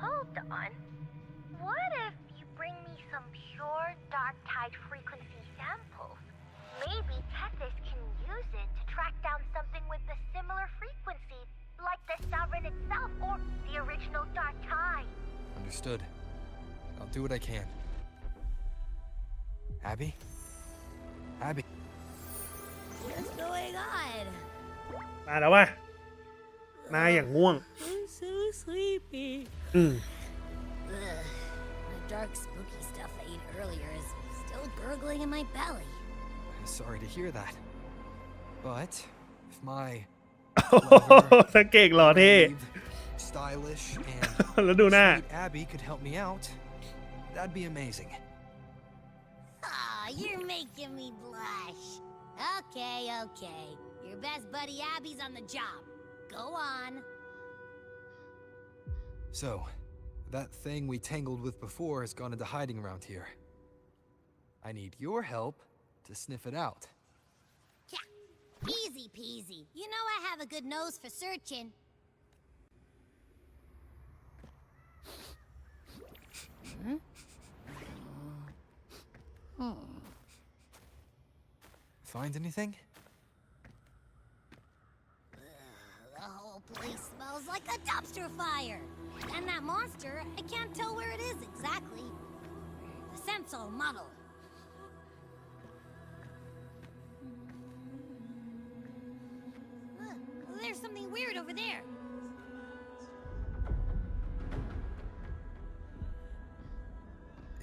Hold on. What if you bring me some pure Dark Tide frequency samples? Maybe Tethys can use it to track down something with a similar frequency, like the Sovereign itself or the original Dark Tide. Understood. I'll do what I can. Abby? Abby? What's going on? มาแล้วว่ะมาอย่างง่วง I'm so sleepy. อืม The dark, spooky stuff I ate earlier is still gurgling in my belly. Sorry to hear that. But if my สังเกตหล่อเท่ stylish and แล้วดูหน้า sweet Abby could help me out, that'd be amazing. Aw, you're making me blush. Okay. Your best buddy Abby's on the job. Go on. So, that thing we tangled with before has gone into hiding around here. I need your help to sniff it out. Yeah, easy peasy. You know I have a good nose for searching. Find anything? The whole place smells like a dumpster fire. And that monster, I can't tell where it is exactly. The scent's all muddled. There's something weird over there.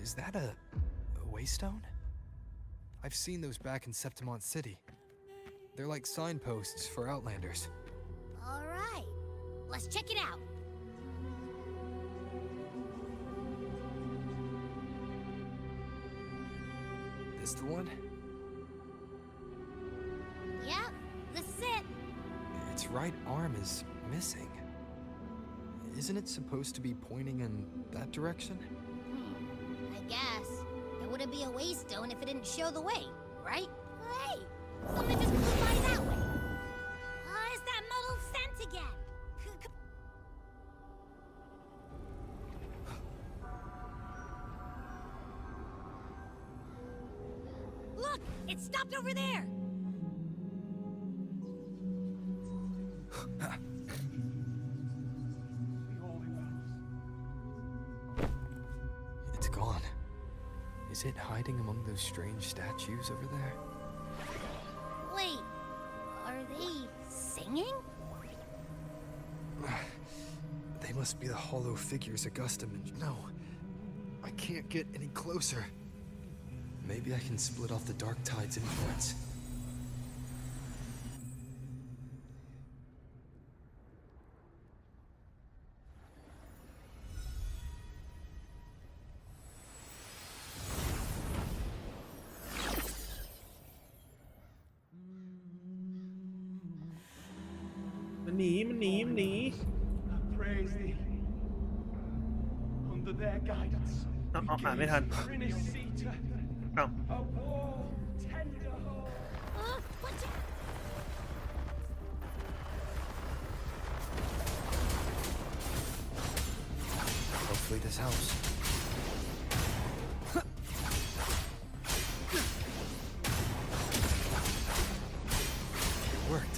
Is that a waystone? I've seen those back in Septimont City. They're like signposts for Outlanders. All right, let's check it out. This the one? Yep, this is it. Its right arm is missing. Isn't it supposed to be pointing in that direction? I guess. It wouldn't be a waystone if it didn't show the way, right? Hey, something just flew by that way. It's that muddled scent again. Look, it stopped over there. It's gone. Is it hiding among those strange statues over there? Wait, are they singing? They must be the hollow figures Augusta mentioned. No, I can't get any closer. Maybe I can split off the Dark Tide's influence. Manหนี Praise thee. Under their guidance. อ่านไม่ทัน Trinicita. อ้าว A warm, tender heart. Watch out! Hopefully this helps. It worked.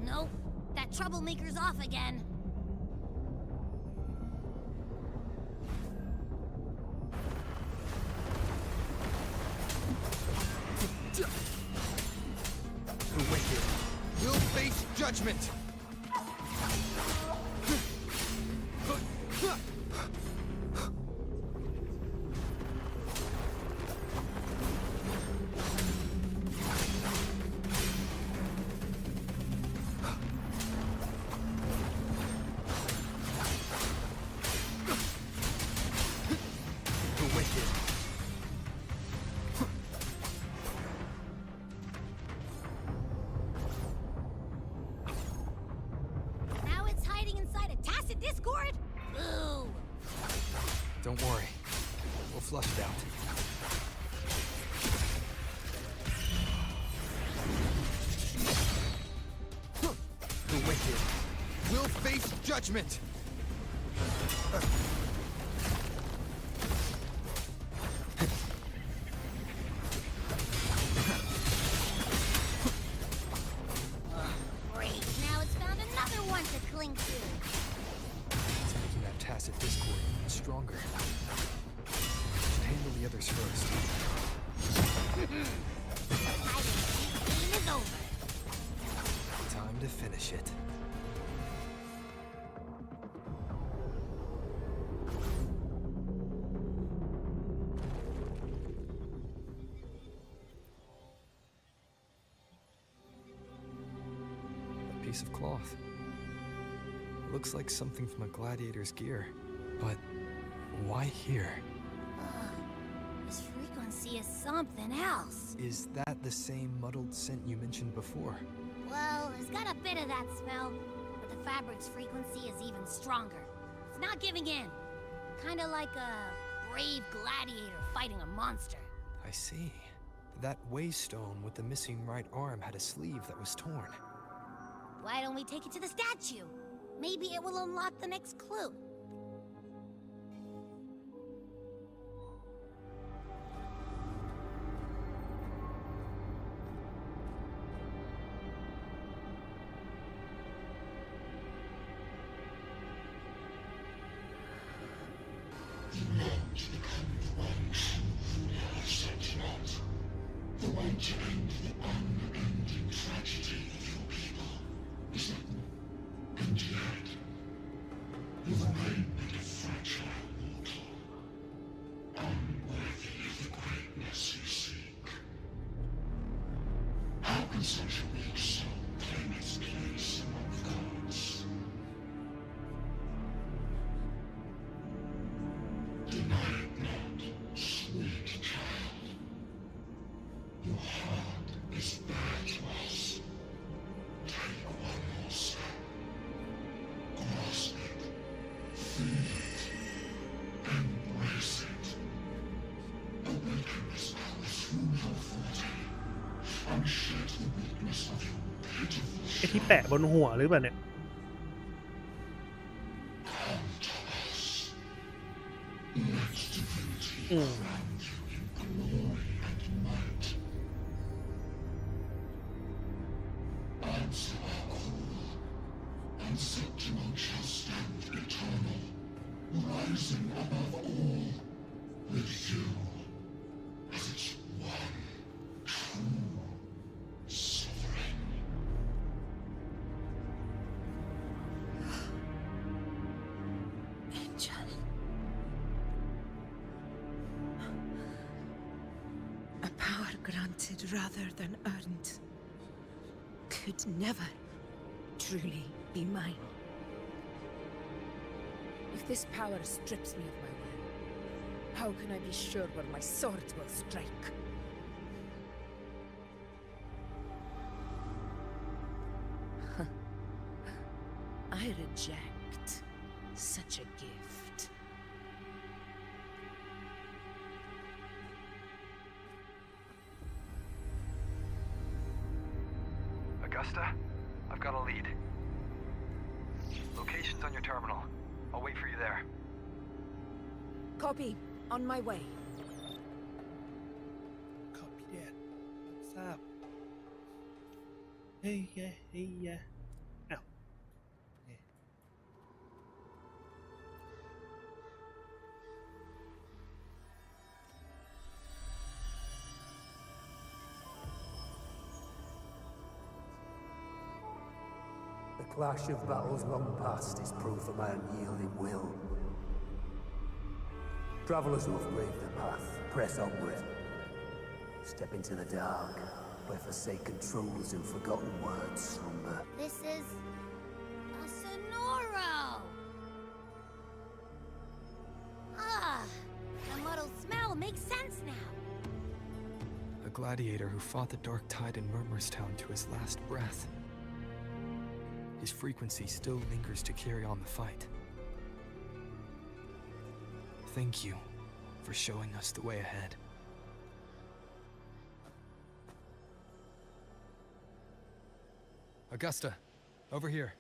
Nope. That troublemaker's off again. The wicked will face judgment. The wicked. Now it's hiding inside a tacit discord? Boo! Don't worry. We'll flush it out. The wicked will face judgment. Great. Now it's found another one to cling to. It's making that tacit discord even stronger. Should handle the others first. Game is over. Time to finish it. A piece of cloth. Looks like something from a gladiator's gear. But why here? This frequency is something else. Is that the same muddled scent you mentioned before? Well, it's got a bit of that smell, but the fabric's frequency is even stronger. It's not giving in. Kinda like a brave gladiator fighting a monster. I see. That waystone with the missing right arm had a sleeve that was torn. Why don't we take it to the statue? Maybe it will unlock the next clue. ที่แปะบนหัวหรือเปล่าเนี่ยRising above all, with you as its one true sovereign. Angel. A power granted rather than earned could never truly be mine. If this power strips me of my will, how can I be sure where my sword will strike? I reject such a gift. Augusta, I've got a lead. Location's on your terminal. I'll wait for you there. Copy. On my way. Copy that. What's up? Hey, yeah, hey, yeah. Ow. Yeah. The clash of battles long past is proof of my unyielding will. Travelers who have braved the path, press onward. Step into the dark, where forsaken truths and forgotten words slumber. This is a Sonoro! Ah, the muddled smell makes sense now. A gladiator who fought the dark tide in Murmurstown to his last breath. His frequency still lingers to carry on the fight. Thank you for showing us the way ahead. Augusta, over here.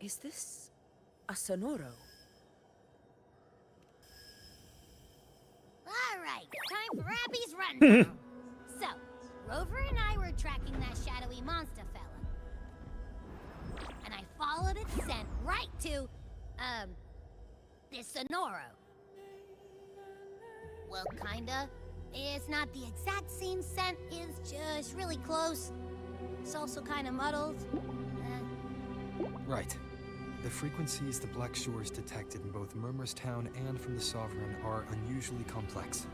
Is this a Sonoro? Alright, time for Abby's rundown. So, Rover and I were tracking that shadowy monster fella. And I followed its scent right to, this Sonoro. Well, kinda. It's not the exact same scent, it's just really close. It's also kinda muddled. Right. The frequencies the Black Shores detected in both Murmurstown and from the Sovereign are unusually complex.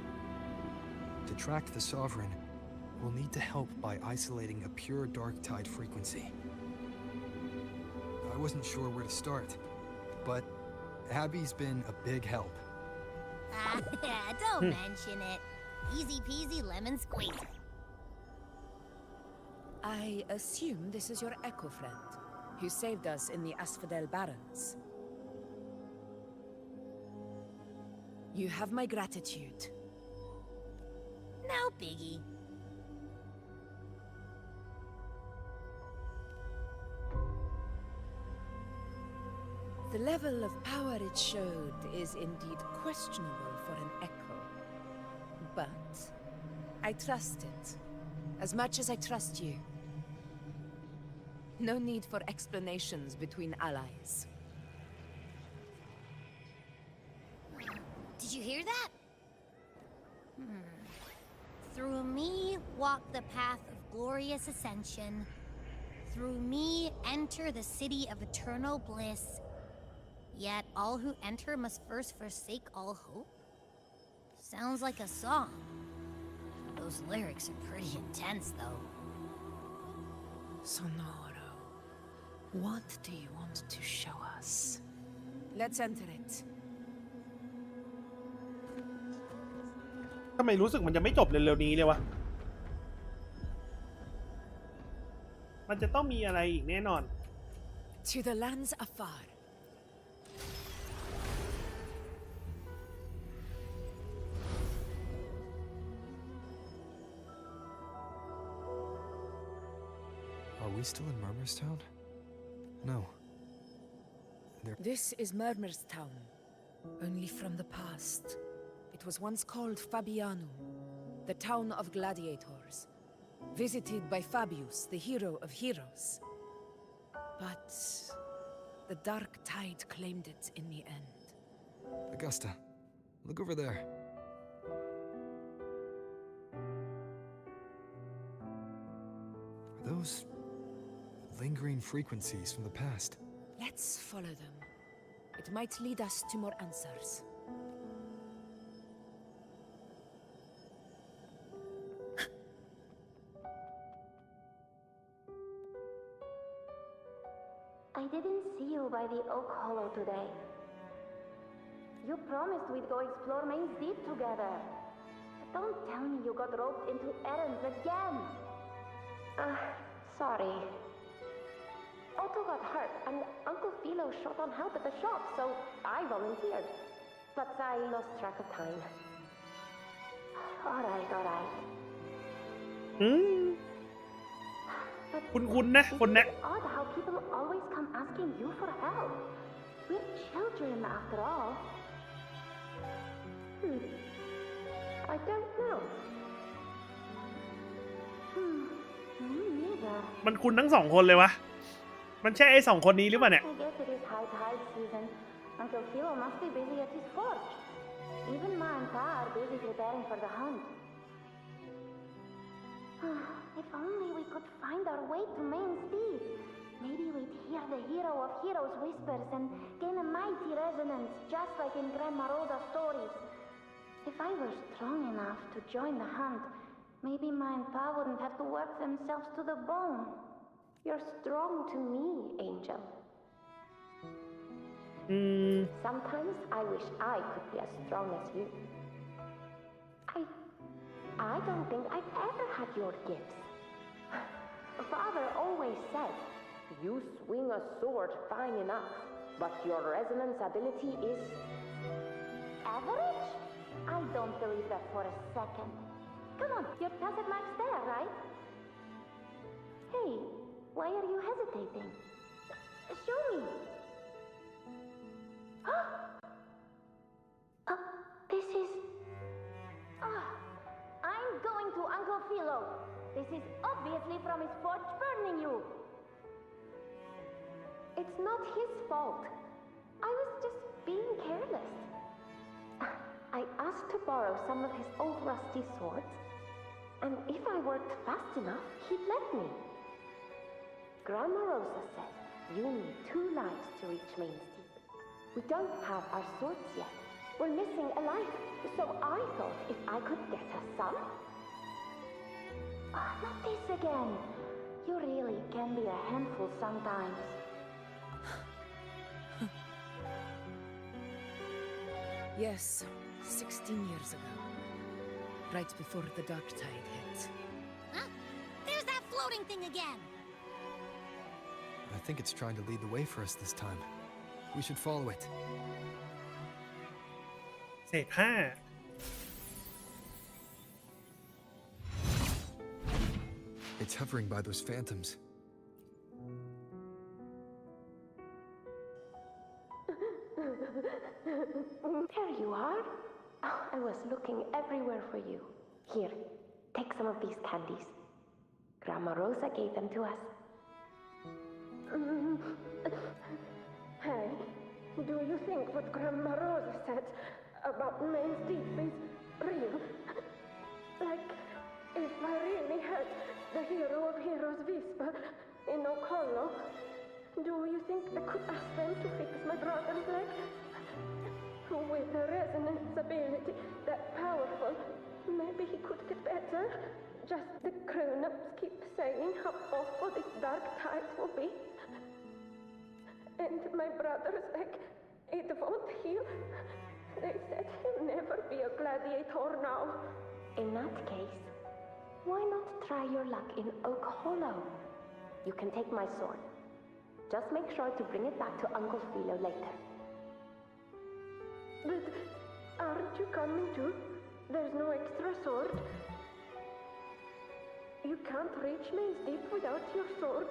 To track the Sovereign, we'll need to help by isolating a pure dark tide frequency. I wasn't sure where to start, but Abby's been a big help. Don't mention it. Easy peasy lemon squeezy. I assume this is your Echo friend, who saved us in the Asphodel Barrens. You have my gratitude. No biggie. The level of power it showed is indeed questionable for an Echo. But I trust it, as much as I trust you. No need for explanations between allies. Did you hear that? Through me walk the path of glorious ascension. Through me enter the city of eternal bliss. Yet all who enter must first forsake all hope? Sounds like a song. Those lyrics are pretty intense, though. Sonoro, what do you want to show us? Let's enter it. ทำไมรู้สึกมันจะไม่จบเร็วๆนี้เลยวะ มันจะต้องมีอะไรอีกแน่นอน To the lands afar. we still in Murmurstown? No. This is Murmurstown, only from the past. It was once called Fabianum, the town of gladiators, visited by Fabius, the hero of heroes. But the dark tide claimed it in the end. Augusta, look over there. Are those lingering frequencies from the past? Let's follow them. It might lead us to more answers. I didn't see you by the Oak Hollow today. You promised we'd go explore Main's Deep together. Don't tell me you got roped into errands again. Sorry. Otto got hurt, and Uncle Philo shot on help at the shop, so I volunteered. But I lost track of time. Alright. คุ้นๆนะคนเนี้ย It's odd how people always come asking you for help. We're children after all. I don't know. Me neither. มันคุ้นทั้งสองคนเลยวะมันใช่ไอ้สองคนนี้หรือเปล่าเนี่ย I guess it is high tide season. Uncle Philo must be busy at his forge. Even Ma and Pa are busy preparing for the hunt. If only we could find our way to Main's Deep. Maybe we'd hear the hero of heroes whispers and gain a mighty resonance, just like in Grandma Rosa's stories. If I were strong enough to join the hunt, maybe Ma and Pa wouldn't have to work themselves to the bone. You're strong to me, Angel. Sometimes I wish I could be as strong as you. I don't think I've ever had your gifts. Father always said, you swing a sword fine enough, but your resonance ability is average? I don't believe that for a second. Come on, your tacit mark's there, right? Hey, why are you hesitating? Show me. This is... I'm going to Uncle Philo. This is obviously from his forge burning you. It's not his fault. I was just being careless. I asked to borrow some of his old rusty swords, and if I worked fast enough, he'd let me. Grandma Rosa said you need 2 lives to reach Main's Deep. We don't have our swords yet. We're missing a life, so I thought if I could get us some... not this again. You really can be a handful sometimes. Yes, 16 years ago. Right before the dark tide hit. Huh? There's that floating thing again! I think it's trying to lead the way for us this time. We should follow it. เศษห้า It's hovering by those phantoms. There you are. I was looking everywhere for you. Here, take some of these candies. Grandma Rosa gave them to us. Hey, do you think what Grandma Rosa said about Main's Deep is real? Like, if I really had the hero of heroes whisper in Oak Hollow, do you think I could ask them to fix my brother's leg? With a resonance ability that powerful, maybe he could get better. Just the grown-ups keep saying how awful this dark tide will be. And my brother's leg, it won't heal. They said he'll never be a gladiator now. In that case, why not try your luck in Oak Hollow? You can take my sword. Just make sure to bring it back to Uncle Philo later. But aren't you coming too? There's no extra sword. You can't reach Main's Deep without your sword.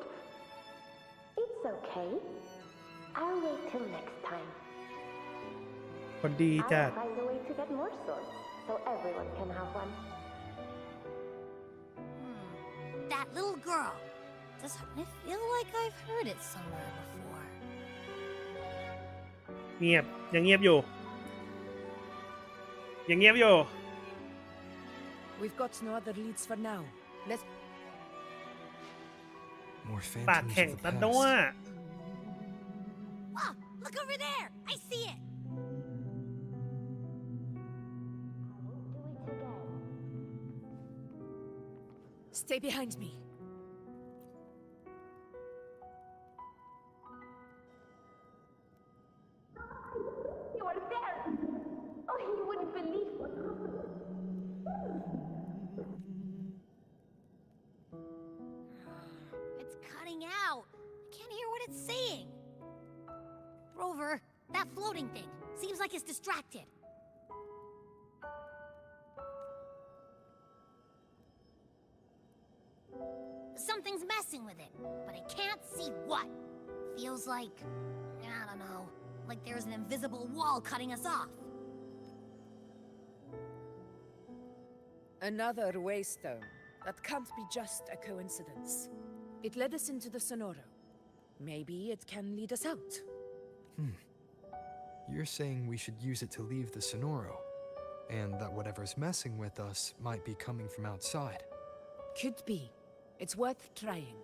okay. I'll wait till next time. คนดีจัด I'll find a way to get more swords, so everyone can have one. That little girl. Doesn't it feel like I've heard it somewhere before? เงียบยังเงียบอยู่ยังเงียบอยู่ We've got no other leads for now. Let's. More ปาก phantoms แข็ง of the ซะด้วย past. Oh, look over there! I see it! Stay behind me. You are there! Oh, you wouldn't believe what happened. It's cutting out. I can't hear what it's saying. Rover, that floating thing. Seems like it's distracted. Something's messing with it, but I can't see what. Feels like, I don't know, like there's an invisible wall cutting us off. Another waystone. That can't be just a coincidence. It led us into the Sonoro. Maybe it can lead us out. You're saying we should use it to leave the Sonoro, and that whatever's messing with us might be coming from outside. Could be. It's worth trying.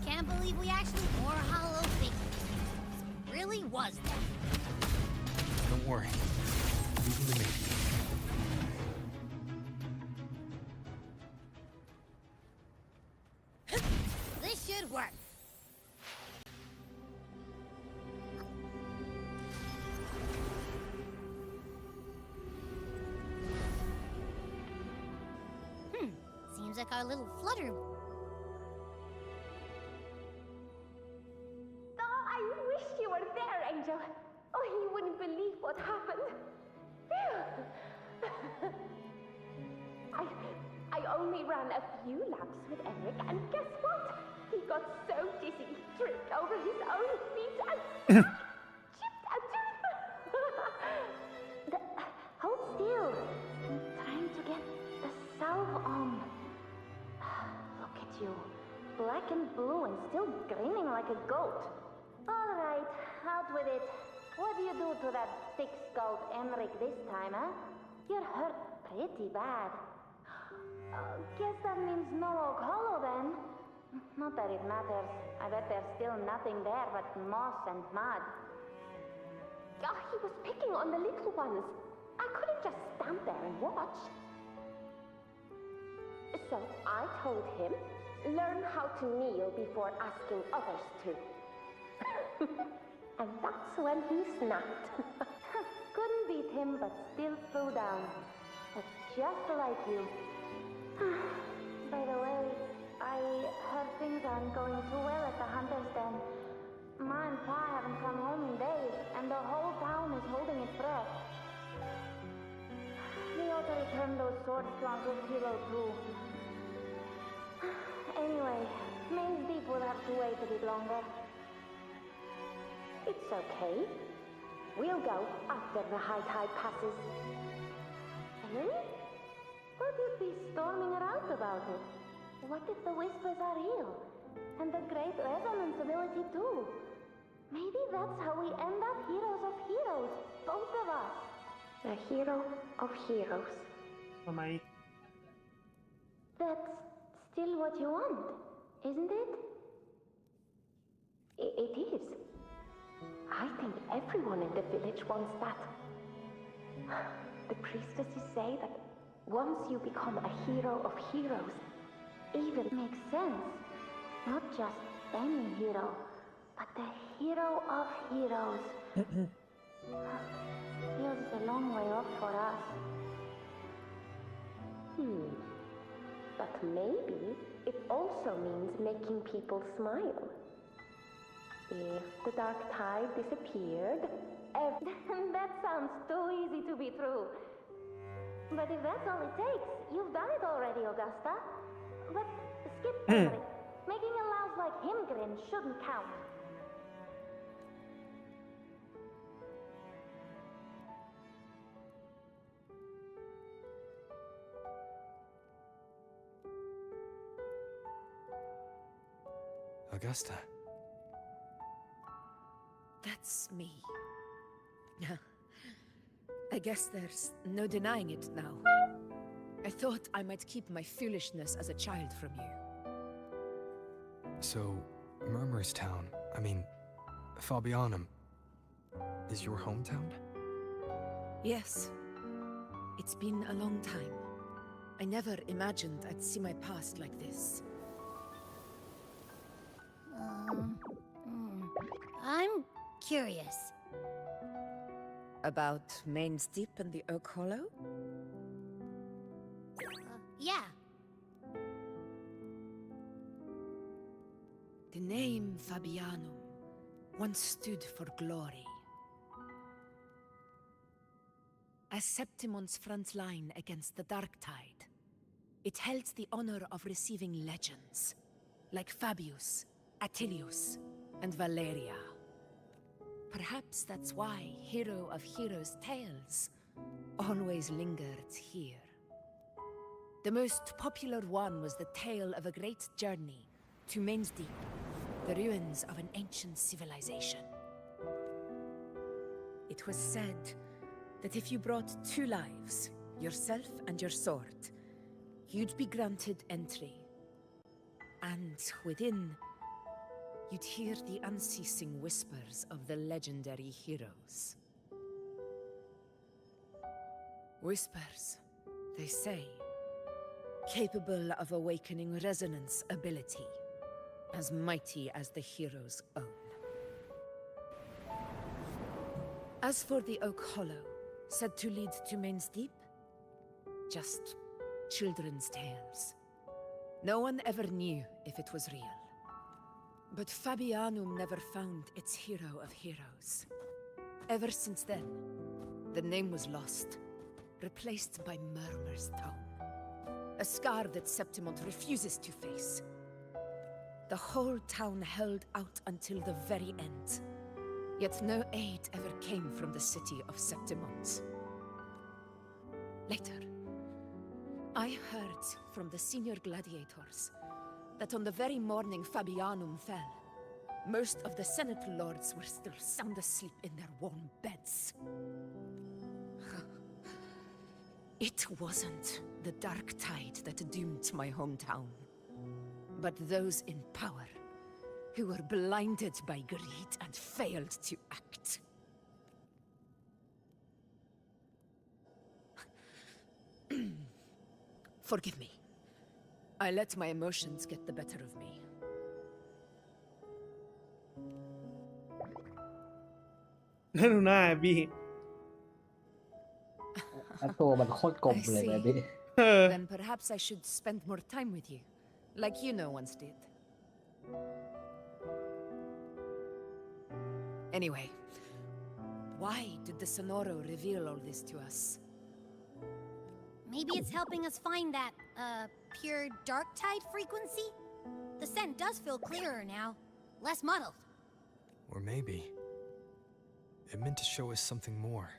Can't believe we actually wore hollow figures. It really was that. Don't worry. Leave them to me. This should work. Seems like our little flutter. Oh, I wish you were there, Angel. Oh, you wouldn't believe what happened. I only ran a few laps with Eric, and guess what? He got so dizzy he tripped over his own feet and chipped a tooth. Hold still. I'm trying to get the salve on. Look at you. Black and blue and still grinning like a goat. All right, out with it. What do you do to that thick-skulled Emmerich this time, huh? You're hurt pretty bad. Guess that means no Oak Hollow then. Not that it matters. I bet there's still nothing there but moss and mud. Oh, he was picking on the little ones. I couldn't just stand there and watch. So I told him, learn how to kneel before asking others to. And that's when he snapped. Couldn't beat him, but still threw down. That's just like you. By the way, I heard things aren't going too well at the Hunter's Den. Ma and Pa haven't come home in days, and the whole town is holding its breath. We ought to return those swords to Uncle Hilo too. Anyway, Maze Deep will have to wait a bit longer. It's okay. We'll go after the high tide passes. Really? Thought you'd be storming around about it. What if the whispers are real? And the great resonance ability too? Maybe that's how we end up heroes of heroes, both of us. A hero of heroes. That's still what you want, isn't it? It is. I think everyone in the village wants that. The priestesses say that once you become a hero of heroes, evil makes sense. Not just any hero, but the hero of heroes. Feels a long way off for us. But maybe it also means making people smile. If the dark tide disappeared, that sounds too easy to be true. But if that's all it takes, you've done it already, Augusta. But skip memory. Making a louse like him grin shouldn't count. Augusta. That's me. I guess there's no denying it now. I thought I might keep my foolishness as a child from you. So, Murmurstown, I mean, Fabianum, is your hometown? Yes. It's been a long time. I never imagined I'd see my past like this. I'm curious. About Main's Deep and the Oak Hollow? Yeah. The name Fabianum once stood for glory. As Septimon's front line against the Dark Tide, it held the honor of receiving legends, like Fabius, Attilius, and Valeria. Perhaps that's why Hero of Heroes' tales always lingered here. The most popular one was the tale of a great journey to Main's Deep, the ruins of an ancient civilization. It was said that if you brought 2 lives, yourself and your sword, you'd be granted entry. And within, you'd hear the unceasing whispers of the legendary heroes. Whispers, they say, capable of awakening resonance ability, as mighty as the hero's own. As for the Oak Hollow, said to lead to Main's Deep, just children's tales. No one ever knew if it was real. But Fabianum never found its hero of heroes. Ever since then, the name was lost, replaced by Murmur's Tome. A scar that Septimont refuses to face. The whole town held out until the very end. Yet no aid ever came from the city of Septimont. Later, I heard from the senior gladiators that on the very morning Fabianum fell, most of the Senate lords were still sound asleep in their warm beds. It wasn't the Dark Tide that doomed my hometown, but those in power who were blinded by greed and failed to act. Forgive me. I let my emotions get the better of me. นั่นดูหน้าบี้ ตัวมันโคตรกลมเลยแบบนี้ Then perhaps I should spend more time with you, like you know once did. Anyway, why did the Sonoro reveal all this to us? Maybe it's helping us find that, pure dark tide frequency? The scent does feel clearer now. Less muddled. Or maybe it meant to show us something more.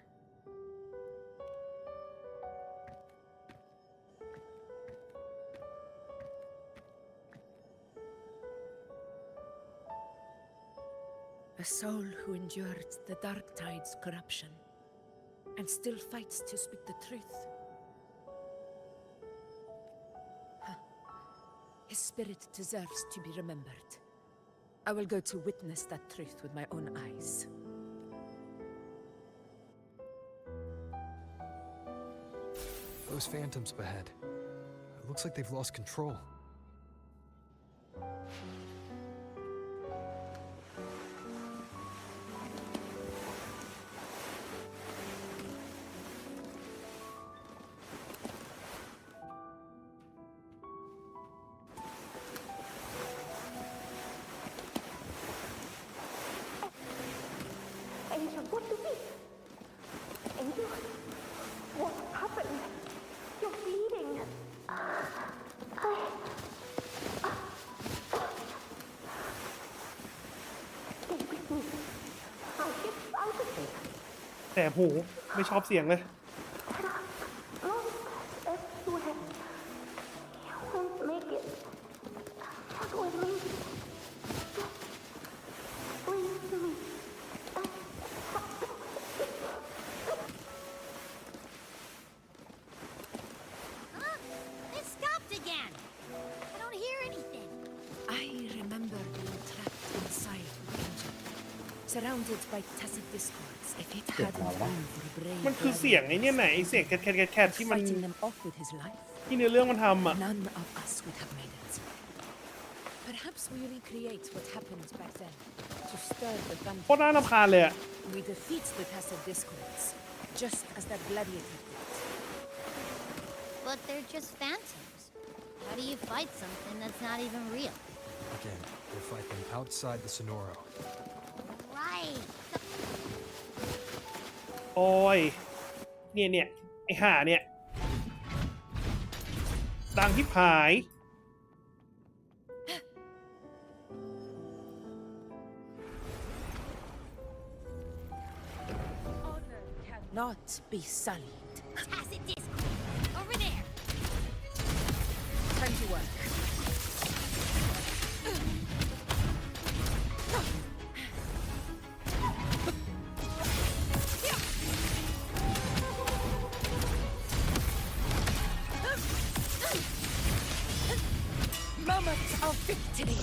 A soul who endured the Dark Tide's corruption and still fights to speak the truth. His spirit deserves to be remembered. I will go to witness that truth with my own eyes. Those phantoms ahead. It looks like they've lost control. บหูไม่ชอบเสียงเลย It stopped again. I don't hear anything. I remember being trapped inside the engine, surrounded by tacit discords. If it hadn't been for a brave มันคือเสียงไอ้เนี่ยไหนไอ้เสียงแคทที่มัน fighting them off with his life, ที่เนื้อเรื่องมันทำอ่ะ none of us would have made it. Perhaps we recreate what happened back then to stir the โคตรน่ารำคาญเลยอ่ะ We defeat the tacit discords, just as that gladiator did. But they're just phantoms. How do you fight something that's not even real? Again, we'll fight them outside the Sonoro. Right. โอ้ยเนี่ยไอ้ห่าเนี่ยดังที่ผาย Not be sullied. Tacit discord. Over there. Time to work. Moment of victory.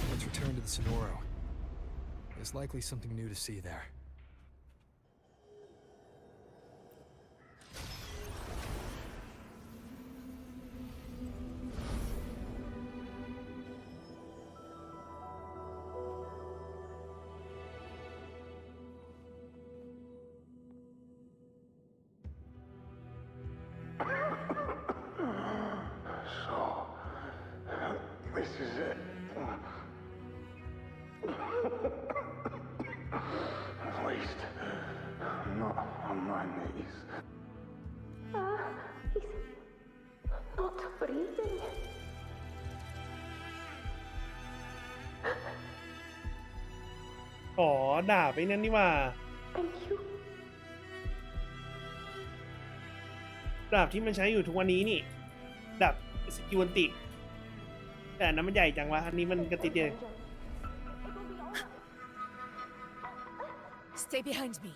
Let's return to the Sonoro. There's likely something new to see there. This is it. At least, not on my knees. He's not breathing. อ๋อดาบไอ้นั่นนี่ว่า Thank you. ดาบที่มันใช้อยู่ทุกวันนี้นี่ดาบสกิวันติแต่อันนั้นมันใหญ่จังวะอันนี้มันกระติดเดียว Stay behind me.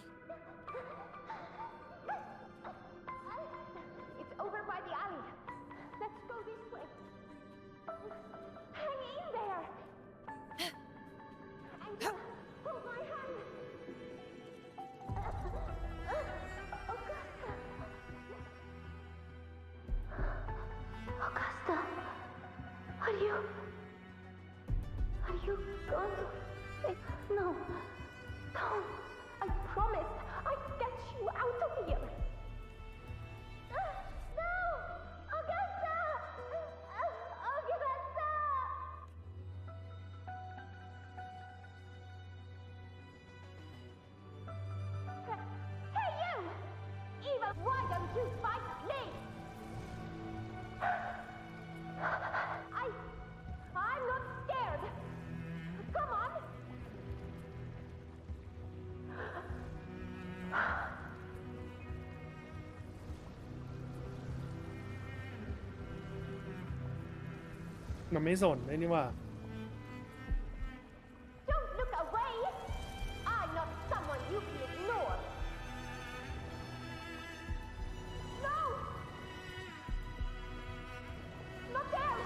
It's over by the alley. Let's go this way. Hang in there. Angela, hold my hand. Augusta, are you going to say no? Don't. I promised I'd get you out of here. No! Augusta! Augusta! Hey, you! Eva, why don't you fight me? I'm not scared. Come on. มันไม่สนเลยนี่ว่า Don't look away. I'm not someone you can ignore. No! Not there!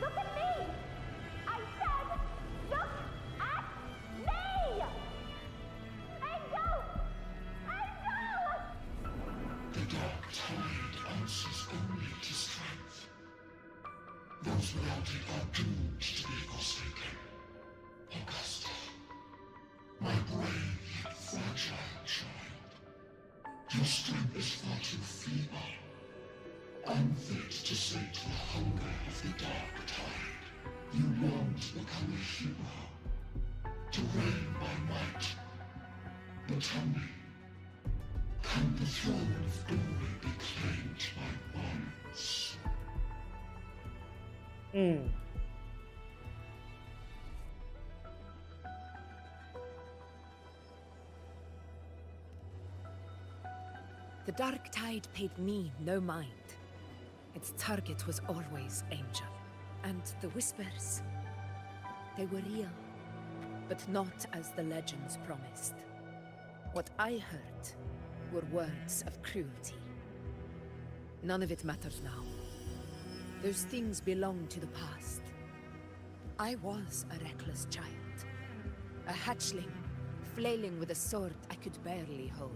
Look at me! I said, look at me! Angel! Angel! The dark tide answers only to strength. Those without it are doomed to be forsaken. Augusta, my brave yet fragile child, your strength is far too feeble, unfit to sate the hunger of the dark tide. You long to become a hero, to reign by might. But tell me, can the throne of glory be claimed by once? เ The Dark Tide paid me no mind. Its target was always Angel. And the whispers, they were real, but not as the legends promised. What I heard were words of cruelty. None of it matters now. Those things belong to the past. I was a reckless child, a hatchling, flailing with a sword I could barely hold.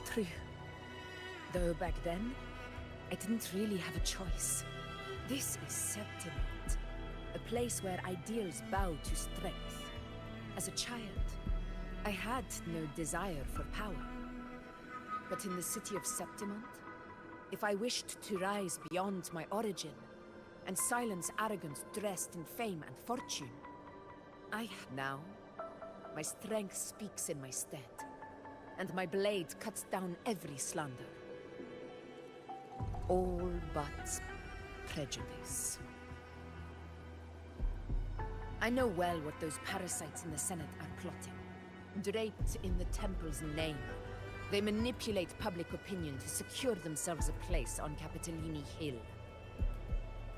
True. Though back then, I didn't really have a choice. This is Septimont, a place where ideals bow to strength. As a child, I had no desire for power. But in the city of Septimont, if I wished to rise beyond my origin and silence arrogance dressed in fame and fortune, now, my strength speaks in my stead, and my blade cuts down every slander. All but prejudice. I know well what those parasites in the Senate are plotting. Draped in the Temple's name, they manipulate public opinion to secure themselves a place on Capitolini Hill.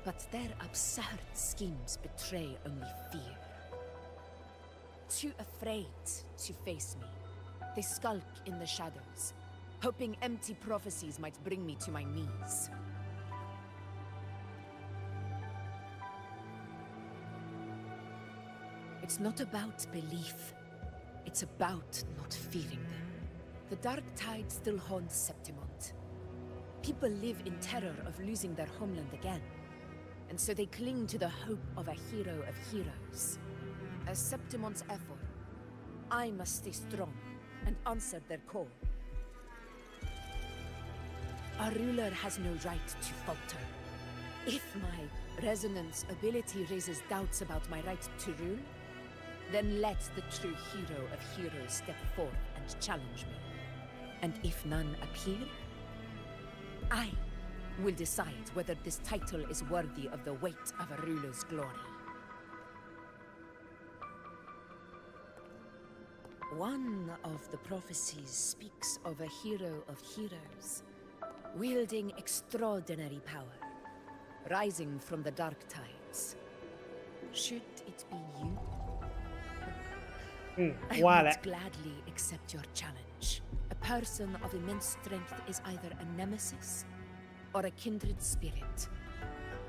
But their absurd schemes betray only fear. Too afraid to face me, they skulk in the shadows, hoping empty prophecies might bring me to my knees. It's not about belief. It's about not fearing them. The Dark Tide still haunts Septimont. People live in terror of losing their homeland again, and so they cling to the hope of a hero of heroes. As Septimont's effort, I must stay strong and answer their call. Our ruler has no right to falter. If my resonance ability raises doubts about my right to rule, then let the true hero of heroes step forth and challenge me. And if none appear, I will decide whether this title is worthy of the weight of a ruler's glory. One of the prophecies speaks of a hero of heroes, wielding extraordinary power, rising from the dark tides. Should it be you? I would gladly accept your challenge. A person of immense strength is either a nemesis or a kindred spirit,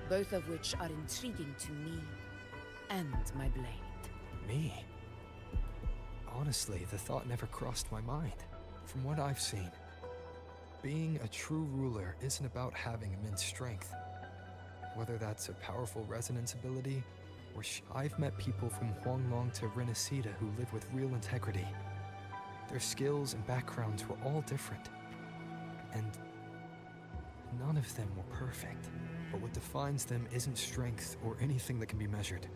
both of which are intriguing to me and my blade. Me? Honestly, the thought never crossed my mind. From what I've seen, being a true ruler isn't about having immense strength. Whether that's a powerful resonance ability, or I've met people from Huanglong to Renacida who live with real integrity. Their skills and backgrounds were all different. And none of them were perfect. But what defines them isn't strength or anything that can be measured.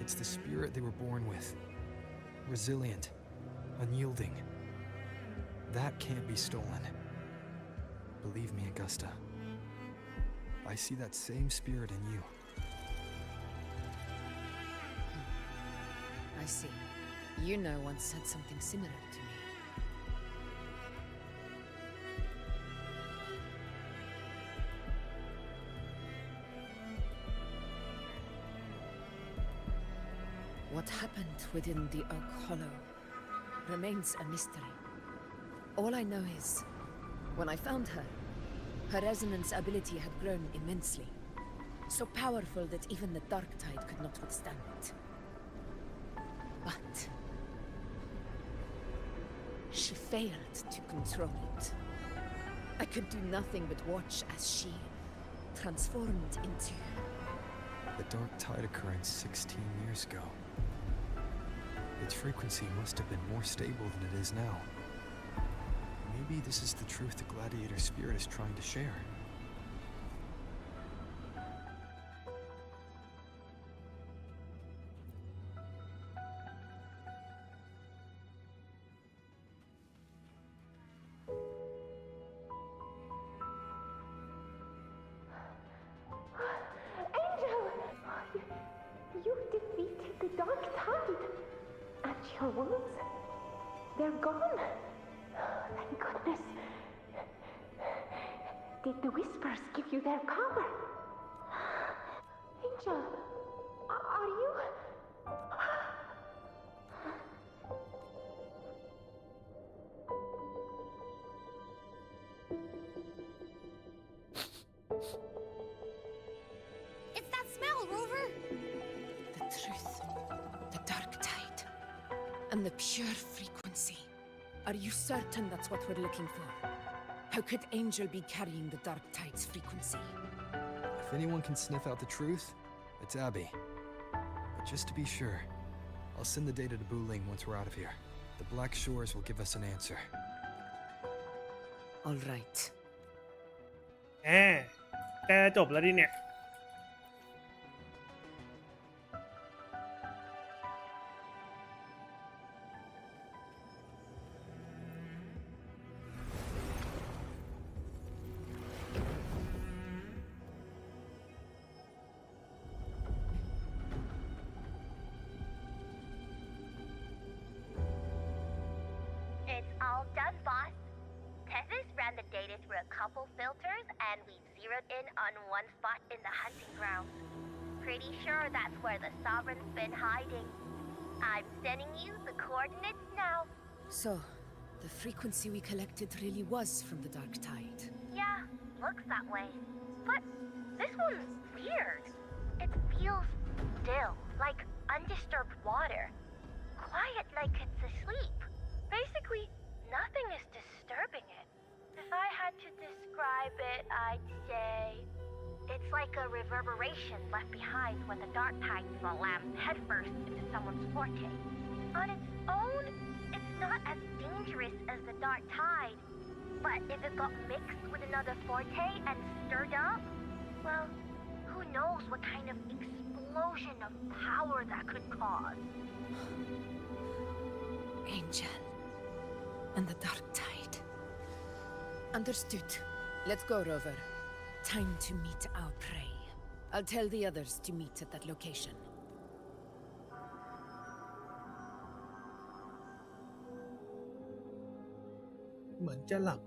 It's the spirit they were born with. Resilient, unyielding. That can't be stolen. Believe me, Augusta. I see that same spirit in you. I see. You know once said something similar to me. What happened within the Oak Hollow remains a mystery. All I know is, when I found her, her resonance ability had grown immensely. So powerful that even the Dark Tide could not withstand it. But she failed to control it. I could do nothing but watch as she transformed into... The Dark Tide occurrence 16 years ago. Its frequency must have been more stable than it is now. Maybe this is the truth the Gladiator spirit is trying to share. defeated the dark tide. And your wounds, they're gone. Thank goodness. Did the whispers give you their power? Angel, are you... It's that smell, Rover! The truth, the dark tide, and the pure frequency. Are you certain that's what we're looking for? How could Angel be carrying the dark tide's frequency? If anyone can sniff out the truth, it's Abby. But just to be sure, I'll send the data to Buling once we're out of here. The Black Shores will give us an answer. All right. แกจบแล้วดิเนี่ย It's all done, boss. Tethys ran the data through a couple filters, and we zeroed in on one spot in the hunting grounds. Pretty sure that's where the Sovereign's been hiding. I'm sending you the coordinates now. So, the frequency we collected really was from the dark tide. Yeah, looks that way. But this one's weird. It feels still, like undisturbed water. Quiet like it's asleep. Basically, nothing is disturbing it. If I had to describe it, I'd say it's like a reverberation left behind when the dark tide slams headfirst into someone's forte. On its own, it's not as dangerous as the dark tide, but if it got mixed with another forte and stirred up, well, who knows what kind of explosion of power that could cause. Angel. And the dark tide. Understood. Let's go, Rover. Time to meet our prey. I'll tell the others to meet at that location. เหมือนจะหลับ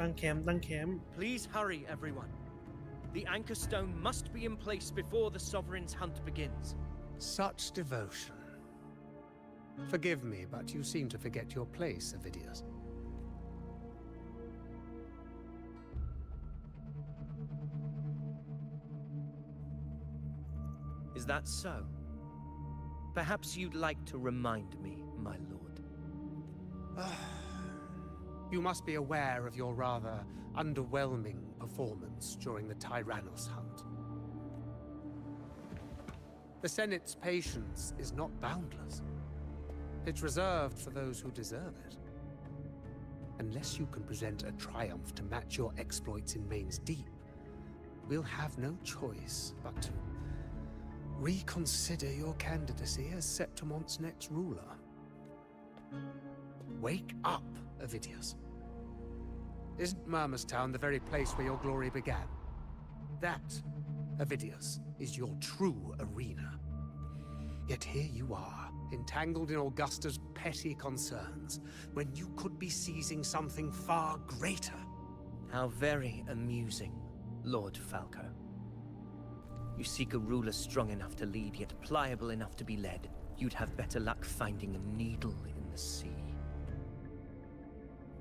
ตั้งแคมป์ Please hurry, everyone. The anchor stone must be in place before the Sovereign's hunt begins. Such devotion. Forgive me, but you seem to forget your place, Avidius. Is that so? Perhaps you'd like to remind me, my lord. You must be aware of your rather underwhelming performance during the Tyrannos hunt. The Senate's patience is not boundless. It's reserved for those who deserve it. Unless you can present a triumph to match your exploits in Main's Deep, we'll have no choice but to reconsider your candidacy as Septimont's next ruler. Wake up, Avidius. Isn't Murmustown the very place where your glory began? That, Avidius, is your true arena. Yet here you are, entangled in Augusta's petty concerns, when you could be seizing something far greater. How very amusing, Lord Falco. You seek a ruler strong enough to lead, yet pliable enough to be led. You'd have better luck finding a needle in the sea.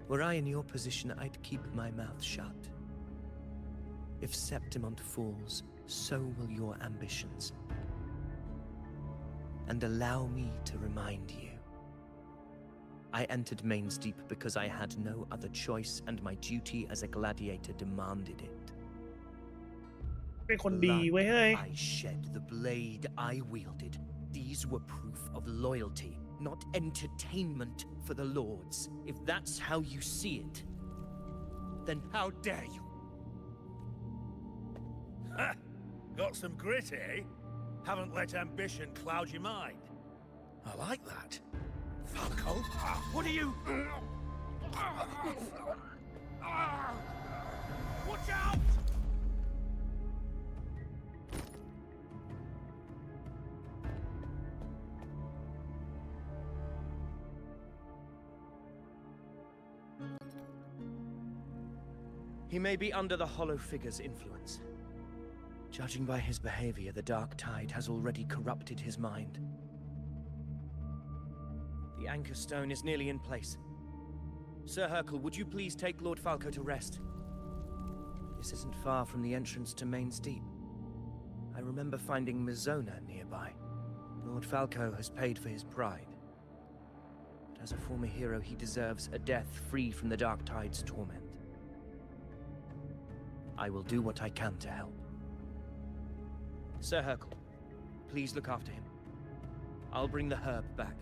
Were I in your position, I'd keep my mouth shut. If Septimont falls, so will your ambitions. And allow me to remind you. I entered Main's Deep because I had no other choice, and my duty as a gladiator demanded it. เป็นคนดีเว้ยเฮ้ย I shed, the blade I wielded. These were proof of loyalty, not entertainment for the lords. If that's how you see it, then how dare you? Ha! Got some grit, eh? Haven't let ambition cloud your mind. I like that. Falco? What are you? Watch out! He may be under the Hollow Figure's influence. Judging by his behavior, the Dark Tide has already corrupted his mind. The Anchor Stone is nearly in place. Sir Hercule, would you please take Lord Falco to rest? This isn't far from the entrance to Main's Deep. I remember finding Mizona nearby. Lord Falco has paid for his pride. But as a former hero, he deserves a death free from the Dark Tide's torment. I will do what I can to help. Sir Hercule, please look after him. I'll bring the herb back.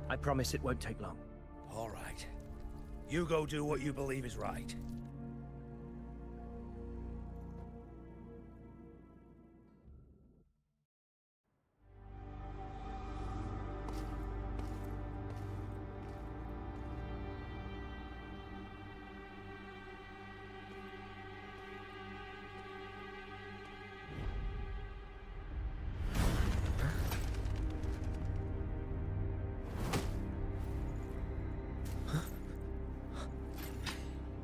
I promise it won't take long. All right. You go do what you believe is right.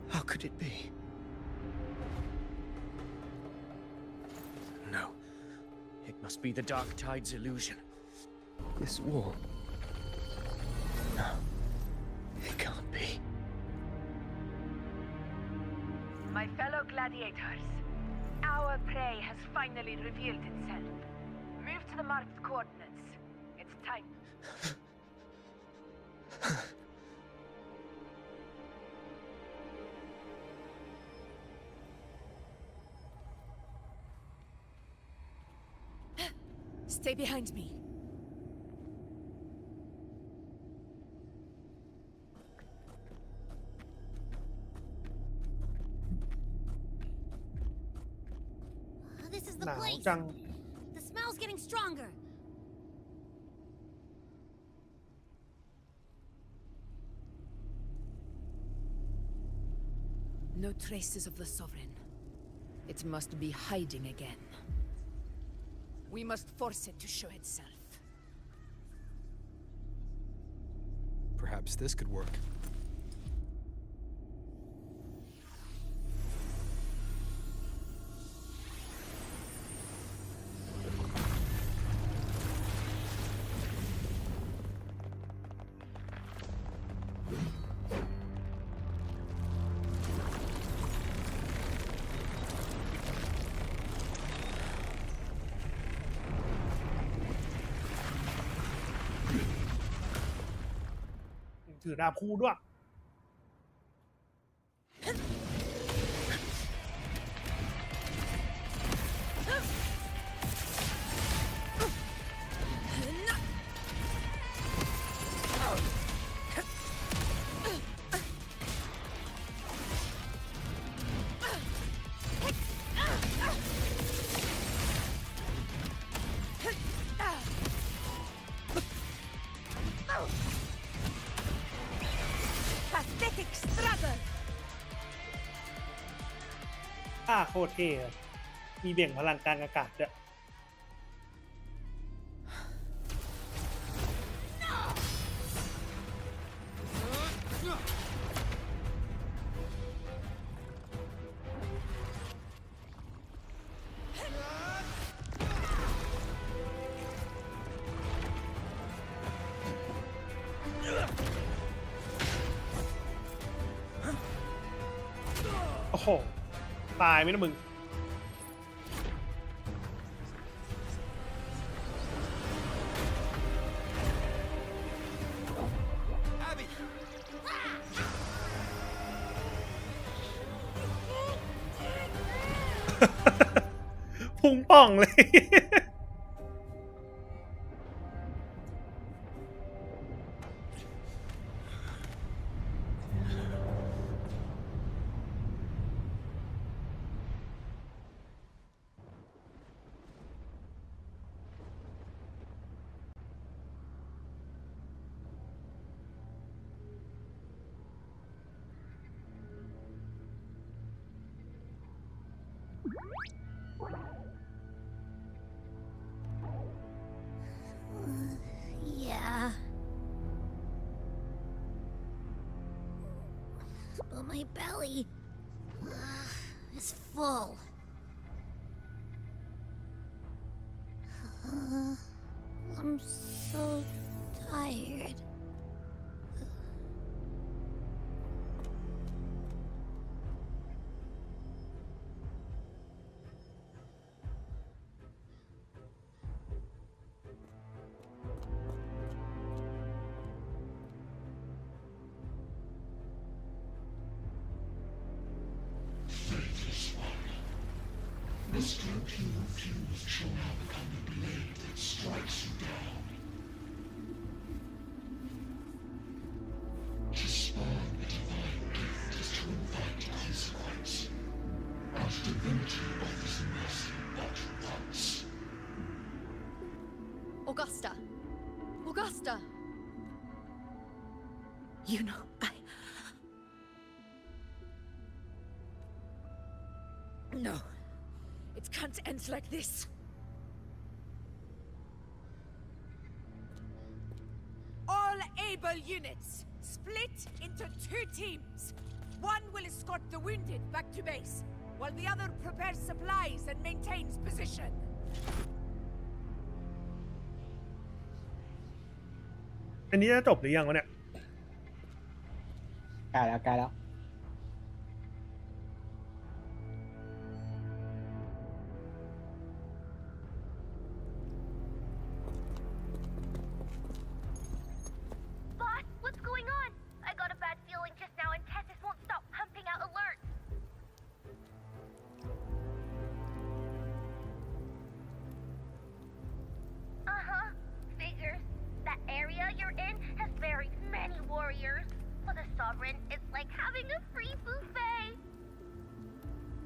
How could it be? No. It must be the Dark Tide's illusion. This wall. No. It can't be. My fellow gladiators, our prey has finally revealed itself. Move to the marked coordinates. It's time. Stay behind me. This is the หนาว place. จัง The smell's getting stronger. No traces of the Sovereign. It must be hiding again. We must force it to show itself. Perhaps this could work.ๆถือดาบคู่ด้วย Pathetic struggle. โคตรเท่เลยมีเบี่ยงพลังกลางอากาศด้วย โอ้โห ตายไหมนะมึง พุงป่องเลย Wait, but my belly is full. I'm so tired. Must you refuse shall now become the blade that strikes you down. To spawn a divine gift is to invite consequence. And divinity offers mercy but once. Augusta! Augusta! You know, No. It can't end like this. All able units, split into 2 teams. One will escort the wounded back to base, while the other prepares supplies and maintains position. อันนี้จะจบหรือยังวะเนี่ย ใกล้แล้ว Boss, what's going on? I got a bad feeling just now and Tessus won't stop pumping out alerts. Uh-huh. Figures. That area you're in has very many warriors. For the Sovereign, it's like having a free buffet.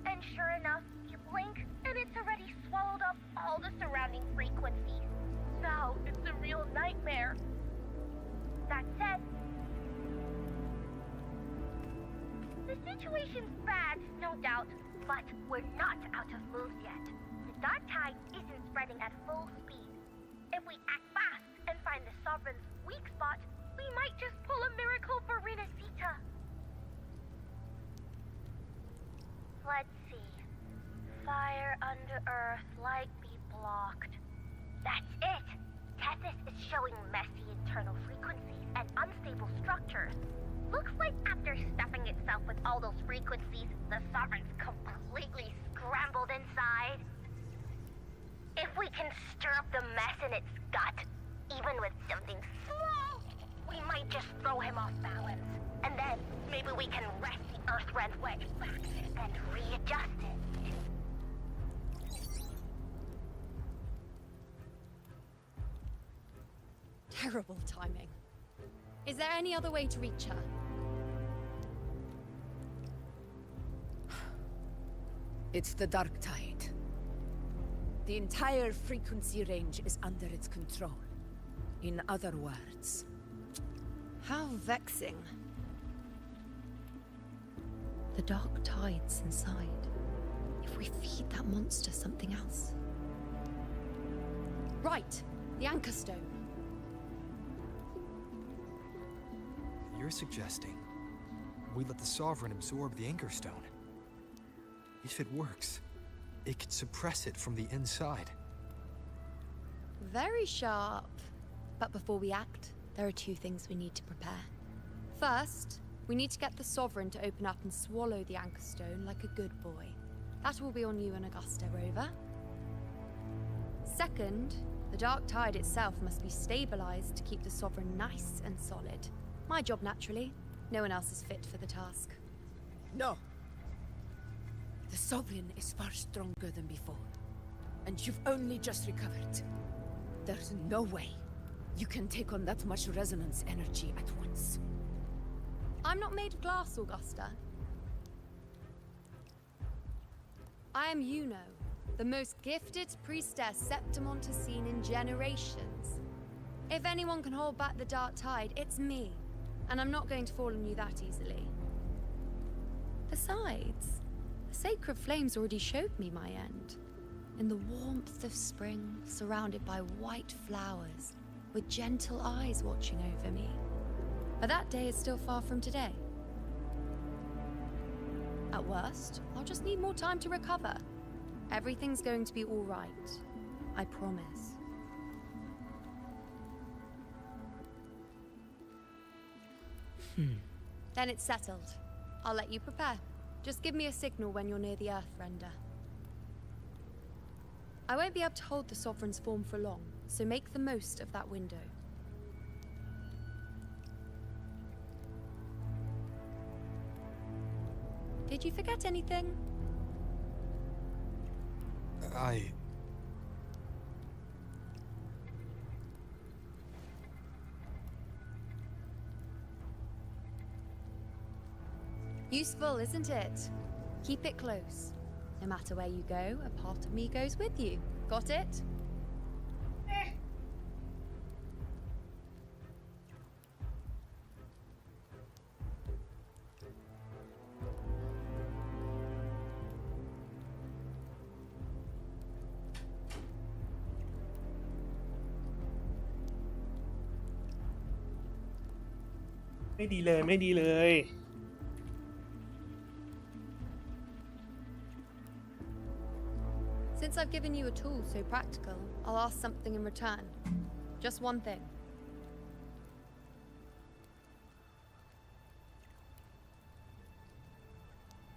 And sure enough, you blink, and it's already swallowed up all the surrounding frequencies. Now it's a real nightmare. That said, the situation's bad, no doubt, but we're not out of moves yet. The dark tide isn't spreading at full speed. If we act fast and find the Sovereign's weak spot, we might just pull a miracle for Renacita. Let's see. Fire under earth, light be blocked. That's it! Tessus is showing messy internal frequencies and unstable structures. Looks like after stuffing itself with all those frequencies, the Sovereign's completely scrambled inside. If we can stir up the mess in its gut, even with something small, we might just throw him off balance. And then maybe we can wrest the Earthren's wedge back and readjust it. Terrible timing. Is there any other way to reach her? It's the dark tide. The entire frequency range is under its control. In other words... How vexing. The dark tide's inside. If we feed that monster something else. Right, the Anchor Stone. You're suggesting we let the Sovereign absorb the Anchor Stone. If it works, it could suppress it from the inside. Very sharp. But before we act, there are 2 things we need to prepare. First, we need to get the Sovereign to open up and swallow the Anchor Stone like a good boy. That will be on you and Augusta, Rover. Second, the dark tide itself must be stabilized to keep the Sovereign nice and solid. My job, naturally. No one else is fit for the task. No. The Sovereign is far stronger than before. And you've only just recovered. There's no way you can take on that much resonance energy at once. I'm not made of glass, Augusta. I am Yuno, the most gifted priestess Septimont has seen in generations. If anyone can hold back the dark tide, it's me. And I'm not going to fall on you that easily. Besides, the sacred flames already showed me my end. In the warmth of spring, surrounded by white flowers, with gentle eyes watching over me. But that day is still far from today. At worst, I'll just need more time to recover. Everything's going to be all right. I promise. Then it's settled. I'll let you prepare. Just give me a signal when you're near the Earth Render. I won't be able to hold the Sovereign's form for long, so make the most of that window. Did you forget anything? Useful, isn't it? Keep it close. No matter where you go, a part of me goes with you. Got it?ไม่ดีเลยไม่ดีเลย Since I've given you a tool so practical, I'll ask something in return. Just one thing.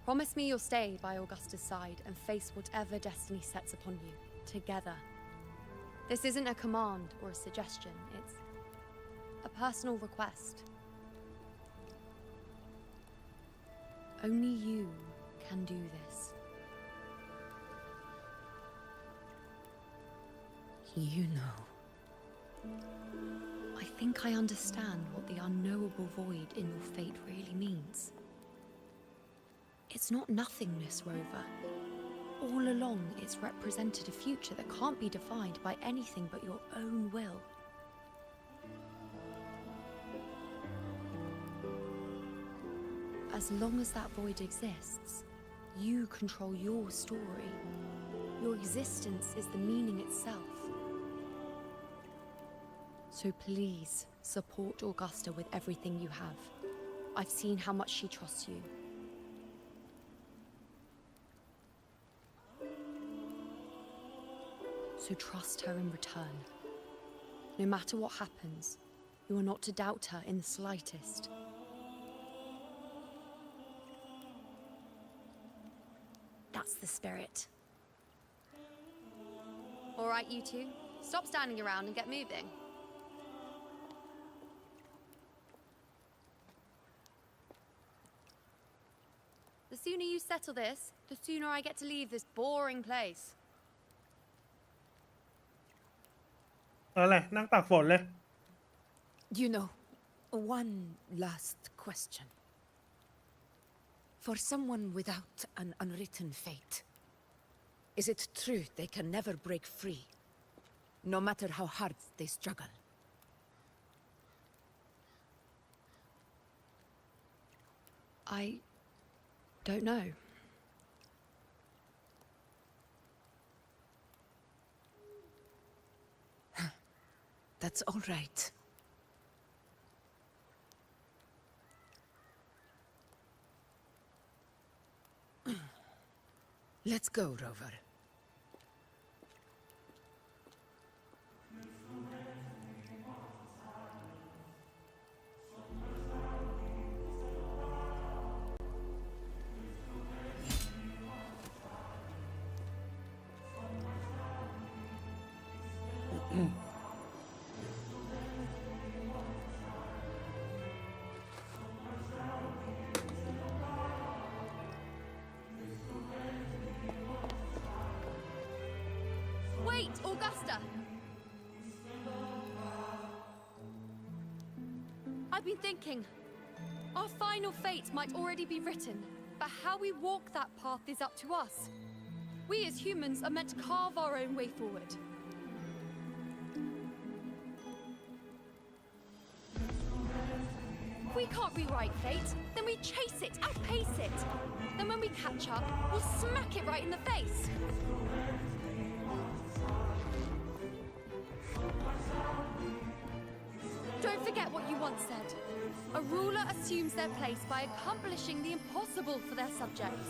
Promise me you'll stay by Augusta's side and face whatever destiny sets upon you, together. This isn't a command or a suggestion, it's a personal request. Only you can do this. You know. I think I understand what the unknowable void in your fate really means. It's not nothingness, Rover. All along, it's represented a future that can't be defined by anything but your own will. As long as that void exists, you control your story. Your existence is the meaning itself. So please, support Augusta with everything you have. I've seen how much she trusts you. So trust her in return. No matter what happens, you are not to doubt her in the slightest. That's the spirit. All right, you two. Stop standing around and get moving. The sooner you settle this, the sooner I get to leave this boring place. อะไรนั่งตากฝนเลย You know, one last question. For someone without an unwritten fate, is it true they can never break free, no matter how hard they struggle? I don't know. That's all right. Let's go, Rover. Wait, Augusta! I've been thinking. Our final fate might already be written, but how we walk that path is up to us. We as humans are meant to carve our own way forward. If we can't rewrite fate, then we chase it, outpace it. Then when we catch up, we'll smack it right in the face. Don't forget what you once said. A ruler assumes their place by accomplishing the impossible for their subjects.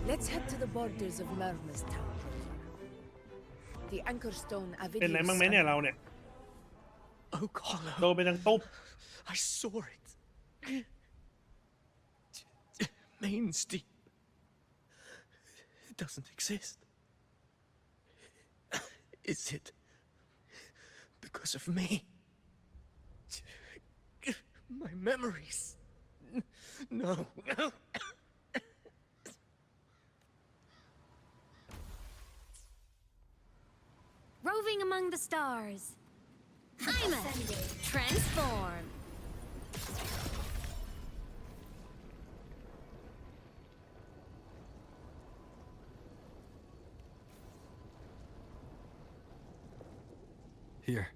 Let's head to the borders of Merma's Town. The anchor stone เป็นไรบ้างไหมเนี่ยเราเนี่ย Oh, Carlo. โดนไปทั้งตุ๊บ I saw it. Main Steep. It doesn't exist. Is it because of me? My memories. No. Roving among the stars. I'm a transform. Here.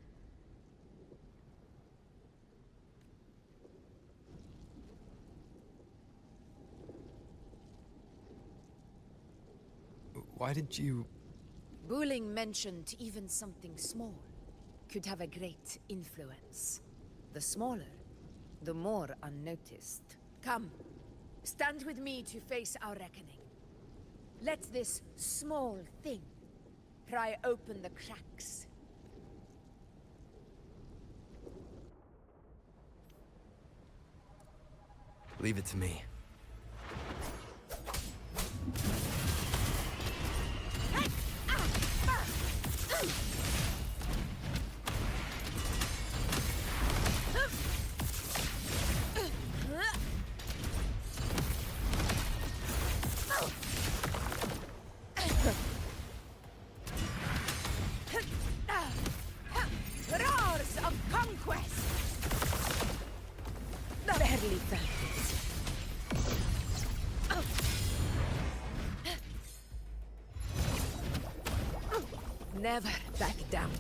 Why did you... Buling mentioned even something small could have a great influence. The smaller, the more unnoticed. Come, stand with me to face our reckoning. Let this small thing pry open the cracks. Leave it to me. Roars of conquest! Barely felt it. Never back down.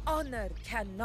Honor cannot